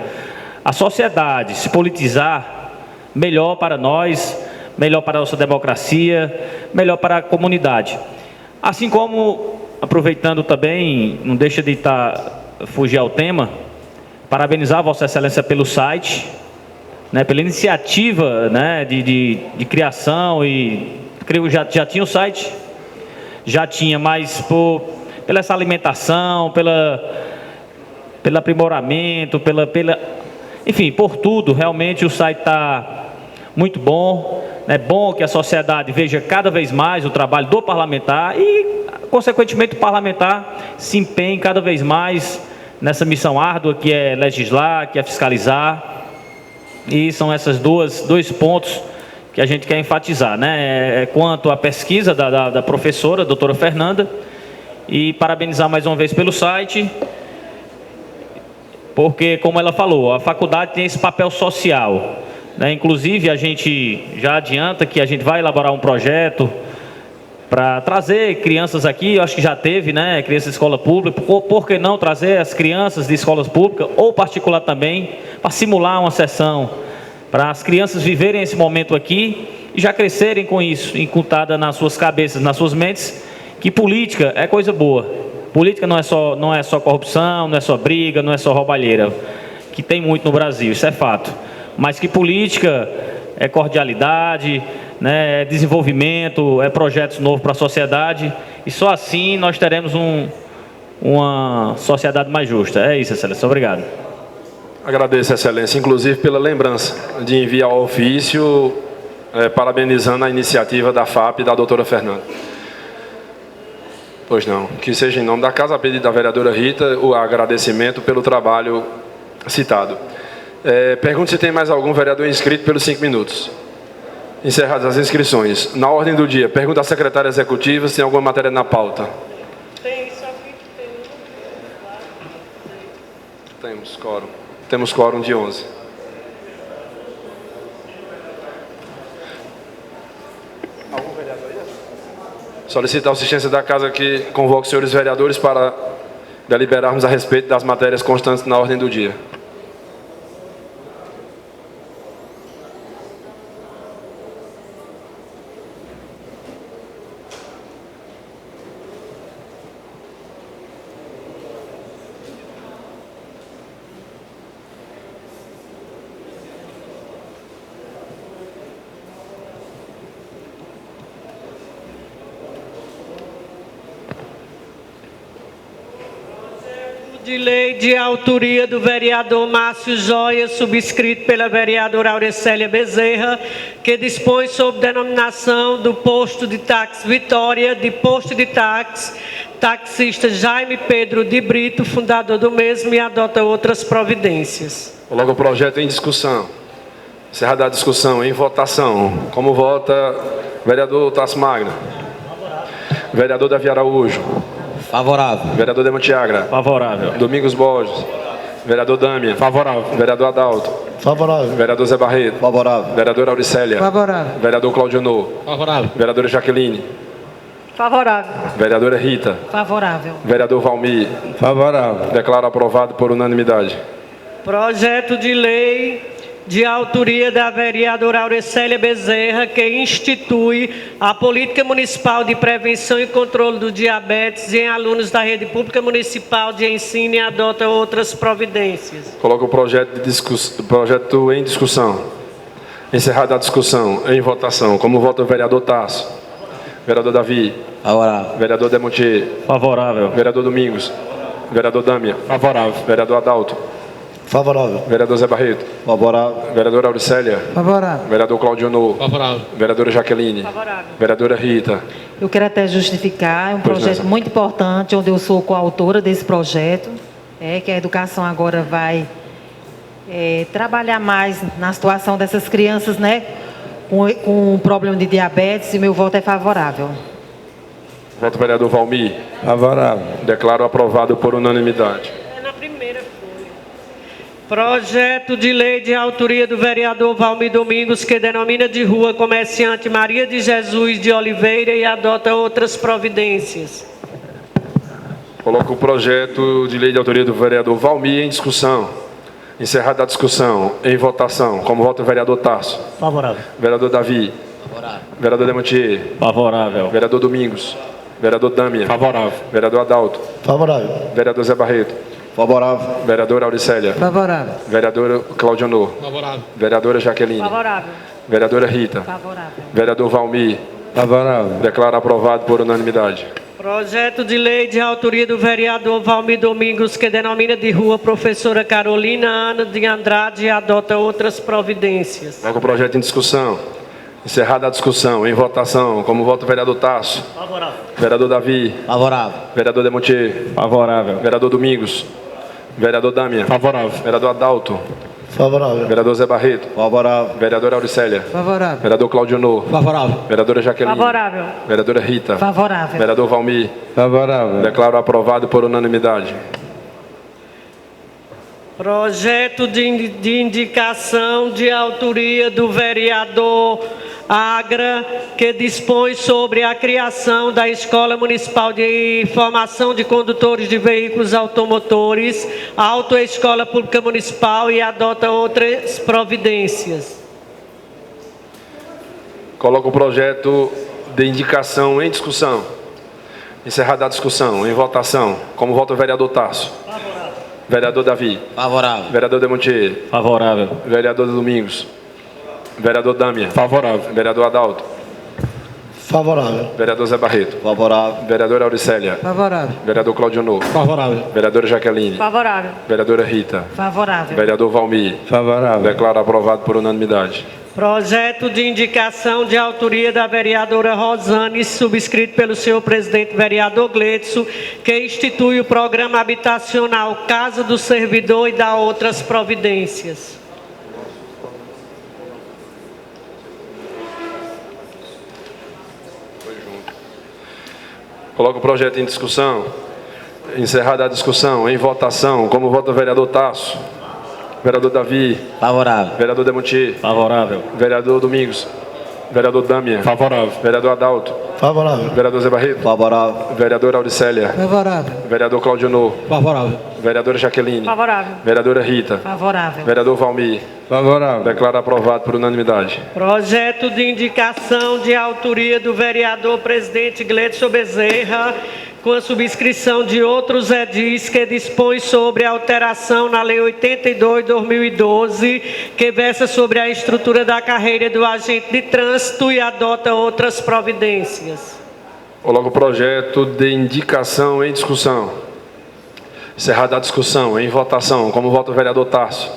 a sociedade se politizar, melhor para nós, melhor para a nossa democracia, melhor para a comunidade. Assim como, aproveitando também, não deixa de fugir ao tema, parabenizar a Vossa Excelência pelo site, né, pela iniciativa, né, de criação, e creio já tinha o site? Já tinha, mas pela essa alimentação, pelo aprimoramento, enfim, por tudo, realmente o site está muito bom. É bom que a sociedade veja cada vez mais o trabalho do parlamentar e, consequentemente, o parlamentar se empenhe cada vez mais nessa missão árdua que é legislar, que é fiscalizar. E são esses dois pontos que a gente quer enfatizar, né? Quanto à pesquisa da professora, doutora Fernanda, e parabenizar mais uma vez pelo site, porque, como ela falou, a faculdade tem esse papel social, né? Inclusive, a gente já adianta que a gente vai elaborar um projeto para trazer crianças aqui. Eu acho que já teve, né, crianças de escola pública. Por que não trazer as crianças de escolas públicas ou particular também, para simular uma sessão, para as crianças viverem esse momento aqui e já crescerem com isso, incultada nas suas cabeças, nas suas mentes, que política é coisa boa. Política não é só corrupção, não é só briga, não é só roubalheira, que tem muito no Brasil, isso é fato. Mas que política é cordialidade, né, é desenvolvimento, é projetos novos para a sociedade, e só assim nós teremos uma sociedade mais justa. É isso, Excelência. Obrigado. Agradeço, Excelência, inclusive pela lembrança de enviar o ofício parabenizando a iniciativa da FAP e da doutora Fernanda. Pois não, que seja em nome da casa, a pedido da vereadora Rita, o agradecimento pelo trabalho citado. Pergunto se tem mais algum vereador inscrito pelos 5 minutos. Encerradas as inscrições. Na ordem do dia, pergunta à secretária executiva se tem alguma matéria na pauta. Tem, só que tem. Temos quórum. Temos quórum de 11. Algum vereador aí? Solicito a assistência da casa que convoque os senhores vereadores para deliberarmos a respeito das matérias constantes na ordem do dia. De lei de autoria do vereador Márcio Joia, subscrito pela vereadora Auricélia Bezerra, que dispõe sobre denominação do posto de táxi Vitória, de posto de táxi, taxista Jaime Pedro de Brito, fundador do mesmo, e adota outras providências. Coloca o projeto em discussão. Encerrada a discussão, em votação. Como vota vereador Tasso Magno? Vereador Davi Araújo? Favorável. Vereador Demontiagra? Favorável. Domingos Borges? Vereador Dâmia? Favorável. Vereador Adalto? Favorável. Vereador Zé Barreto. Favorável. Vereadora Auricélia. Favorável. Vereador Cláudio Nô. Favorável. Vereadora Jaqueline. Favorável. Vereadora Rita. Favorável. Vereador Valmir. Favorável. Declaro aprovado por unanimidade. Projeto de lei de autoria da vereadora Auricélia Bezerra, que institui a política municipal de prevenção e controle do diabetes em alunos da rede pública municipal de ensino e adota outras providências. Coloco o projeto em discussão. Encerrada a discussão, em votação. Como vota o vereador Tasso? Vereador Davi. Favorável. Vereador Demontier. Favorável. Vereador Domingos. Vereador Dâmia. Favorável. Vereador Adalto. Favorável. Vereador Zé Barreto. Favorável. Vereadora Auricélia. Favorável. Vereador Cláudio Nô. Favorável. Vereadora Jaqueline. Favorável. Vereadora Rita. Eu quero até justificar, é um Pois projeto não. muito importante, onde eu sou coautora desse projeto, que a educação agora vai trabalhar mais na situação dessas crianças, né, com problema de diabetes, e meu voto é favorável. Voto vereador Valmir. Favorável. Declaro aprovado por unanimidade. Na primeira folha. Projeto de lei de autoria do vereador Valmir Domingos, que denomina de rua comerciante Maria de Jesus de Oliveira e adota outras providências. Coloco o projeto de lei de autoria do vereador Valmir em discussão. Encerrada a discussão, em votação. Como vota o vereador Tasso? Favorável. Vereador Davi. Favorável. Vereador Demontier. Favorável. Vereador Domingos. Vereador Dâmia. Favorável. Vereador Adalto. Favorável. Vereador Zé Barreto. Favorável. Vereadora Auricélia. Favorável. Vereadora Cláudio Nô. Favorável. Vereadora Jaqueline. Favorável. Vereadora Rita. Favorável. Vereador Valmir. Favorável. Declaro aprovado por unanimidade. Projeto de lei de autoria do vereador Valmir Domingos, que denomina de rua professora Carolina Ana de Andrade e adota outras providências. Coloco o projeto em discussão. Encerrada a discussão, em votação. Como vota o vereador Tasso? Favorável. Vereador Davi. Favorável. Vereador Demontier. Favorável. Vereador Domingos. Vereador Dâmia. Favorável. Vereador Adalto. Favorável. Vereador Zé Barreto. Favorável. Vereadora Auricélia. Favorável. Vereador Cláudio Nô. Favorável. Vereadora Jaqueline. Favorável. Vereadora Rita. Favorável. Vereador Valmir. Favorável. Declaro aprovado por unanimidade. Projeto de indicação de autoria do vereador Agra, que dispõe sobre a criação da Escola Municipal de Formação de Condutores de Veículos Automotores, Autoescola Pública Municipal e adota outras providências. Coloco o projeto de indicação em discussão. Encerrada a discussão, em votação. Como vota o vereador Tasso? Favorável. Vereador Davi. Favorável. Vereador Demontier. Favorável. Vereador Domingos. Vereador Dâmia. Favorável. Vereador Adalto. Favorável. Vereador Zé Barreto. Favorável. Vereadora Auricélia. Favorável. Vereador Cláudio Nô. Favorável. Vereadora Jaqueline. Favorável. Vereadora Rita. Favorável. Vereador Valmir. Favorável. Declaro aprovado por unanimidade. Projeto de indicação de autoria da vereadora Rosane, subscrito pelo senhor presidente vereador Gledson, que institui o programa habitacional Casa do Servidor e dá outras providências. Coloco o projeto em discussão. Encerrada a discussão, em votação. Como vota o vereador Tasso? Vereador Davi. Favorável. Vereador Demontier. Favorável. Vereador Domingos. Vereador Dâmia. Favorável. Vereador Adalto. Favorável. Vereador Zé Barreto. Favorável. Vereadora Auricélia. Favorável. Vereador Cláudio Nô. Favorável. Vereadora Jaqueline. Favorável. Vereadora Rita. Favorável. Vereador Valmir. Favorável. Declaro aprovado por unanimidade. Projeto de indicação de autoria do vereador presidente Gledson Bezerra, com a subscrição de outros edis, que dispõe sobre a alteração na Lei 82/2012, que versa sobre a estrutura da carreira do agente de trânsito e adota outras providências. Coloco o projeto de indicação em discussão. Encerrada a discussão, em votação. Como vota o vereador Tasso?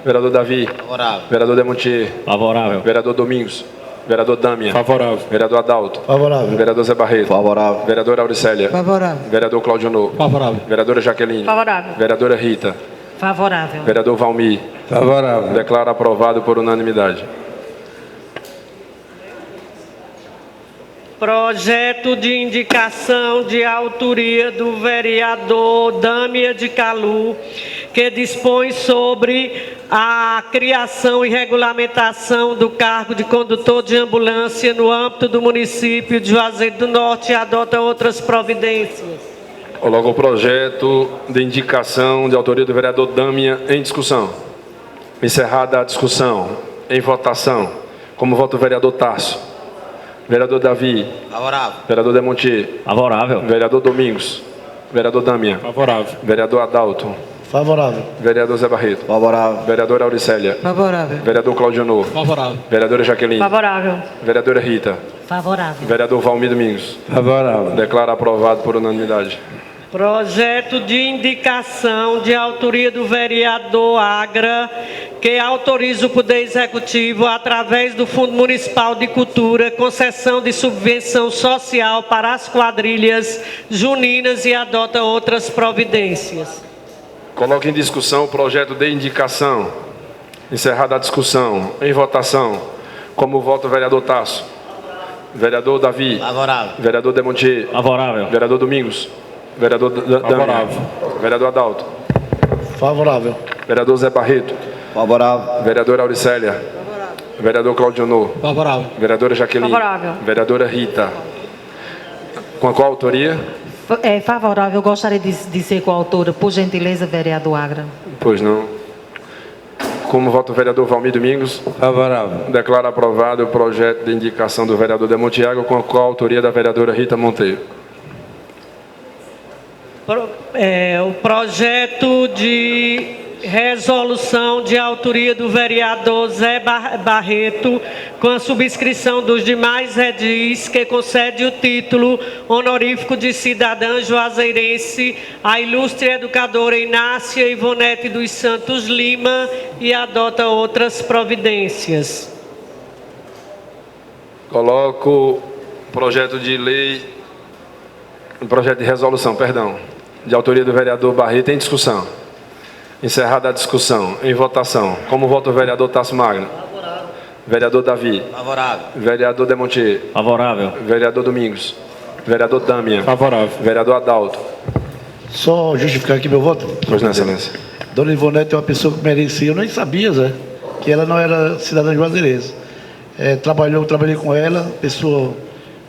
Vereador Davi. Favorável. Vereador Demontier. Favorável. Vereador Domingos. Vereador Dâmia. Favorável. Vereador Adalto. Favorável. Vereador Zé Barreto. Favorável. Vereadora Auricélia. Favorável. Vereador Cláudio Nô. Favorável. Vereadora Jaqueline. Favorável. Vereadora Rita. Favorável. Vereador Valmir. Favorável. Declaro aprovado por unanimidade. Projeto de indicação de autoria do vereador Dâmia de Calu, que dispõe sobre a criação e regulamentação do cargo de condutor de ambulância no âmbito do município de Juazeiro do Norte e adota outras providências. Coloco o projeto de indicação de autoria do vereador Dâmia em discussão. Encerrada a discussão, em votação. Como vota o vereador Tarso? Vereador Davi. Favorável. Vereador Demontier. Favorável. Vereador Domingos. Vereador Dâmia. Favorável. Vereador Adalto. Favorável. Vereador Zé Barreto. Favorável. Vereadora Auricélia. Favorável. Vereador Claudionor. Favorável. Vereadora Jaqueline. Favorável. Vereadora Rita. Favorável. Vereador Valmir Domingos. Favorável. Declara aprovado por unanimidade. Projeto de indicação de autoria do vereador Agra, que autoriza o Poder Executivo, através do Fundo Municipal de Cultura, concessão de subvenção social para as quadrilhas juninas e adota outras providências. Coloque em discussão o projeto de indicação. Encerrada a discussão. Em votação. Como vota o vereador Tasso? Vereador Davi. Favorável. Vereador Demontier. Favorável. Vereador Domingos. Vereador Favorável. Vereador Adalto. Favorável. Vereador Zé Barreto. Favorável. Vereadora Auricélia. Vereador Claudionor. Favorável. Vereadora Jaqueline. Favorável. Vereadora Rita. Com a qual autoria? É favorável. Eu gostaria de ser coautora, por gentileza, vereador Agra. Pois não. Como vota o vereador Valmir Domingos? Favorável. Declara aprovado o projeto de indicação do vereador Demontiago, com a qual autoria da vereadora Rita Monteiro. O projeto de resolução de autoria do vereador Zé Barreto, com a subscrição dos demais edis, que concede o título honorífico de cidadã juazeirense à ilustre educadora Inácia Ivonete dos Santos Lima e adota outras providências. Coloco projeto de lei, projeto de resolução, perdão, de autoria do vereador Barreto em discussão. Encerrada a discussão, em votação. Como vota o vereador Tasso Magno? Favorável. Vereador Davi. Favorável. Vereador Demontier. Favorável. Vereador Domingos. Vereador Dâmia. Favorável. Vereador Adalto. Só justificar aqui meu voto. Pois não, excelência. Dona Ivonete é uma pessoa que merecia. Eu nem sabia, Zé, que ela não era cidadã juazeirense. Trabalhei com ela, pessoa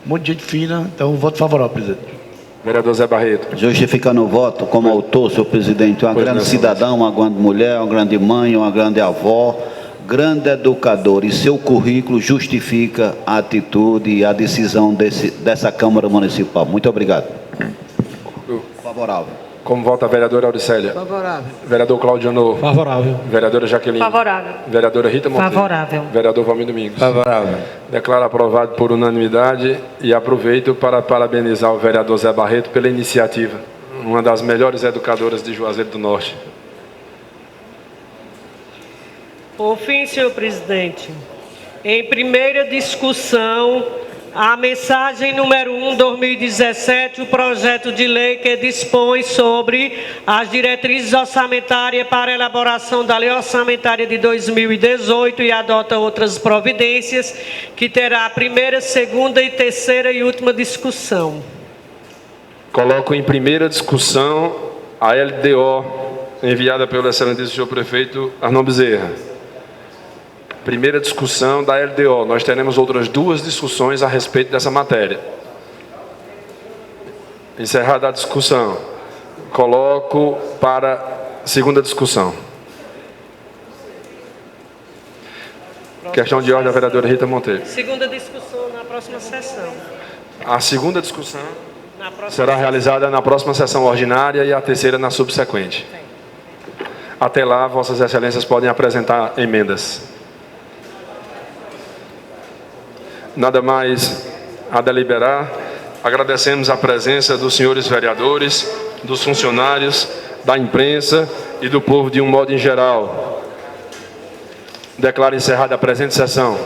muito gente fina. Então, voto favorável, presidente. Vereador Zé Barreto. Justificando o voto, como autor, senhor presidente, uma grande cidadã, uma grande mulher, uma grande mãe, uma grande avó, grande educadora, e seu currículo justifica a atitude e a decisão dessa Câmara Municipal. Muito obrigado. Favorável. Como vota a vereadora Auricélia? Favorável. Vereador Claudionor. Favorável. Vereadora Jaqueline. Favorável. Vereadora Rita Monteiro. Favorável. Vereador Valmir Domingos. Favorável. Declaro aprovado por unanimidade e aproveito para parabenizar o vereador Zé Barreto pela iniciativa. Uma das melhores educadoras de Juazeiro do Norte. Por fim, senhor presidente, em primeira discussão, a mensagem número 1/2017, o projeto de lei que dispõe sobre as diretrizes orçamentárias para a elaboração da lei orçamentária de 2018 e adota outras providências, que terá a primeira, segunda e terceira e última discussão. Coloco em primeira discussão a LDO, enviada pelo excelentíssimo senhor prefeito Arnon Bezerra. Primeira discussão da LDO. Nós teremos outras duas discussões a respeito dessa matéria. Encerrada a discussão, coloco para segunda discussão. Questão de ordem da vereadora Rita Monteiro. Segunda discussão na próxima sessão. A segunda discussão será realizada na próxima sessão ordinária e a terceira na subsequente. Até lá, vossas excelências podem apresentar emendas. Nada mais a deliberar. Agradecemos a presença dos senhores vereadores, dos funcionários, da imprensa e do povo de um modo em geral. Declaro encerrada a presente sessão.